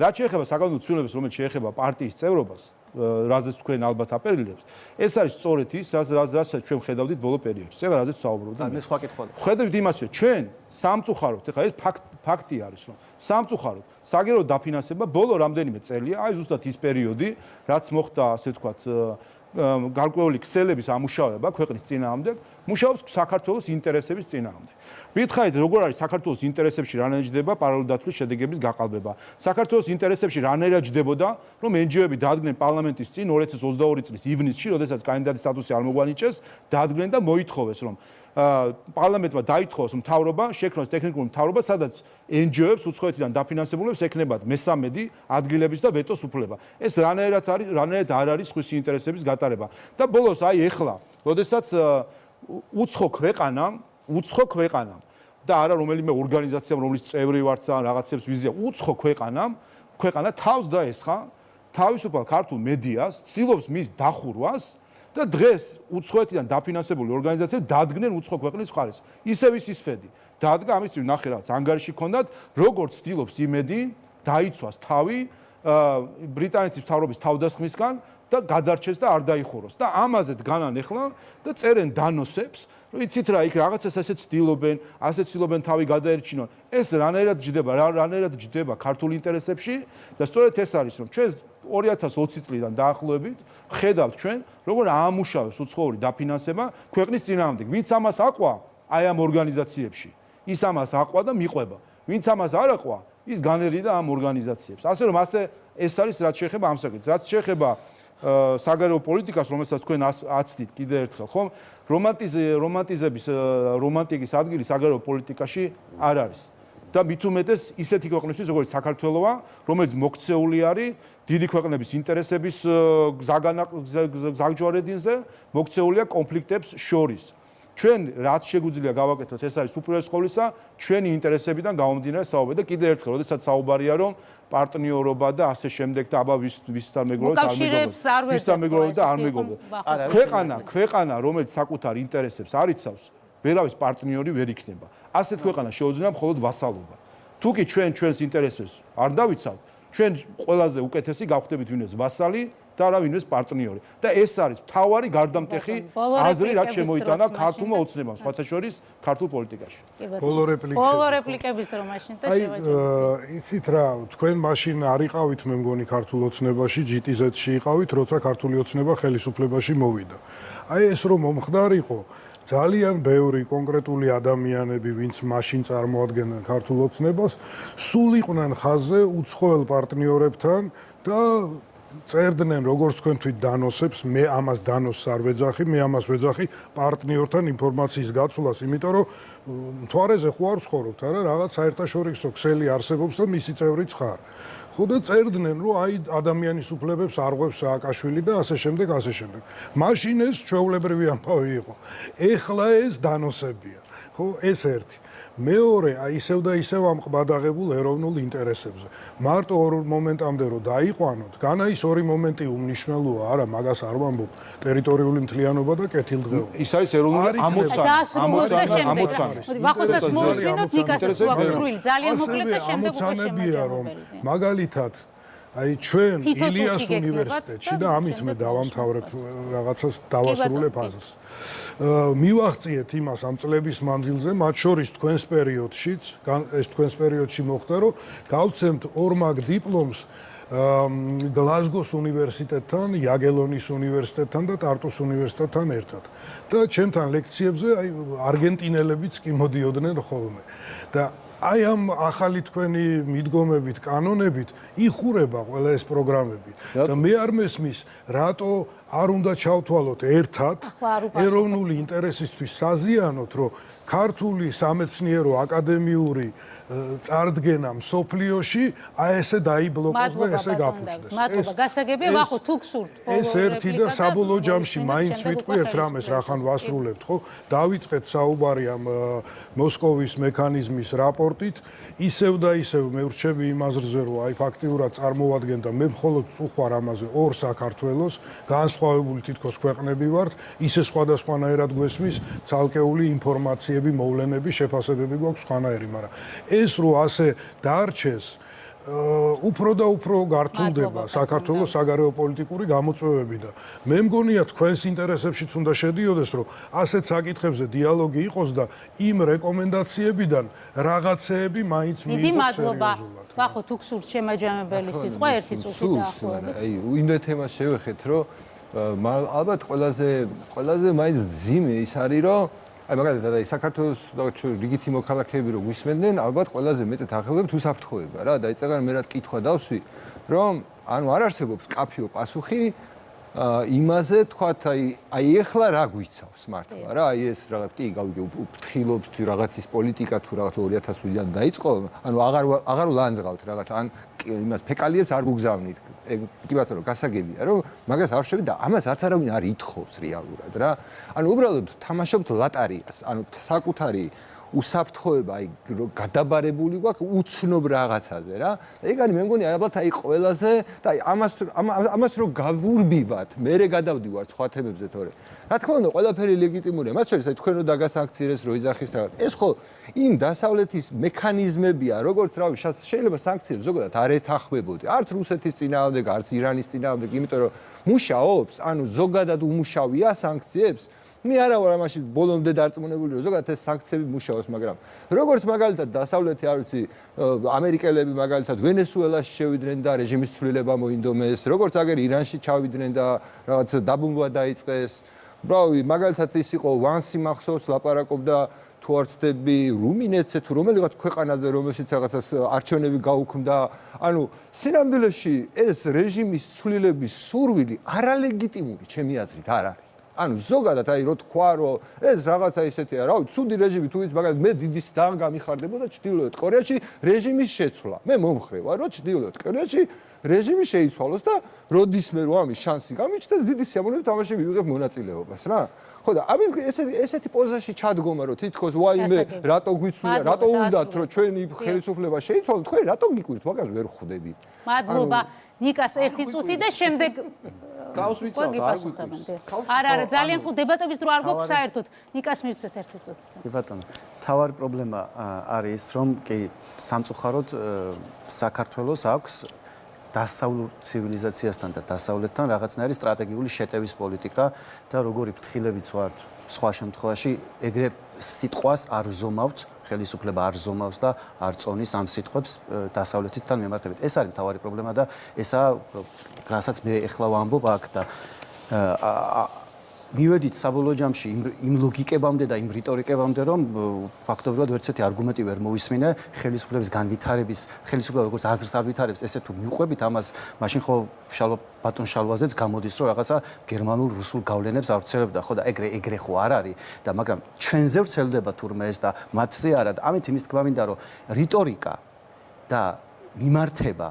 რაც შეეხება საკანონმდებლო ცვლილებებს, რომელიც შეეხება პარტიის წევრობას, რაზეც თქვენ ალბათ აპერილებს, ეს არის სწორედ ის, რასაც ჩვენ ხედავდით ბოლო პერიოდში. ეხლა რაზეც საუბრობთ. მე სხვა კითხვა. ხედავთ იმას, რომ ჩვენ სამწუხაროდ, ეხლა ეს ფაქტი არის, რომ სამწუხაროდ საგარეო დაფინანსება ბოლო რამდენიმე წელია, აი ზუსტად ის პერიოდი, რაც მოხდა, ასე ვთქვათ, გარკვეული ქსელების ამუშავება ქვეყნის წინააღმდეგ, მუშაობს საქართველოს ინტერესების წინააღმდეგ. მითხარით, როგორ არის საქართველოს ინტერესებში რანაირად ჯდება პარალელდაცვის შედეგების გაყალბება. საქართველოს ინტერესებში რანაირად ჯდებოდა, რომ NGO-ები დადგნენ პარლამენტის წინ 2022 წლის ივნისში, როდესაც კანდიდატის სტატუსი არ მოგვანიჭეს, დადგნენ და მოითხოვეს, რომ პარლამენტმა დაითხოვოს მთავრობა, შექმნოს ტექნიკური მთავრობა, სადაც NGO-ებს უცხოეთიდან დაფინანსებულებს ექნებათ მესამედი ადგილების და ვეტოს უფლება. ეს რანაირად არ არის სხვისი ინტერესების გატარება. და ბოლოს აი ეხლა, როდესაც უცხო ქვეყანამ და არა რომელიმე ორგანიზაციამ, რომლის წევრი ვართ და რაღაცებს ვიზია, უცხო ქვეყანა თავს დაესხა თავისუფალ ქართულ მედიას, ცდილობს მის დახურვას და დღეს უცხოეთიდან დაფინანსებული ორგანიზაციები დადგნენ უცხო ქვეყნის მხარეს. ისევ ის ფედი. დადგა ამის წინ ნახე რაღაც ანგარიში ჰქონდათ, როგორც ცდილობს იმედი დაიცვას თავი ბრიტანეთის მთავრობის თავდასხმისგან და გადარჩეს და არ დაიხუროს. და ამაზე დგანან ახლა და წერენ დანოსებს, რომ იცით რა, იქ რაღაცას ასე ცდილობენ თავი გადაერჩინონ. ეს რანაირად ჯდება ქართულ ინტერესებში და სწორედ ეს არის, რომ ჩვენ 2020 წლიდან დაახლოებით ხედავთ ჩვენ, როგორ აამუშავებს უცხოური დაფინანსება ქვეყნის წინააღმდეგ. ვინც ამას აყვა, აი ამ ორგანიზაციებში, ის ამას აყვა და მიყვება. ვინც ამას არ აყვა, ის განერიდა ამ ორგანიზაციებს. ასე რომ ეს არის რაც შეეხება ამ საკითხს. რაც შეეხება საგარეო პოლიტიკას, რომელსაც თქვენ აცდით კიდე ერთხელ, ხომ? რომანტიკის ადგილი საგარეო პოლიტიკაში არ არის. და მით უმეტეს ისეთი ქვეყნისთვის, როგორც საქართველოა, რომელიც მოქცეული არის დიდი ქვეყნების ინტერესების გზაგჯვარედინზე, მოქცეულია კონფლიქტებს შორის. ჩვენ რაც შეგვიძლია გავაკეთოთ, ეს არის უპირველეს ყოვლისა ჩვენი ინტერესებიდან გამომდინარე საუბარი და კიდე ერთხელ, როდესაც საუბარია, რომ პარტნიორობა და ასე შემდეგ და აბა ვისთან მეგობრობთ და არ მეგობრობთ. ქვეყანა, რომელიც საკუთარ ინტერესებს არ იცავს, ვერავის პარტნიორი ვერ იქნება. ასეთ ქვეყანას შეუძლია მხოლოდ ვასალობა. თუ კი ჩვენს ინტერესებს არ დავიცავთ, ჩვენ ყველაზე უკეთესი გავხდებით ვინმეს ვასალი და არა ვინმეს პარტნიორი. და ეს არის მთავარი გარდამტეხი აზრი, რაც შემოიტანა ქართულმა ოცნებამ, სხვათა შორის ქართულ პოლიტიკაში. ბოლო რეპლიკების დრო მაშინ და შევაჯამოთ. იცით რა, თქვენ მაშინ არ იყავით, მე მგონი ქართულ ოცნებაში, GTZ-ში იყავით, როცა ქართული ოცნება ხელისუფლებაში მოვიდა. აი ეს რომ მომხდარიყო, ძალიან ბევრი კონკრეტული ადამიანები, ვინც მაშინ წარმოადგენდნენ ქართულ ოცნებას, სულ იყვნენ ხაზზე უცხოელ პარტნიორებთან და წერდნენ როგორც თქვენ თვით დანოსებს, მე ამას დანოსს არ ვეძახი, მე ამას ვეძახი პარტნიორთან ინფორმაციის გაცვლას, იმიტომ რომ მთვარეზე ხო არ ვცხოვრობთ, არა, რაღაც საერთაშორისო ქსელი არსებობს და მისი წევრიც ხარ. ხო და წერდნენ, რომ აი ადამიანის უფლებებს არღვევს სააკაშვილი და ასე შემდეგ. მაშინ ეს ჩვეულებრივი ამბავი იყო. ეხლა ეს დანოსებია. ხო, ეს ერთი. მეორე, აი ისევ და ისევ ამყბადაღებულ ეროვნულ ინტერესებზე. მარტო ორ მომენტამდე რომ დაიყვანოთ, განა ის ორი მომენტი უმნიშვნელოა, არა, მაგას არ ვამბობ, ტერიტორიული მთლიანობა და კეთილდღეობა. ის არის ეროვნული ამოცანა. ვახოსაც მოვისმინოთ ნიკასას გვაქვს ძალიან მოკლედ და შემდეგ უკვე შემოგვიყვება. მაგალითად აი ჩვენ ილიას უნივერსიტეტში და ამით მე დავამთავრებ რაღაცას დავასრულებ აზრს. მივაღწიეთ იმას ამ წლების მანძილზე, მათ შორის თქვენს პერიოდშიც, ეს თქვენს პერიოდში მოხდა, რომ გავცემთ ორ მაგ დიპლომს გლაზგოს უნივერსიტეტთან, იაგელონის უნივერსიტეტთან და ტარტუს უნივერსიტეტთან ერთად. და ჩემთან ლექციებზე აი არგენტინელებიც კი მოდიოდნენ ხოლმე. და აი ამ ახალი თქვენი მიდგომებით, კანონებით იხურება ყველა ეს პროგრამები. და მე არ მესმის, რატო არ უნდა ჩავთვალოთ ერთად ეროვნული ინტერესისთვის საზიანოთ, რომ ქართული სამეცნიერო აკადემიური წარდგენა მსოფლიოში აი ესე დაიბლოკოს და ესე გაფუჭდეს. მადლობა, გასაგებია, ვახო, თუ გსურთ. ეს ერთი და საბოლოო ჯამში მაინც ვიტყვიეთ რამეს, რახან ვასრულებთ, ხო? დავიწყეთ საუბარი ამ მოსკოვის მექანიზმის რაპორტით, ისევ და ისევ მე ვრჩები იმ აზრზე, რომ აი ფაქტიურად წარმოვადგენდა მე მხოლოდ წუხვარ ამაზე ორ საქართველოს, განსხვავებული თითქოს ქვეყნები ვართ, ისე სხვადასხვანაირად გვესმის ცალკეული ინფორმაციები, მოვლენები, შეფასებები გვაქვს სხვანაირი, მაგრამ ეს რო ასე დარჩეს, უფრო და უფრო გართულდება საქართველოს საგარეო პოლიტიკური გამოწვევები და მე მგონია თქვენს ინტერესებშიც უნდა შედიოდეს, რომ ასეთ საკითხებზე დიალოგი იყოს და იმ რეკომენდაციებიდან რაღაცეები მაინც მიიღოს სერიოზულად. ვახო, თუ გსურთ შემაჯამებელი სიტყვა ერთი წუთი დაახლოებით. აი, იმდენ თემას შევეხეთ, რომ ალბათ ყველაზე მაინც ძიმე ის არის, რომ აი მაგალითად აი საქართველოს რიგითი მოქალაქეები რო გვისმენდნენ, ალბათ ყველაზე მეტად აღელვებთ უსაფრთხოება რა. დაიწყება მე რა კითხვა დავსვი, რომ ანუ არ არსებობს კაფეო პასუხი იმაზე, თქვათ აი ეხლა რა გვიცავს მართლა რა. აი ეს რაღაც კი გავიგე ვფრთხილობთ რაღაცის პოლიტიკა თუ რაღაც 2000-დან დაიწყო, ანუ აღარ ვლანძღავთ რაღაც ან იმას ფეკალიებს არ გუგზავნით. ეგ კი ბატონო გასაგებია, რომ მაგას არ შევით და ამას არც არავინ არ ითხოვს რეალურად რა. ანუ უბრალოდ თამაშობთ ლატარიას, ანუ საკუთარი უსაფრთხოება აი გადაბარებული გვაქვს უცნობ რაღაცაზე რა. ეგ არის მე მგონი ალბათ აი ყველაზე და აი ამას რო გავურბივათ, მერე გადავდივართ სხვა თემებზე თორე. რა თქმა უნდა, ყველაფერი ლეგიტიმურია. მას შორის აი თქვენ რო დაგასანქცირეს, რო იძახის რაღაც. ეს ხო იმ დასავლეთის მექანიზმებია, როგორც რავი, შეიძლება სანქციებს ზოგადად არ ეთანხმებოდი. არც რუსეთის წინააღმდეგ, არც ირანის წინააღმდეგ, იმიტომ რომ მუშაობს, ანუ ზოგადად უმუშავია სანქციებს. მე არა ვარ ამაში ბოლომდე დარწმუნებული, რომ ზოგადად ეს სანქციები მუშაობს, მაგრამ როგორც მაგალითად დასავლეთი, არ ვიცი, ამერიკელები მაგალითად ვენესუელაში შევიდნენ და რეჟიმის ცვლილება მოინდომეს, როგორც აგერ ირანში ჩავიდნენ და რაღაც დაბომბვა დაიწყეს. ბრავი, მაგალითად ის იყო ვანსი მახსოვს, ლაპარაკობდა თუ არ ვცდები რუმინეთზე თუ რომელიღაც ქვეყანაზე, რომელშიც რაღაცას არჩევნები გაუქმდა. ანუ სინამდვილეში ეს რეჟიმის ცვლილების სურვილი არალეგიტიმური ჩემი აზრით არ არის. ანუ ზოგადად აი რო თქვა რომ ეს რაღაცა ისეთია, რავი, ცუდი რეჟიმი თუ იცი, მაგალითად მე დიდის ძალიან გამიხარდებოდა ჩრდილოეთ კორეაში რეჟიმის შეცვლა. მე მომხრე ვარ, რომ ჩრდილოეთ კორეაში რეჟიმი შეიცვალოს და როდისმე რომ ამის შანსი გამიჩნდეს, დიდი სიამოვნებით თამაში მივიღებ მონაწილეობას რა. ხო და ამის ესეთი პოზაში ჩადგომა რომ თითქოს ვაიმე რატო გვიცვლა, რატო უნდათ რომ ჩვენი ხელისუფლება შეიცვალოს, თქვენ რატო გიკვირთ, მაგას ვერ ხვდები. მადლობა. ნიკას ერთი წუთი და შემდეგ გავს ვიცავ, არ გვიკვირს. არა, ძალიან ხო დებატების დრო არ გვაქვს საერთოდ. ნიკას მივცეთ ერთი წუთი. კი ბატონო, თავარი პრობლემა არის ის, რომ კი სამწუხაროდ საქართველოს აქვს დასავლურ ცივილიზაციასთან და დასავლეთთან რაღაცნაირი სტრატეგიული შეტევის პოლიტიკა და როგორი ფრთხილებიც ვართ სხვა შემთხვევაში ეგრე სიტყვას არ ზომავთ, ხელისუფლება არ ზომავს და არ წონის ამ სიტყვებს დასავლეთთან მიმართებით. ეს არის მთავარი პრობლემა და ესაა რასაც მე ეხლა ვამბობ აქ და მივედით საბოლოო ჯამში იმ ლოგიკებამდე და იმ რიტორიკებამდე, რომ ფაქტობრივად ვერც ერთი არგუმენტი ვერ მოვისმინე ხელისუფლების განვითარების, ხელისუფლება როგორც აზრს არ ვითარებს, ესე თუ მიყვებით ამას, მაშინ ხო ბატონ შალვაზეც გამოდის, რომ რაღაცა გერმანულ, რუსულ გავლენებს ავრცელებდა, ხო და ეგრე ხო არ არის და მაგრამ ჩვენზე ვრცელდება თურმე ეს და მათზე არა და ამით იმის თქმა მინდა, რომ რიტორიკა და მიმართება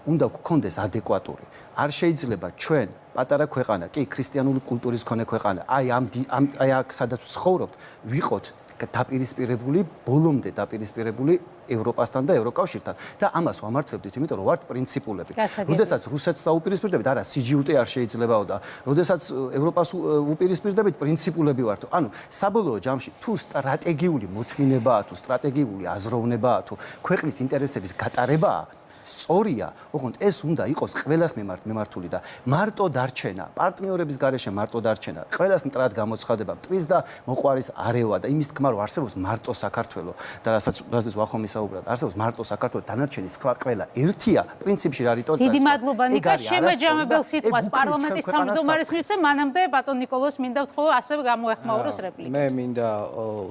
უნდა გქონდეს ადეკვატური. არ შეიძლება ჩვენ პატარა ქვეყანა, კი ქრისტიანული კულტურის მქონე ქვეყანა, აი აქ სადაც ვცხოვრობთ, ვიყოთ დაპირისპირებული, ბოლომდე დაპირისპირებული ევროპასთან და ევროკავშირთან და ამას ვამართლებდით, იმიტომ რომ ვართ პრინციპულები. როდესაც რუსეთს დაუპირისპირდებით, არა, სიჯიუტე არ შეიძლებაო და როდესაც ევროპას უპირისპირდებით, პრინციპულები ვართ. ანუ საბოლოო ჯამში თუ სტრატეგიული მოთმინებაა, თუ სტრატეგიული აზროვნებაა, თუ ქვეყნის ინტერესების გატარებაა, სწორია, ოღონდ ეს უნდა იყოს ყველას მიმართული და მარტო დარჩენა, პარტნიორების გარეშე მარტო დარჩენა, ყველას მტრად გამოცხადება, მტრის და მოყვარის არევა და იმის თქმა რომ არსებობს მარტო საქართველო და რასაც ვახომ ისაუბრად, არსებობს მარტო საქართველო, დანარჩენი სხვა ყველა ერთია, პრინციპში რა რიტორიკა. დიდი მადლობა ნიკა, შემაჯამებელ სიტყვას პარლამენტის თავმჯდომარის მისცემ, მანამდე ბატონ ნიკოლოზს მინდა ვთქვა, ასევე გამოეხმაუროს რეპლიკას. მე მინდა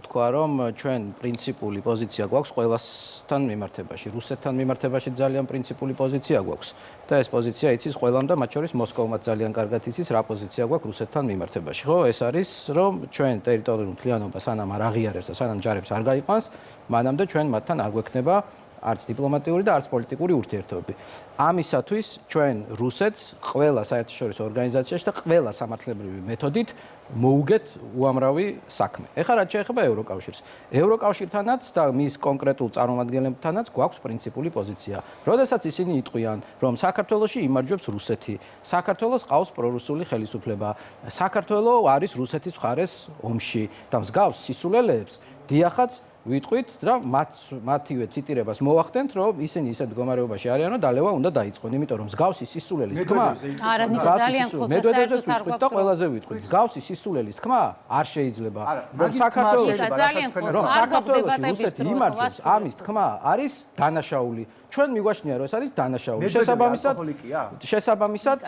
ვთქვა, რომ ჩვენ პრინციპული პოზიცია გვაქვს ყველასთან მიმართებაში, რუსეთთან მიმართებაში ძალიან პრინციპული პოზიცია გვაქვს და ეს პოზიცია იცის ყველამ და მათ შორის მოსკოვმაც ძალიან კარგად იცის რა პოზიცია გვაქვს რუსეთთან მიმართებაში. ხო, ეს არის რომ ჩვენ ტერიტორიულ მთლიანობას სანამ არ აღიარებს და სანამ ჯარებს არ გაიყვანს, მანამდე ჩვენ მათთან არ გვექნება არც დიპლომატიური და არც პოლიტიკური ურთიერთობები. ამისათვის ჩვენ რუსეთს ყველა საერთაშორისო ორგანიზაციაში და ყველა სამართლებრივი მეთოდით მოუგეთ უამრავი საქმე. ეხლა რაც შეეხება ევროკავშირს. ევროკავშირთანაც და მის კონკრეტულ წარმომადგენლებთანაც გვაქვს პრინციპული პოზიცია. როდესაც ისინი იტყვიან, რომ საქართველოში იმარჯვებს რუსეთი, საქართველოს ყავს პრორუსული ხელისუფლება, საქართველო არის რუსეთის მხარეს ომში და მსგავს სისულელეებს, დიახაც ვიტყვით და მათივე ციტირებას მოვახდენთ, რომ ისინი ისეთ მდგომარეობაში არიან, რომ დალევა უნდა დაიწყონ, იმიტომ რომ მსგავსი სისულელის თქმა არა, ნიკო ძალიან ხუთი მედვედევზეც ვიტყვით და ყველაზე ვიტყვით. მსგავსი სისულელის თქმა არ შეიძლება. რომ საქართველოში რუსეთი იმარჯვებს, ამის თქმა არის დანაშაული. ჩვენ მიგვაჩნია რომ ეს არის დანაშაული. შესაბამისად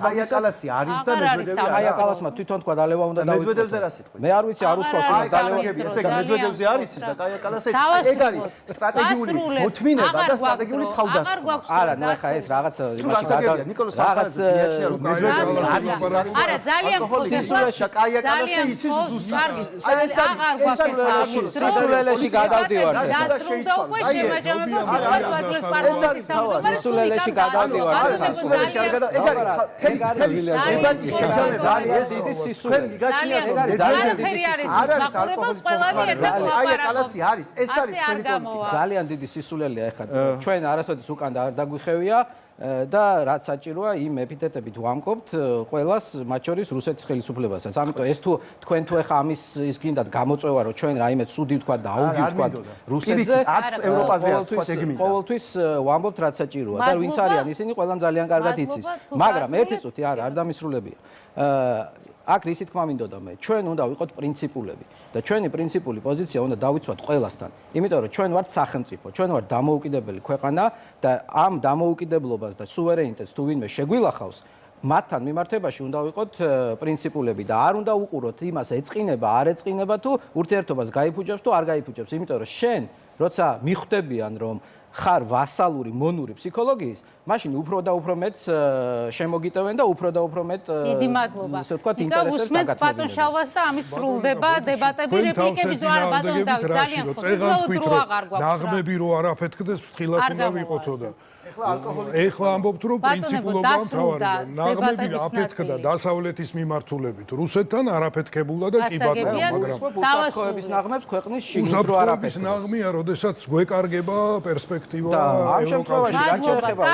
კაია კალასი არის და მედვედევი კაია კალასმა თვითონ თქვა დალევა უნდა დაიწყოს. მედვედევზე რა სიტყვით? მე არ ვიცი არ უთქვას რომ დალევები, ესე მედვედევზე არ იცის და კაია კალასი ეგ არის სტრატეგიული მოთმინება და სტრატეგიული თავდასხმა. არა, ნუ ახლა ეს რაღაც ნიკოლოს საფარაძეს მიაჩნია რომ მედვედევი არის არა, ძალიან სისულელში კაია კალასი იცის ზუსტად. აი ეს არის სისულელში გადავდივართ. სისულელში გადავდივართ. სისულელში არ გადა ეგ არის დებატი შეჯამება არის თქვენ მიგაჩნიათ ეგ არის ძალიან ფერი არის მაყურებელს ყველანი ერთად კაია კალასი არის ეს არის თქვენი პოლიტიკა ძალიან დიდი სისულელია ეხლა ჩვენ არასოდეს უკან არ დაგვიხევია და რაც საჭიროა იმ ეპითეტებით ვამკობთ ყველას მათ შორის რუსეთის ხელისუფლებასაც. ამიტომ ეს თუ თქვენ თუ ეხა ამის ის გინდათ გამოწვევა რომ ჩვენ რაიმე ცუდი ვთქვა და აუგი ვთქვა რუსეთზე არც ევროპაზე არ თქვა ეგ მინდა. ყოველთვის ვამბობთ რაც საჭიროა და ვინც არიან ისინი ყველამ ძალიან კარგად იცის. მაგრამ ერთი წუთი არ დამისრულებია. აქ რისი თქმა მინდოდა მე ჩვენ უნდა ვიყოთ პრინციპულები და ჩვენი პრინციპული პოზიცია უნდა დავიცვათ ყველასთან იმიტომ რომ ჩვენ ვართ სახელმწიფო ჩვენ ვართ დამოუკიდებელი ქვეყანა და ამ დამოუკიდებლობას და სუვერენიტეტს თუ ვინმე შეგვილახავს მათთან მიმართებაში უნდა ვიყოთ პრინციპულები და არ უნდა უყუროთ იმას ეწყინება არ ეწყინება თუ ურთიერთობას გაიფუჭებს თუ არ გაიფუჭებს იმიტომ რომ შენ როცა მიხვდებიან რომ ხარ ვასალური მონური ფსიქოლოგიის, მაშინ უფრო და უფრო მეტს შემოგიტევენ და უფრო და უფრო მეტ დიდი მადლობა. უსმენთ ბატონ შალვას და ამით სრულდება დებატები, რეპლიკების რა ბატონ დავით ძალიან ხომ. ნაღმები რო არაფეთქდეს, ფრთხილად უნდა ვიყოთო და ეხლა ამბობთ რომ პრინციპულობა მთავარია. ნაღმები აფეთქდა დასავლეთის მიმართულებით. რუსეთთან არაფეთქებულა და კი ბატონო, მაგრამ უსაფრთხოების ნაღმებს ქვეყნის შიგნით რო არაფეთქებს. უსაფრთხოების ნაღმია, როდესაც გვეკარგება პერსპექტივა ამ შემთხვევაში რაც შეეხება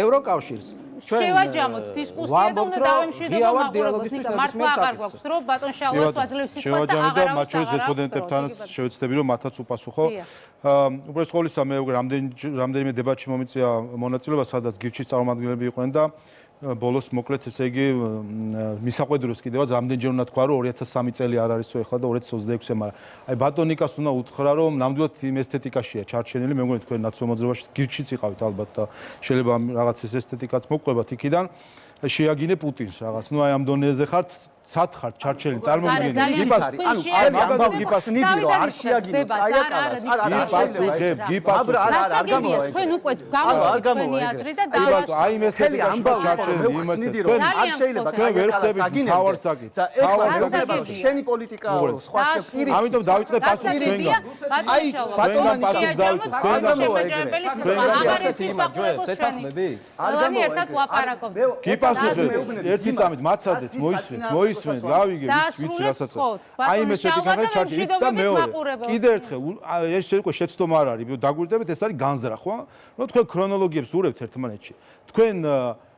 ევროკავშირს შევაჯამოთ დისკუსია და უნდა დავემშვიდობა მაყურებელს. ნიკა მართლა აღარ გვაქვს რომ ბატონ შალვას ვაძლევს სიტყვას და აღარ მათ შორის რესპონდენტებთანაც შევეცდები რომ მათაც უპასუხო. უბრალოდ ყოველისა მე რამდენიმე დებატში მომიწია მონაწილეობა, სადაც გირჩის წარმომადგენლები იყვნენ და ბოლოს მოკლედ ესე იგი მისაყვედუროს კიდევაც რამდენჯერ უნდა თქვა რომ 2003 წელი არ არისო ეხლა და 2026-ე, მაგრამ აი ბატონ ნიკას უნდა უთხრა რომ ნამდვილად იმ ესთეტიკაშია ჩარჩენილი, მე მგონი თქვენ ნაცნობ მოძრაობაში გირჩიც იყავით ალბათ და შეიძლება რაღაც ეს ესთეტიკაც მოყვებათ იქიდან შეაგინე პუტინს რაღაც. ნუ აი ამ დონეზე ხართ სათხართ ჩარჩენილი წარმოგიდგენთ გიპასნიდი რომ არ შეაგინოთ კაია კალას არ არ გამოვა თქვენ უკვე გამოვიდეთ თქვენი აზრი და აი იმ ესთეტიკაში ჩარჩენილი იმასნიდი რომ არ შეიძლება კაია კალას აგინებდეთ და ეხლა მეუბნება შენი პოლიტიკაა სხვა შეფირი ამიტომ დავიწყე პასუხს თქვენგან აი ბატონო ერთად ვაპარაკობთ გიპასუხეთ ერთი წამით მაცადეთ მოისმენთ გავიგე ვიცი რასაც აი მე შეგიქახე ჩარჩი და მეორე კიდე ერთხელ ეს უკვე შეცდომა არ არის დაგვირდებით ეს არის განზრახვა რომ თქვენ ქრონოლოგიებს ურევთ ერთმანეთში თქვენ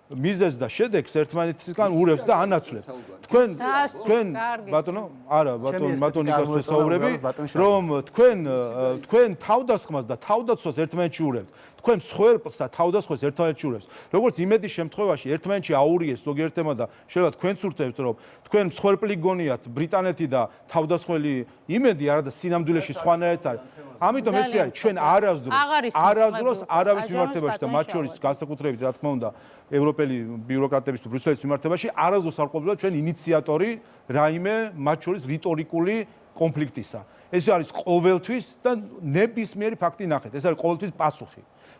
მიზეზს და შედეგს ერთმანეთისგან ურევთ და ანაცვლებთ თქვენ ბატონო არა ბატონ ნიკოს ვესაუბრები რომ თქვენ თავდასხმას და თავდაცვას ერთმანეთში ურევთ თქვენ მსხვერპლს და თავდასხმას ერთმანეთში ურევთ როგორც იმედის შემთხვევაში ერთმანეთში აურიეს ზოგიერთ თემა და შეიძლება თქვენც ურთევთ რომ თქვენ მსხვერპლი გონიათ ბრიტანეთი და თავდასხმელი იმედი არა და სინამდვილეში სხვანაირად არის ამიტომ ესე არის ჩვენ არასდროს არავის მიმართებაში და მათ შორის განსაკუთრებით რა თქმა უნდა ევროპელი ბიუროკრატების თუ ბრიუსელის მიმართებაში არასდროს არ ყოფილა ჩვენ ინიციატორი რაიმე მათ შორის რიტორიკული კონფლიქტისა ეს არის ყოველთვის და ნებისმიერი ფაქტი ნახეთ ეს არის ყოველთვის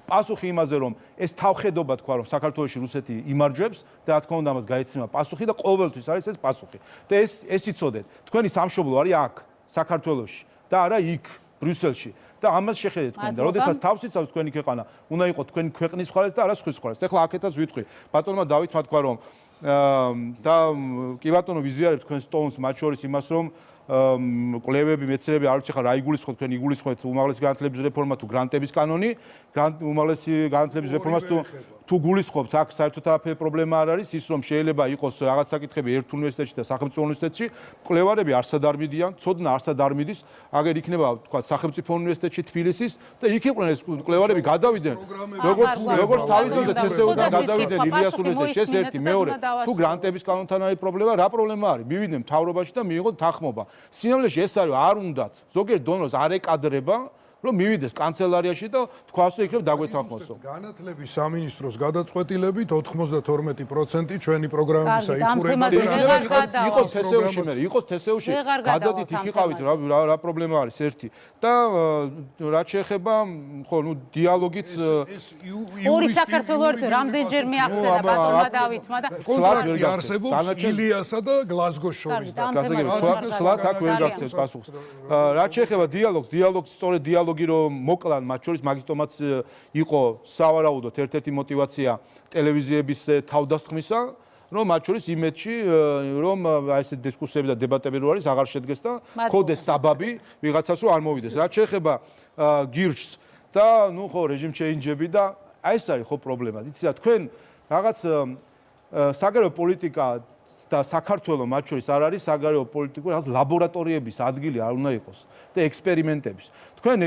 პასუხი იმაზე რომ ეს თავხედობა თქვა რომ საქართველოში რუსეთი იმარჯვებს და რა თქმა უნდა ამას გაეცემა პასუხი და ყოველთვის არის ეს პასუხი და ეს იცოდეთ თქვენი სამშობლო არის აქ საქართველოში და არა იქ ბრიუსელში და ამას შეხედეთ თქვენ და როდესაც თავს იცავს თქვენი ქვეყანა უნდა იყოს თქვენი ქვეყნის მხარეს და არა სხვის მხარეს ეხლა აქეთაც ვიტყვი ბატონმა დავითმა თქვა რომ და კი ბატონო ვიზიარებ თქვენს ტონს მათ შორის იმას რომ კვლევები მეცნიერები არ ვიცი ხა რა იგულისხმოთ თქვენ იგულისხმოთ უმაღლესი განათლების რეფორმა თუ გრანტების კანონი უმაღლესი განათლების რეფორმას თუ თუ გულისხმობთ აქ საერთოდ არაფერი პრობლემა არ არის ის რომ შეიძლება იყოს რაღაც საკითხები ერთ უნივერსიტეტში და სახელმწიფო უნივერსიტეტში კვლევარები არსად არ მიდიან ცოდნა არსად არ მიდის აგერ იქნება თქვა სახელმწიფო უნივერსიტეტში თბილისის და იქ იყვნენ ეს კვლევარები გადავიდნენ როგორც თავის დროზე თსეუდან გადავიდნენ ილიას უნივერსიტეტში ეს ერთი მეორე თუ გრანტების კანონთან არის პრობლემა რა პრობლემა არის მივიდნენ მთავრობაში და მიიღოთ თანხმობა სინამდვილეში ეს არის არ უნდათ ზოგიერთ დონეზე არ ეკადრება რომ მივიდეს კანცელარიაში და თქვას რომ იქნებ დაგვეთანხმოსო. განათლების სამინისტროს გადაწყვეტილებით 92% ჩვენი პროგრამისა იხურება იყოს თსეუში მე იყოს თსეუში გადადით იქ იყავით რა პრობლემა არის ერთი და რაც შეეხება ხო ნუ დიალოგიც ორი საქართველოს არის რამდენჯერ მიახსენა ბატონმა დავითმა და კონტრაქტი არსებობს ილიასა და გლაზგოს შორის და სლათ აქ ვერ გაგცეთ პასუხს რაც შეეხება დიალოგს სწორედ დიალოგი რომ მოკლან მათ შორის მაგისტომაც იყო სავარაუდოდ ერთ-ერთი мотиваცია ტელევიზიების თავდასხმისა რომ მათ შორის იმედში რომ აი ეს დისკუსიები და დებატები რო არის აღარ შედგეს და ქოდეს საბაბი ვიღაცას რო არ მოვიდეს რაც შეეხება გირჩს და ნუ ხო რეჟიმ ჩეინჯები და აი ეს არის ხო პრობლემა იცი რა თქვენ რაღაც საგარეო პოლიტიკა და საქართველოს მათ შორის არ არის საგარეო პოლიტიკური რაღაც ლაბორატორიების ადგილი არ უნდა იყოს და ექსპერიმენტების თქვენ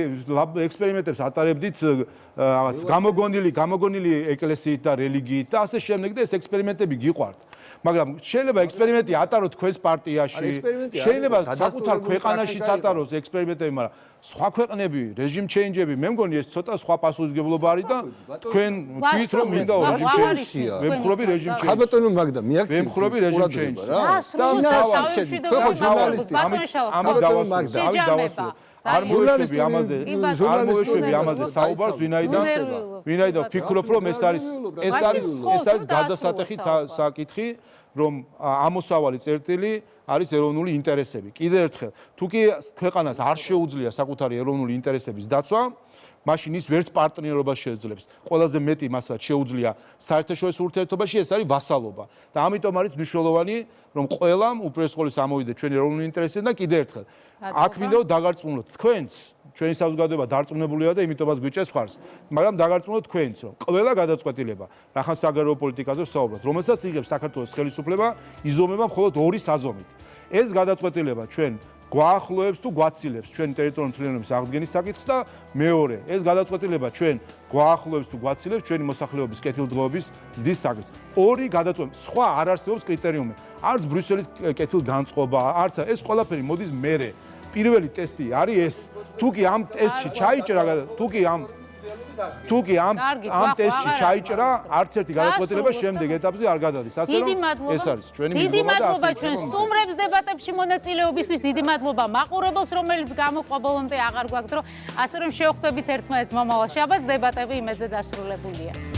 ექსპერიმენტებს ატარებდით რაღაც გამოგონილი ეკლესიით და რელიგიით და ასე შემდეგ და ეს ექსპერიმენტები გიყვართ მაგრამ შეიძლება ექსპერიმენტი ატაროთ თქვენს პარტიაში შეიძლება საკუთარ ქვეყანაშიც ატაროს ექსპერიმენტები მაგრამ სხვა ქვეყნები რეჟიმ ჩეინჯები მე მგონი ეს ცოტა სხვა პასუხისმგებლობა არის და თქვენ თქვით რომ მინდა რეჟიმ ჩეინჯი ვემხრობი რეჟიმ ჩეინჯი ხალბატონო მაგდა მიაქცევი ვემხრობი რეჟიმ ჩეინჯი არ მოვეშვები ამაზე საუბარს ვინაიდან ვფიქრობ რომ ეს არის გადასატეხი საკითხი რომ ამოსავალი წერტილი არის ეროვნული ინტერესები კიდე ერთხელ თუ კი ქვეყანას არ შეუძლია საკუთარი ეროვნული ინტერესების დაცვა მაშინ ის ვერც პარტნიორობას შეძლებს. ყველაზე მეტი მასაც შეუძლია საერთაშორისო ურთიერთობაში ეს არის ვასალობა. და ამიტომ არის მნიშვნელოვანი რომ ყველამ უპირველეს ამოვიდეთ ჩვენი ეროვნული ინტერესები და კიდე ერთხელ აქ მინდა დაგარწმუნოთ თქვენც ჩვენი საზოგადოება დარწმუნებულია და იმიტომაც გვიჭერს ხარს. მაგრამ დაგარწმუნოთ თქვენც რომ ყველა გადაწყვეტილება რახან საგარეო პოლიტიკაზე ვსაუბრობთ, რომელსაც იღებს საქართველოს ხელისუფლება, იზომება მხოლოდ ორი საზომით. ეს გადაწყვეტილება ჩვენ გვაახლოებს თუ გვაცილებს ჩვენ ტერიტორიული მთლიანობის აღდგენის საკითხს და მეორე ეს გადაწყვეტილება ჩვენ გვაახლოებს თუ გვაცილებს ჩვენი მოსახლეობის კეთილდღეობის ზრდის საკითხს. ორი გადაწყვეტილება სხვა არ არსებობს კრიტერიუმი. არც ბრიუსელის კეთილგანწყობა, არც ეს ყველაფერი მოდის მერე. პირველი ტესტი არის ეს. თუკი ამ ტესტში ჩაიჭრა, თუკი ამ ტესტში ჩაიჭრა, არც ერთი გადაწყვეტილება შემდეგ ეტაპზე არ გადადის. ასე რომ ეს არის ჩვენი მიღება და დიდი მადლობა ჩვენ სტუმრებს დებატებში მონაწილეობისთვის. დიდი მადლობა მაყურებელს, რომელიც გამოყვა ბოლომდე აღარ გვაქვს დრო. ასე რომ შევხვდებით ერთმანეთს მომავალ შაბათს დებატები იმედზე დასრულებულია.